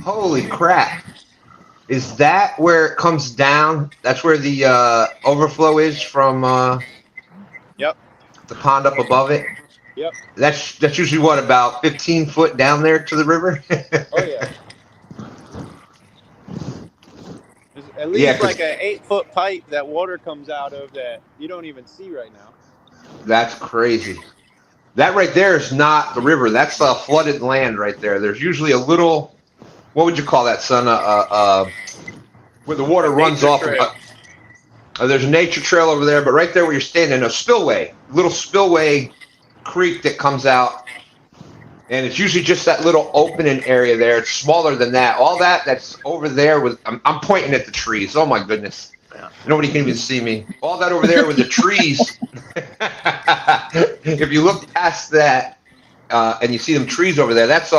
Holy crap. Is that where it comes down? That's where the overflow is from Yep. the pond up above it? Yep. That's usually what, about 15 foot down there to the river? Oh yeah. There's at least like an 8-foot pipe that water comes out of that you don't even see right now. That's crazy. That right there is not the river. That's flooded land right there. There's usually a little, what would you call that, son? Where the water runs off. There's a nature trail over there, but right there where you're standing, a spillway, little spillway creek that comes out, and it's usually just that little opening area there. It's smaller than that. All that's over there with, I'm pointing at the trees. Oh my goodness. Nobody can even see me. All that over there with the trees. If you look past that and you see them trees over there, that's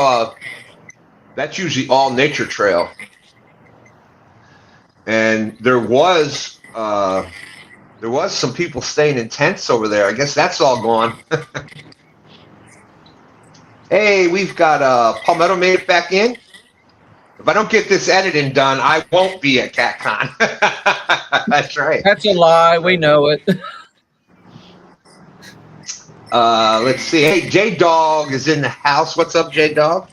usually all nature trail. And there was some people staying in tents over there. I guess that's all gone. Hey, we've got Palmetto made it back in. If I don't get this editing done, I won't be at CatCon. That's right. That's a lie. We know it. Let's see. Hey, J-Dog is in the house. What's up, J-Dog?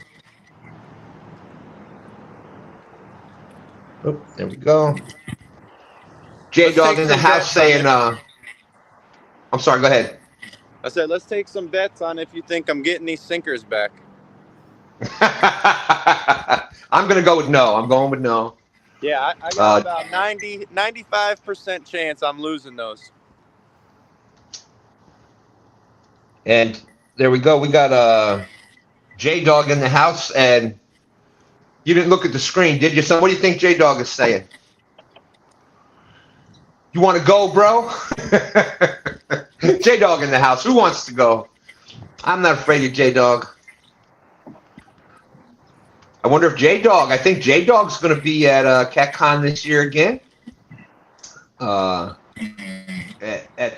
Oh, there we go. J-Dog in the house saying, I'm sorry, go ahead. I said, let's take some bets on if you think I'm getting these sinkers back. I'm going to go with no. I'm going with no. Yeah, I got about 95% chance I'm losing those. And there we go. We got J-Dog in the house, and you didn't look at the screen, did you, son? What do you think J-Dog is saying? You want to go, bro? J-Dog in the house. Who wants to go? I'm not afraid of J-Dog. I wonder if J-Dog, I think J-Dog's going to be at CatCon this year again. At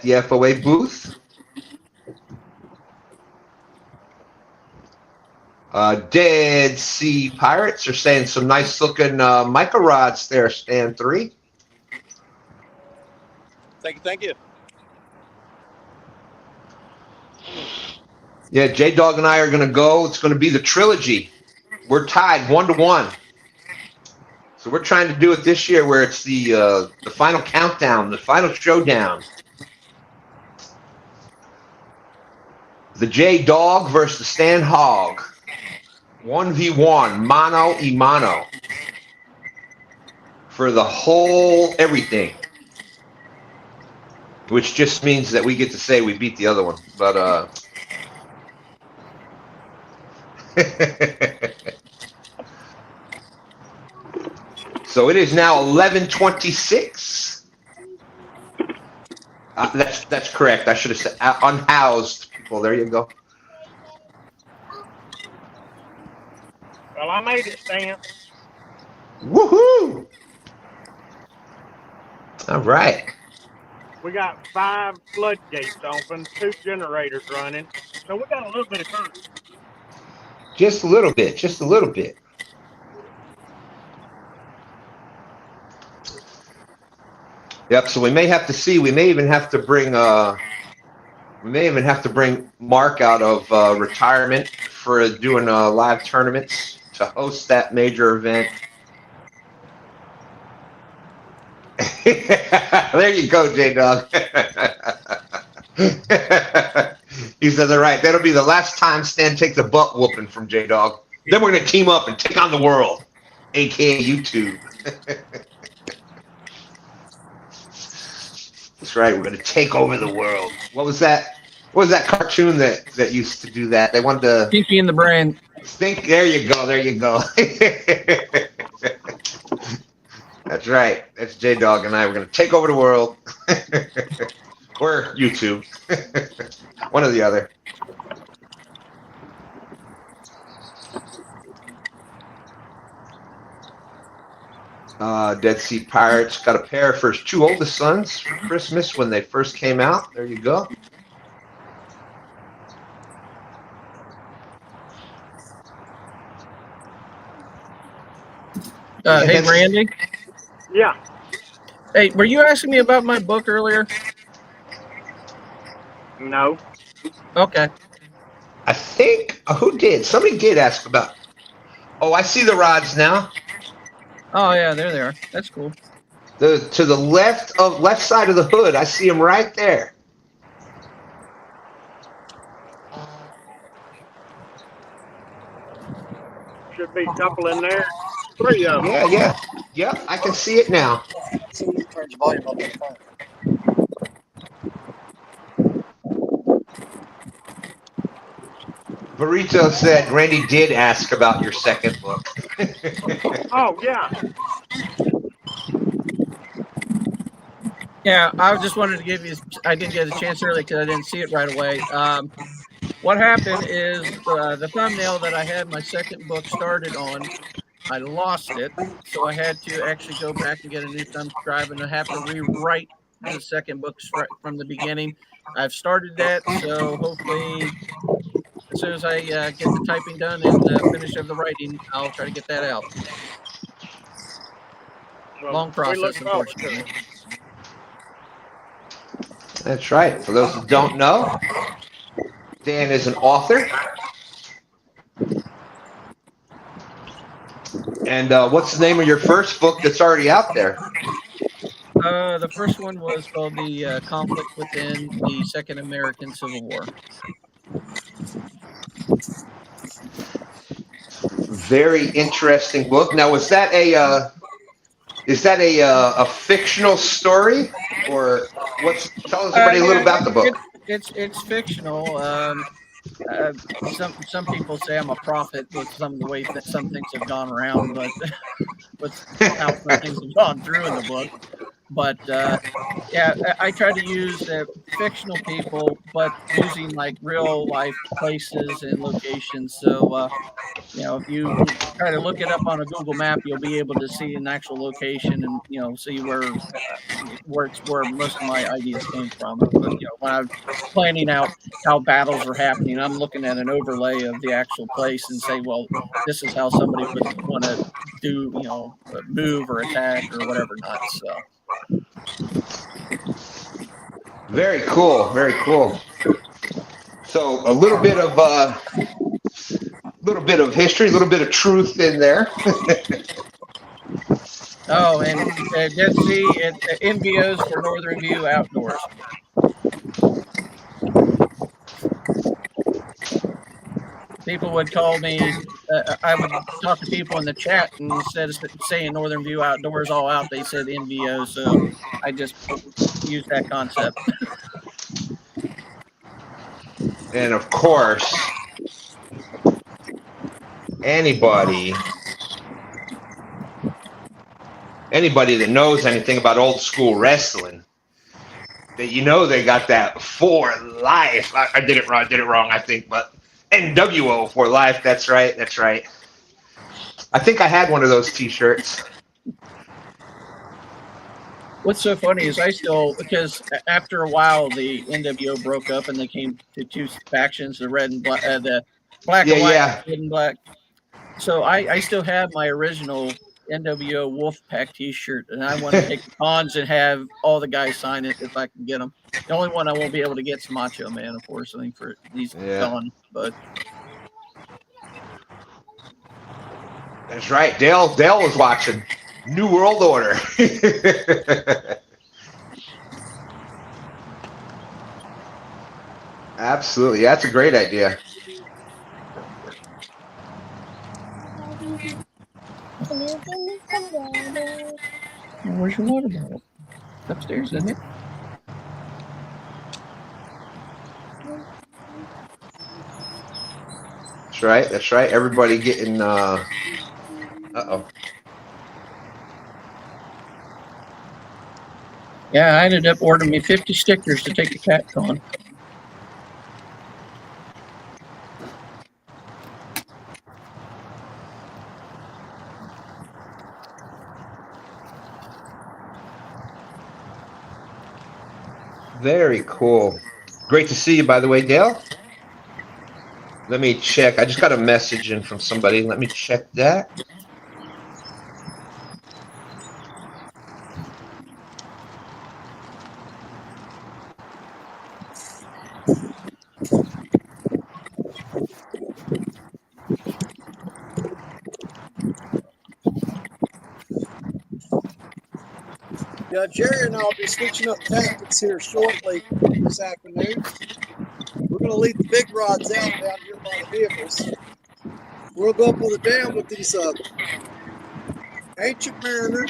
the FOA booth. Dead Sea Pirates are saying some nice looking micro rods there, Stan 3. Thank you. Yeah, J-Dog and I are going to go. It's going to be the trilogy. We're tied 1-1. So we're trying to do it this year where it's the final countdown, the final showdown. The J-Dog versus the Stan Hog. 1v1, mano y mano. For the whole everything. Which just means that we get to say we beat the other one. But so it is now 11:26. That's correct. I should have said unhoused people. There you go. Well, I made it, Stan. Woohoo! All right. We got 5 floodgates open, 2 generators running, so we got a little bit of current. Just a little bit. Just a little bit. Yep. So we may have to see. We may even have to bring. We may even have to bring Mark out of retirement for doing live tournaments to host that major event. There you go, J-Dog. He says, all right, that'll be the last time Stan takes a butt whooping from J-Dog. Then we're going to team up and take on the world, a.k.a. YouTube. That's right, we're going to take over the world. What was that? What was that cartoon that used to do that? They wanted to... Pinky in the Brain. There you go, there you go. That's right. That's J-Dog and I. We're going to take over the world. Or YouTube. One or the other. Dead Sea Pirates got a pair for his 2 oldest sons for Christmas when they first came out. There you go. Hey, Randy. Yeah. Hey, were you asking me about my book earlier? No. Okay. I think who did? Somebody did ask about. Oh, I see the rods now. Oh yeah, there they are. That's cool. To the left side of the hood, I see them right there. Should be a couple in there. 3 of them. Yeah. I can see it now. Turn the volume up on the phone. Burrito said Randy did ask about your second book. Oh, yeah. Yeah, I just wanted to give you. I didn't get a chance early because I didn't see it right away. What happened is the thumbnail that I had my second book started on, I lost it, so I had to actually go back and get a new thumb drive, and I have to rewrite the second book from the beginning. I've started that, so hopefully as soon as I get the typing done and the finish of the writing, I'll try to get that out. Well, long process, unfortunately. That's right. For those who don't know, Dan is an author. And what's the name of your first book that's already out there? The first one was called The Conflict Within the Second American Civil War. Very interesting book. Now, is that a fictional story, or what's? Tell us everybody a little about the book. It's fictional. Some people say I'm a prophet with some of the ways that some things have gone around, but with how some things have gone through in the book. But yeah, I try to use fictional people, but using like real life places and locations. So you know, if you try to look it up on a Google map, you'll be able to see an actual location and see where most of my ideas came from. But, when I'm planning out how battles are happening, I'm looking at an overlay of the actual place and say, well, this is how somebody would want to do, move or attack or whatever not. So. Very cool. Very cool. So a little bit of history, a little bit of truth in there. Oh, and Dead Sea at NVOs for Northern View Outdoors. People would call me. I would talk to people in the chat, and instead of saying Northern View Outdoors all out, they said NVO. So I just used that concept. And of course, anybody that knows anything about old school wrestling, that they got that for life. I did it wrong, I think, but NWO for life. That's right. I think I had one of those T-shirts. What's so funny is because after a while the NWO broke up and they came to two factions, the red and black, the black and white, red and black. So I still have my original NWO Wolfpack T-shirt, and I want to take the cons and have all the guys sign it if I can get them. The only one I won't be able to get is Macho Man, unfortunately, for these gone. But that's right. Dale was watching New World Order. Absolutely, that's a great idea. Where's your water bottle? It's upstairs, isn't it? That's right. Everybody getting uh-oh. Yeah, I ended up ordering me 50 stickers to take to CatCon. Very cool. Great to see you, by the way, Dale. Let me check. I just got a message in from somebody. Let me check that. Yeah, Jerry and I will be switching up tactics here shortly this afternoon. We're going to leave the big rods out down here by the vehicles. We'll go up on the dam with these Ancient Mariner,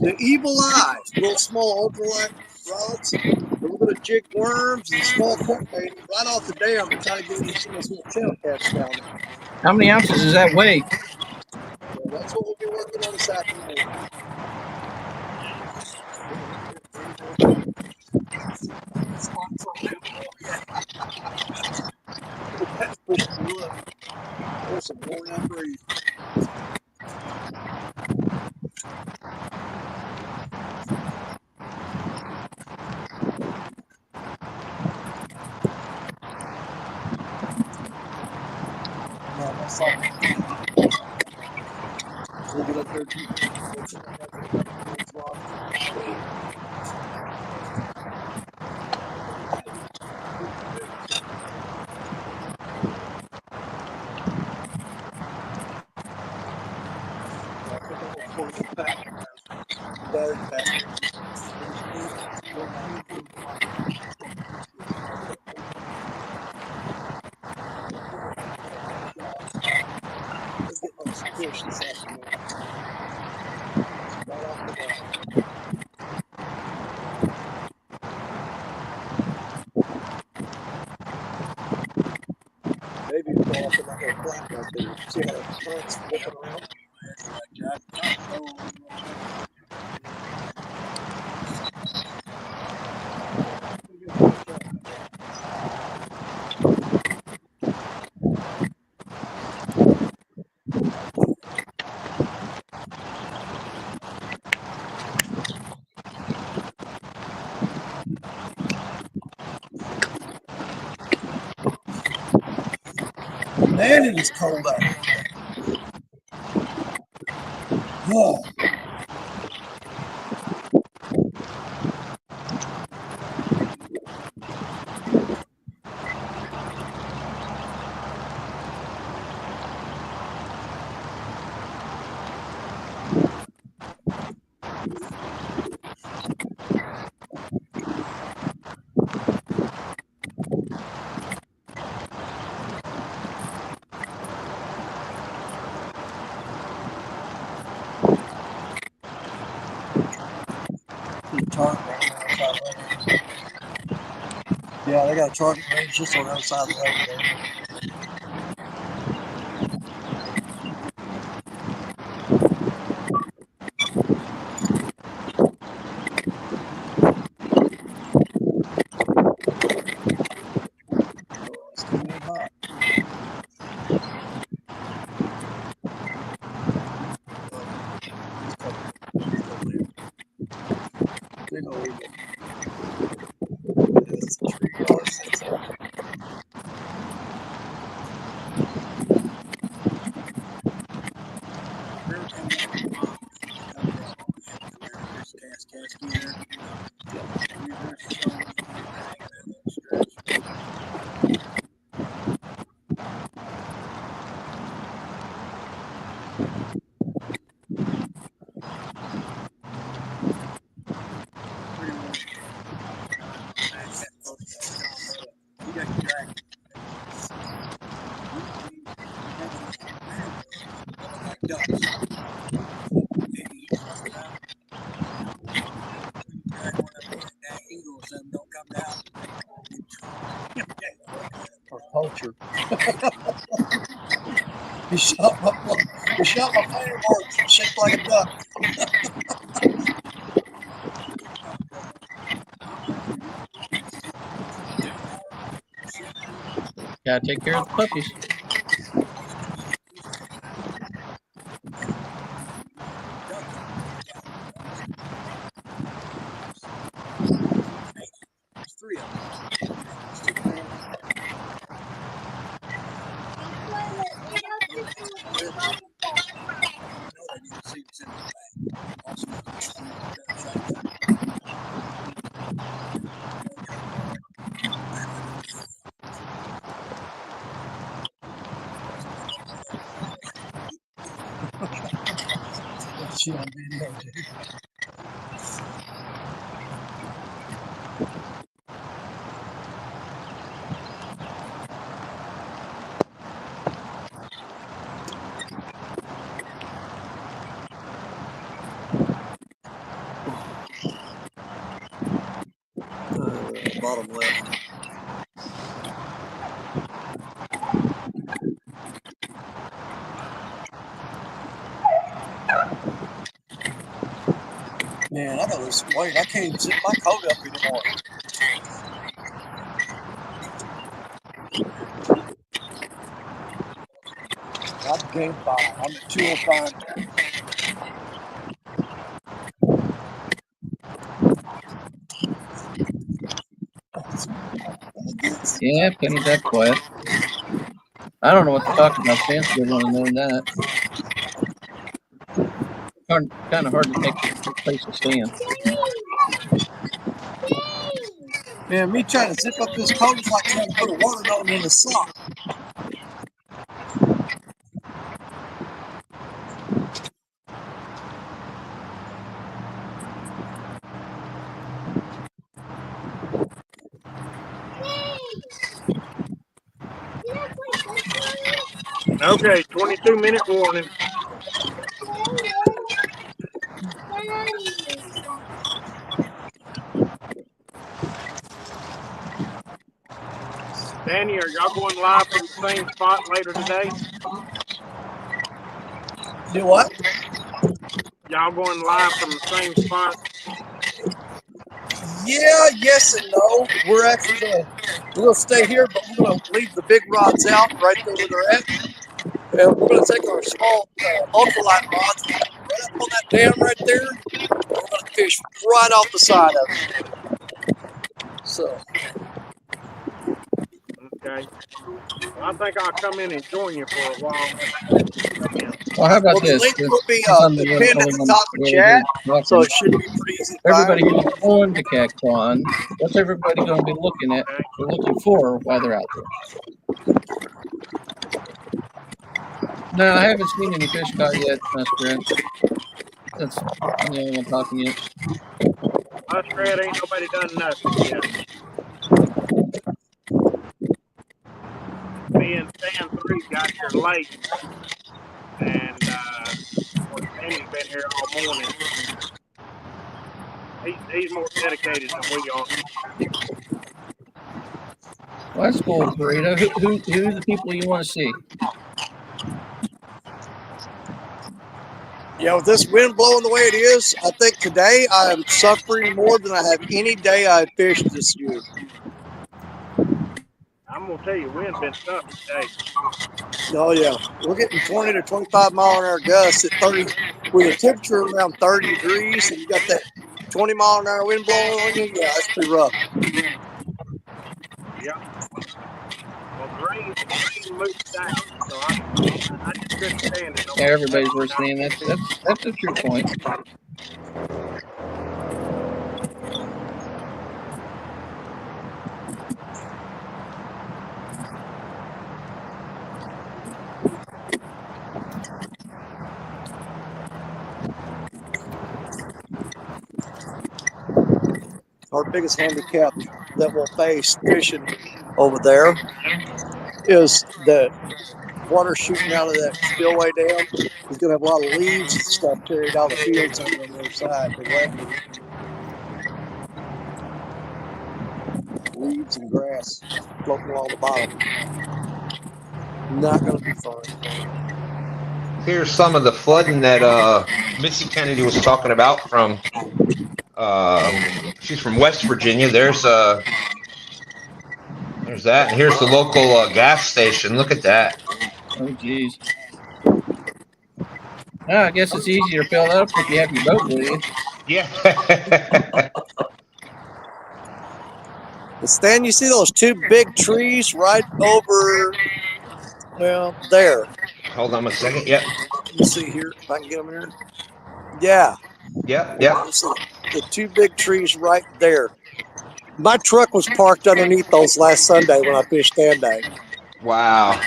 the Evil Eyes, little small ultralight rods. We're going to jig worms and small crankbait right off the dam and try to get into some of those little channel cats down there. How many ounces does that weigh? So that's what we'll be working on this afternoon. That's pretty good. There's some more down breeze. Yeah, that's like we'll get up there too. Maybe go off in that little flat right there. See how the current's flipping around? Man, it is cold out. Oh. Yeah, they got a target range just on the other side of the lake there. It's coming in hot. Big old eagle. That's a tree. Oh, it's river comes up from the bottom. Comes down all the way up to there. There's cascade there. Yeah. There's the stone riverbank, that little stretch. Pretty much. You got your dragon. Like ducks. Eagles and don't come down. For poacher. He shot my fireworks and shaped like a duck. Gotta take care of the puppies. Three of them. She on video, dude. Bottom left. Man, I got this weight. I can't even zip my coat up anymore. I'm game 5. I'm at 205. Yeah, Penny's that quiet. I don't know what to talk about. Stan's good want to know that. Kind of hard to take the place of Stan. Man, me trying to zip up this coat is like trying to put a watermelon in a sock. Okay, 22-minute warning. Danny, are y'all going live from the same spot later today? Do what? Y'all going live from the same spot? Yeah, yes and no. We're actually we'll stay here, but we're going to leave the big rods out right there where they're at. And we're going to take our small ultralight rods right up on that dam right there. And we're going to fish right off the side of it. So. Okay. Well, I think I'll come in and join you for a while. Well, how about the this? link will be pinned at the top of the chat, so it should be pretty easy to everybody find. who's going to CatCon, what's everybody going to be looking at or looking for while they're out there? No, I haven't seen any fish caught yet, Muskrat. That's I'm talking yet. Muskrat ain't nobody done nothing yet. Me and Stan 3 got here late, and Danny's been here all morning. He's more dedicated than we are. Well, that's cool, Burrito. Who are the people you want to see? Yeah, with this wind blowing the way it is, I think today I am suffering more than I have any day I fished this year. I'm gonna tell you, wind been tough today. Oh yeah, we're getting 20 to 25 mile an hour gusts at 30, with a temperature around 30 degrees, and you got that 20 mile an hour wind blowing on you. Yeah, that's pretty rough. Yep. Well, the rain moved down, so I just couldn't stand it no Yeah, more. everybody's listening. That's a true point. Our biggest handicap that we'll face fishing over there is that water shooting out of that spillway dam is going to have a lot of leaves and stuff carried out of the fields over on the other side. The wet leaves and grass floating along the bottom. Not going to be fun. Here's some of the flooding that Missy Kennedy was talking about from. She's from West Virginia. There's that, and here's the local gas station. Look at that. Oh, geez. Oh, I guess it's easier to fill it up if you have your boat with you. Yeah. Stan, you see those two big trees right over, well, there. Hold on a second. Yep. Let me see here if I can get them here. Yeah. Yep. The two big trees right there. My truck was parked underneath those last Sunday when I fished STANday. Wow.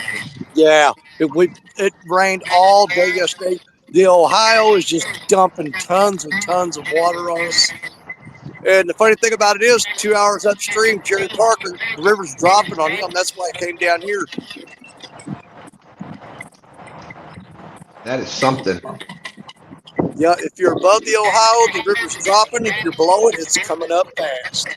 Yeah. It rained all day yesterday. The Ohio is just dumping tons and tons of water on us. And the funny thing about it is, 2 hours upstream, Jerry Parker, the river's dropping on him. That's why it came down here. That is something. Yeah, if you're above the Ohio, the river's dropping. If you're below it, it's coming up fast.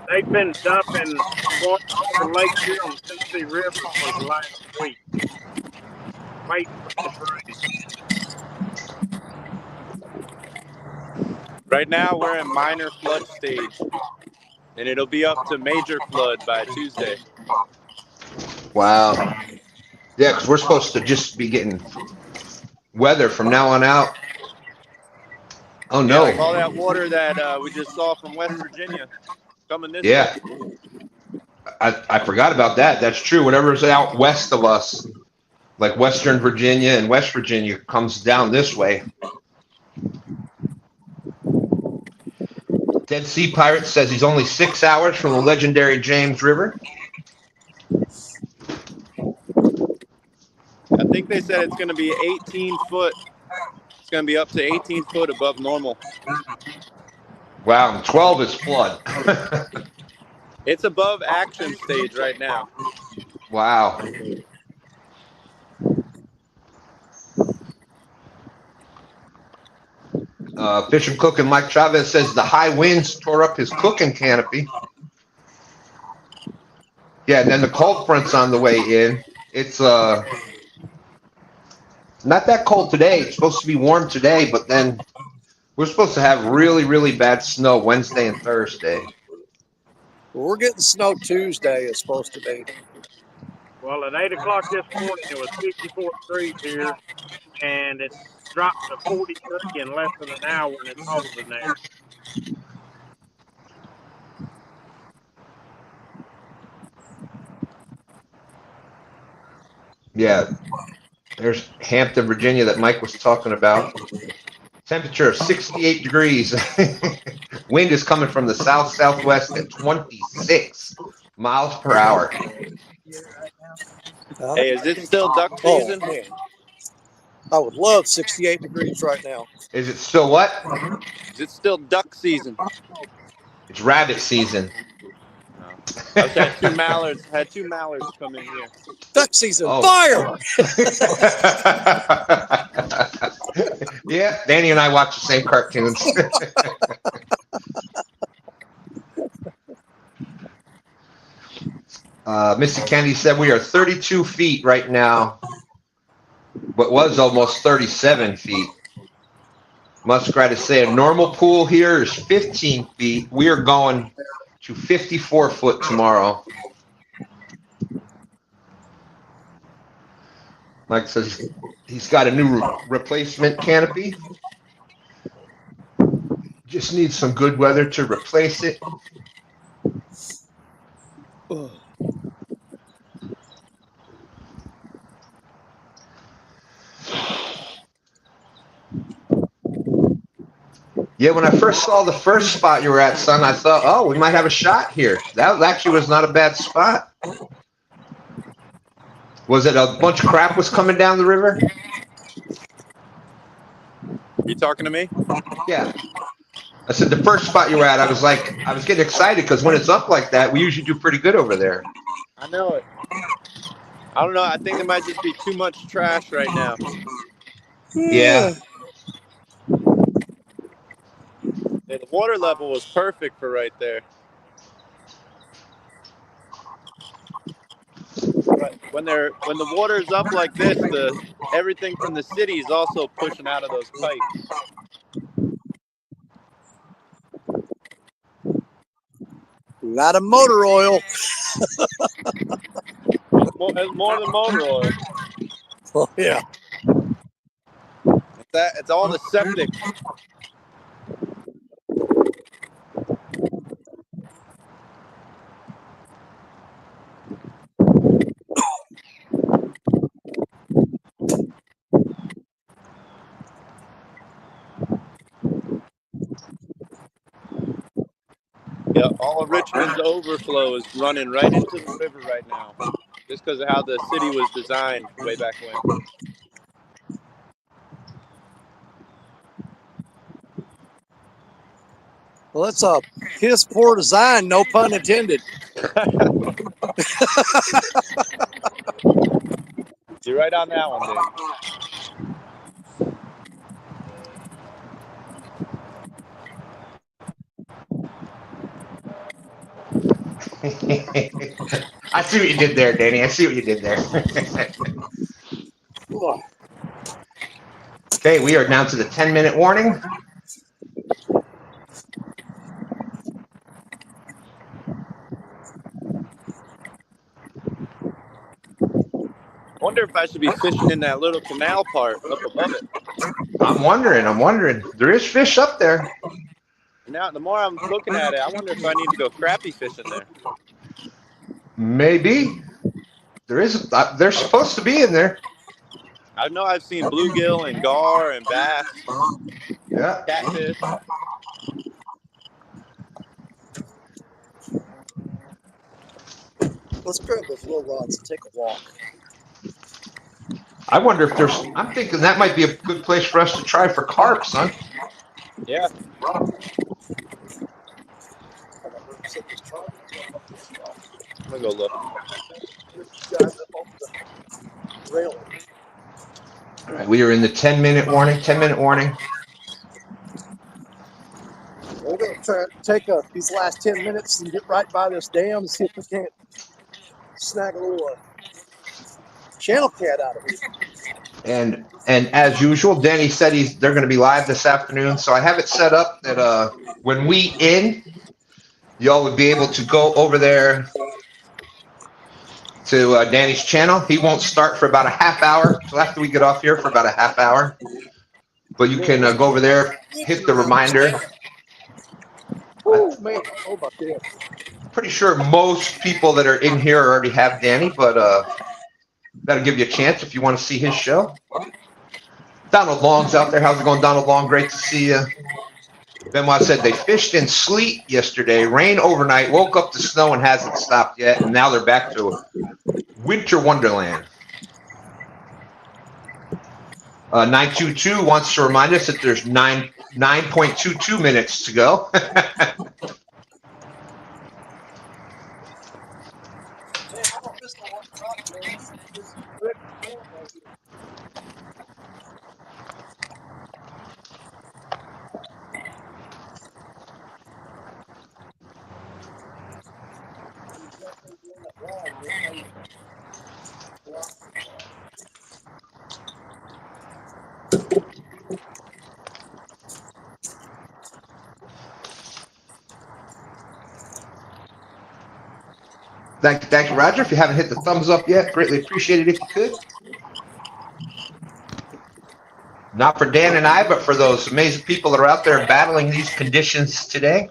They've been dumping water on the lake here on the Tennessee River for the last week. Waiting for the rain. Right now, we're in minor flood stage, and it'll be up to major flood by Tuesday. Wow. Yeah, because we're supposed to just be getting weather from now on out. Oh, no. Yeah, like all that water that we just saw from West Virginia coming this Yeah. way. I forgot about that. That's true. Whatever's out west of us, like Western Virginia and West Virginia, comes down this way. Dead Sea Pirate says he's only 6 hours from the legendary James River. I think they said it's going to be 18 foot. It's going to be up to 18 foot above normal. Wow, and 12 is flood. It's above action stage right now. Wow. Fish and Cooking Mike Chavez says the high winds tore up his cooking canopy. Yeah, and then the cold front's on the way in. It's not that cold today. It's supposed to be warm today, but then we're supposed to have really, really bad snow Wednesday and Thursday. Well, we're getting snow Tuesday, it's supposed to be. Well, at 8 o'clock this morning, it was 54 degrees here, and it dropped to 43 in less than an hour, and it's holding there. Yeah, there's Hampton, Virginia that Mike was talking about. Temperature of 68 degrees. Wind is coming from the south-southwest at 26 miles per hour. Hey, is it still duck season? Oh, man. I would love 68 degrees right now. Is it still what? Is it still duck season? It's rabbit season. I've had two mallards come in here. Duck season, fire! Yeah, Danny and I watch the same cartoons. Missy Kennedy said we are 32 feet right now, but was almost 37 feet. Muskrat is saying normal pool here is 15 feet. We are going to 54 foot tomorrow. Mike says he's got a new replacement canopy. Just needs some good weather to replace it. Yeah, when I first saw the first spot you were at, son, I thought, oh, we might have a shot here. That actually was not a bad spot. Was it a bunch of crap was coming down the river? You talking to me? Yeah. I said the first spot you were at, I was getting excited because when it's up like that, we usually do pretty good over there. I know it. I don't know. I think there might just be too much trash right now. Yeah. Yeah, the water level was perfect for right there. But when the water is up like this, everything from the city is also pushing out of those pipes. A lot of motor oil. It's more than motor oil. Oh yeah. It's all the septic. Yeah, all of Richmond's overflow is running right into the river right now, just because of how the city was designed way back when. Well, that's a piss poor design, no pun intended. You're right on that one, Danny. I see what you did there, Danny. I see what you did there. Okay, we are down to the 10-minute warning. Wonder if I should be fishing in that little canal part up above it. I'm wondering. There is fish up there. Now, the more I'm looking at it, I wonder if I need to go crappie fishing there. Maybe. They're supposed to be in there. I know I've seen bluegill and gar and bass. Yeah. Catfish. Let's grab those little rods and take a walk. I wonder if I'm thinking that might be a good place for us to try for carp, son. Yeah. I'm gonna go look. All right, we are in the 10-minute warning. 10-minute warning. We're going to try to take these last 10 minutes and get right by this dam and see if we can't snag a little channel cat out of it. And as usual, Danny said they're going to be live this afternoon. So I have it set up that when we end, y'all would be able to go over there to Danny's channel. He won't start for about a half hour. So after we get off here for about a half hour. But you can go over there, hit the reminder. Oh, man. Oh, my God. Pretty sure most people that are in here already have Danny, but that'll give you a chance if you want to see his show. Donald Long's out there. How's it going, Donald Long? Great to see you. Benoit said they fished in sleet yesterday, rain overnight, woke up to snow and hasn't stopped yet, and now they're back to winter wonderland. 922 wants to remind us that there's 9.22 minutes to go. Thank you, Roger. If you haven't hit the thumbs up yet, greatly appreciate it if you could. Not for Dan and I, but for those amazing people that are out there battling these conditions today.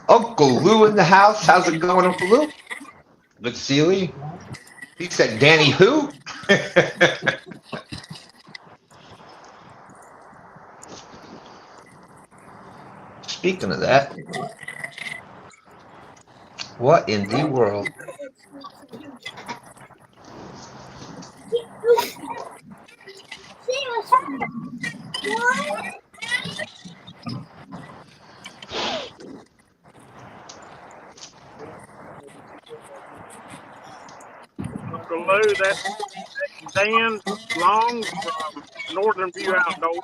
Uncle Lou in the house. How's it going, Uncle Lou? Good to see you, Lee. He said, Danny who? Speaking of that, what in the world? Uncle Lou, that's Dan Long from Northern View Outdoors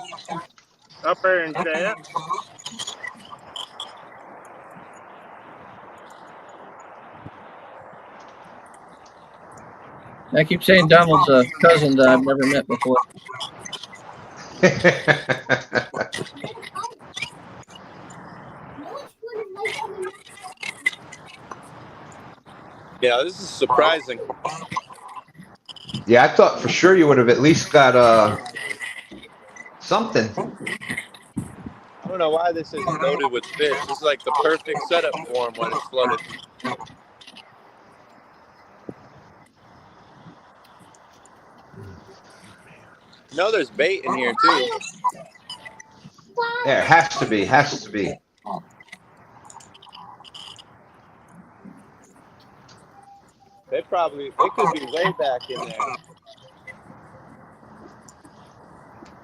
up there in chat. I keep saying Donald's a cousin that I've never met before. Yeah, this is surprising. Yeah, I thought for sure you would have at least got something. I don't know why this isn't loaded with fish. This is like the perfect setup for them when it's flooded. No, there's bait in here too. There has to be, has to be. It could be way back in there.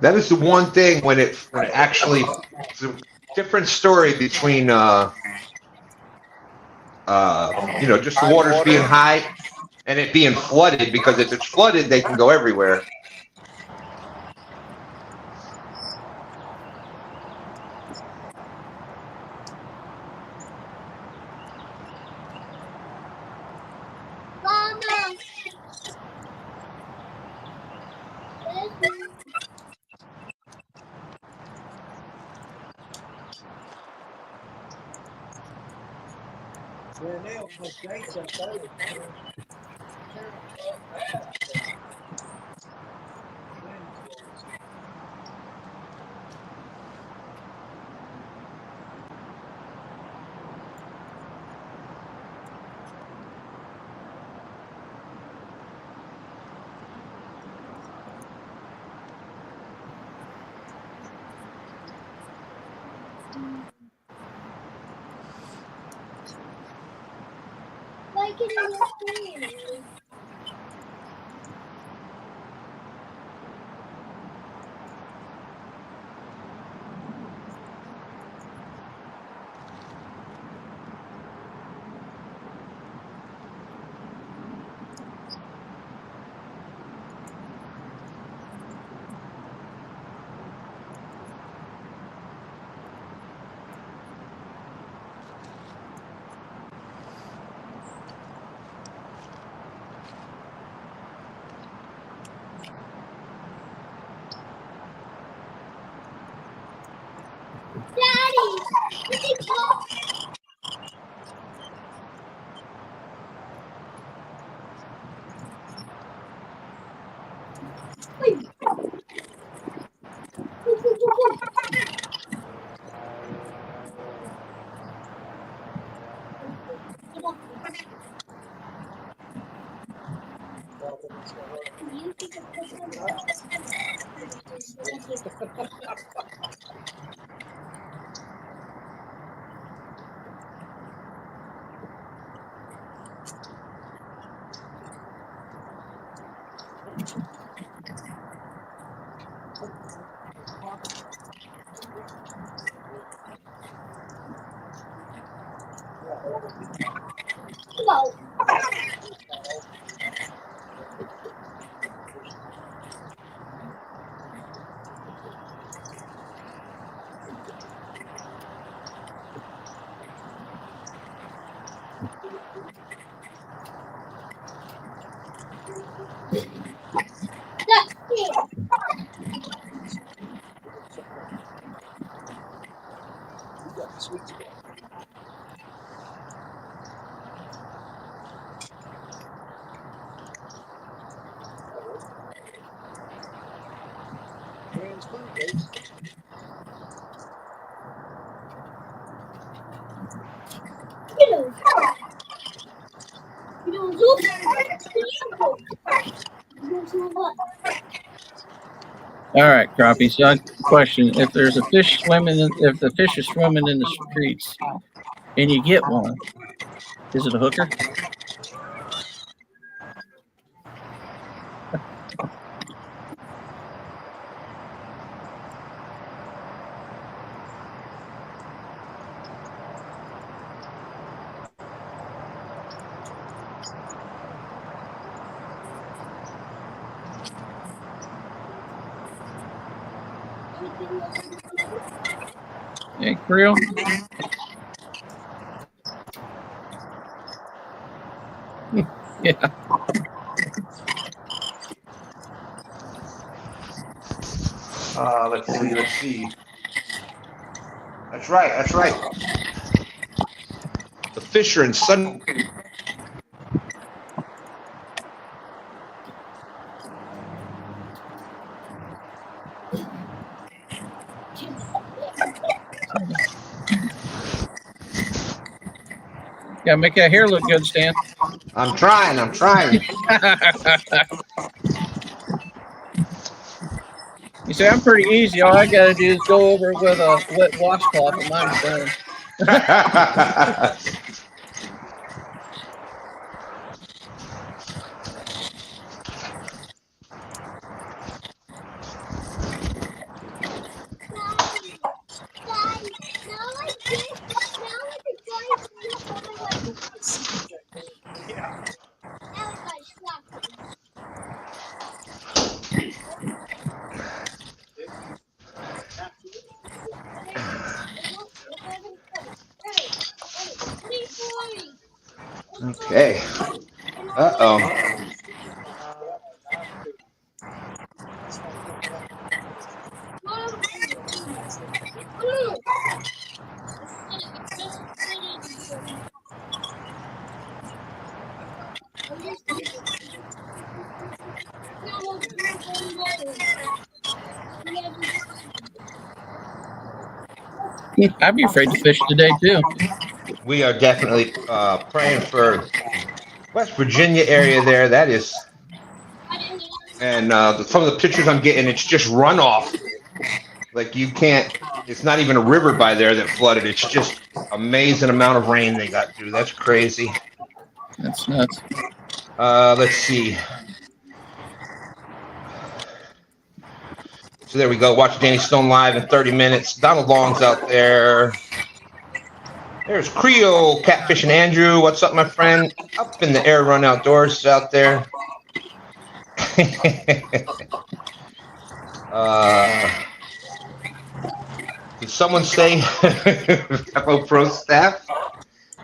That is the one thing when it actually, it's a different story between you know, just the waters being high and it being flooded, because if it's flooded, they can go everywhere. All right, crappie. So, question: if there's a fish swimming, if the fish is swimming in the streets, and you get one, is it a hooker? Hey, Creel. Yeah. Let's see. That's right. The fish are in sudden. Yeah, make that hair look good, Stan. I'm trying. You say I'm pretty easy. All I gotta do is go over it with a wet washcloth, and mine's done. Okay. Uh-oh. I'd be afraid to fish today too. We are definitely praying for West Virginia area there. That is, and some of the pictures I'm getting, it's just runoff. Like you can't. It's not even a river by there that flooded. It's just amazing amount of rain they got through. That's crazy. That's nuts. Let's see. So there we go. Watch Danny Stone live in 30 minutes. Donald Long's out there. There's Creole, Catfish, and Andrew. What's up, my friend? Up in the Air Run Outdoors out there. Did someone say Capo Pro staff?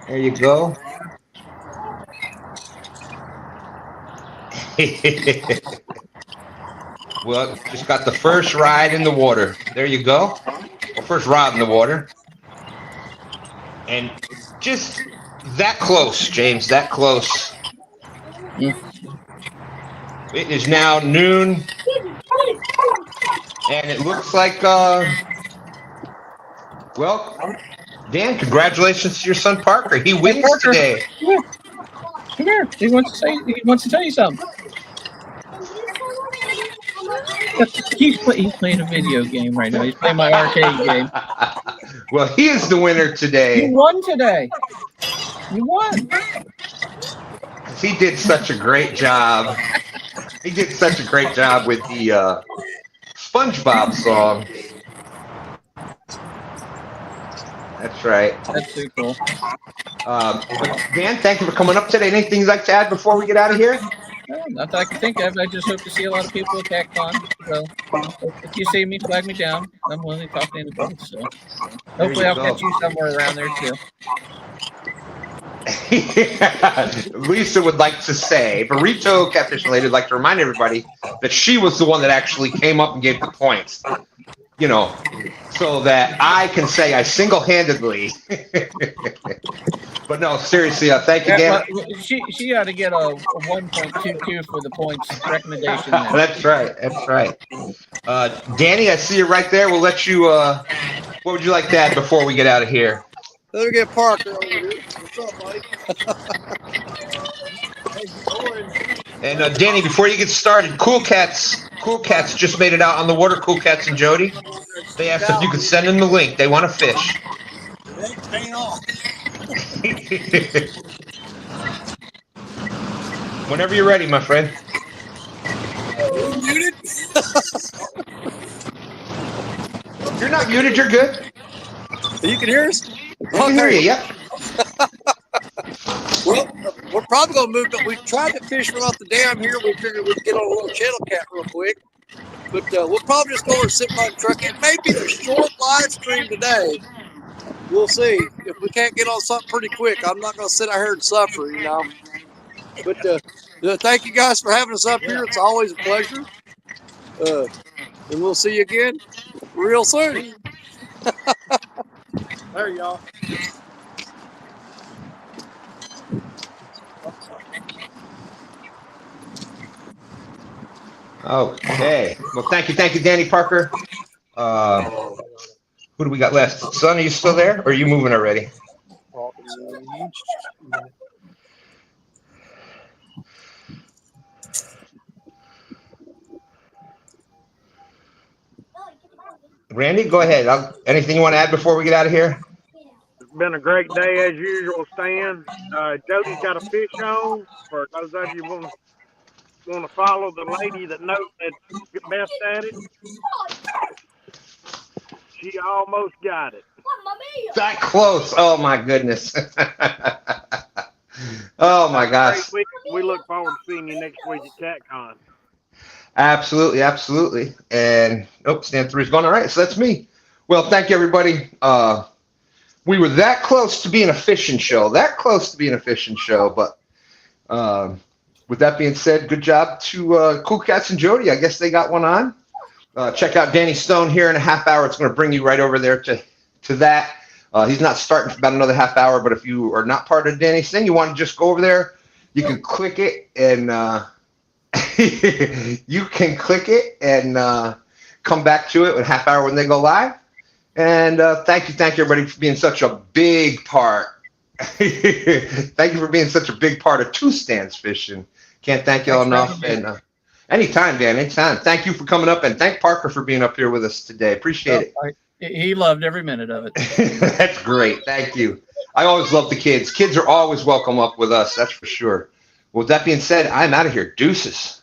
There you go. Well, just got the first ride in the water. There you go. Well, first rod in the water. And just that close, James, that close. It is now noon. And it looks like, well, Dan, congratulations to your son Parker. He wins today. Come here. He wants to tell you something. He's playing a video game right now. He's playing my arcade game. Well, he is the winner today. You won today. You won. He did such a great job. He did such a great job with the SpongeBob song. That's right. That's too cool. Dan, thank you for coming up today. Anything you'd like to add before we get out of here? No, not that I can think of. I just hope to see a lot of people at CatCon. So if you see me, flag me down. I'm willing to talk to anybody. So hopefully I'll catch you somewhere around there too. Lisa would like to say, Burrito Catfish Lady would like to remind everybody that she was the one that actually came up and gave the points. You know, so that I can say I single-handedly But no, seriously, thank you, Yeah, Dan. well, she ought to get a 1.22 for the points recommendation there. That's right. That's right. Danny, I see you right there. We'll let you. What would you like to add before we get out of here? Let me get Parker over here. What's up, buddy? And Danny, before you get started, Cool Cats just made it out on the water. Cool Cats and Jody. They asked if you could send them the link. They want to fish. They ain't off. Whenever you're ready, my friend. You muted? You're not muted. You're good. You can hear us? I can hear you. Yep. Well, we're probably going to move, but we tried to fish one off the dam here. We figured we'd get on a little channel cat real quick. But we'll probably just go over and sit by the truck. It may be a short live stream today. We'll see. If we can't get on something pretty quick, I'm not going to sit out here and suffer, you know. But thank you guys for having us up here. It's always a pleasure. And we'll see you again real soon. There y'all. Okay. Well, thank you, Danny Parker. Who do we got left? Son, are you still there, or are you moving already? Randy, go ahead. Anything you want to add before we get out of here? It's been a great day as usual, Stan. Jody's got a fish on. For those of you want to follow the lady that's best at it. She almost got it. That close. Oh my goodness. Oh my gosh. We look forward to seeing you next week at CatCon. Absolutely, absolutely. And Stan 3 is going. All right, so that's me. Well, thank you, everybody. We were that close to being a fishing show. But with that being said, good job to Cool Cats and Jody. I guess they got one on. Check out Danny Stone here in a half hour. It's going to bring you right over there to that. He's not starting for about another half hour, but if you are not part of Danny's thing, you want to just go over there, you can click it and come back to it in a half hour when they go live. And thank you everybody for being such a big part. Thank you for being such a big part of Two Stands Fishing. Can't thank you all enough. And anytime, Dan, anytime. Thank you for coming up, and thank Parker for being up here with us today. Appreciate it. He loved every minute of it. That's great. Thank you. I always love the kids. Kids are always welcome up with us. That's for sure. With that being said, I'm out of here. Deuces.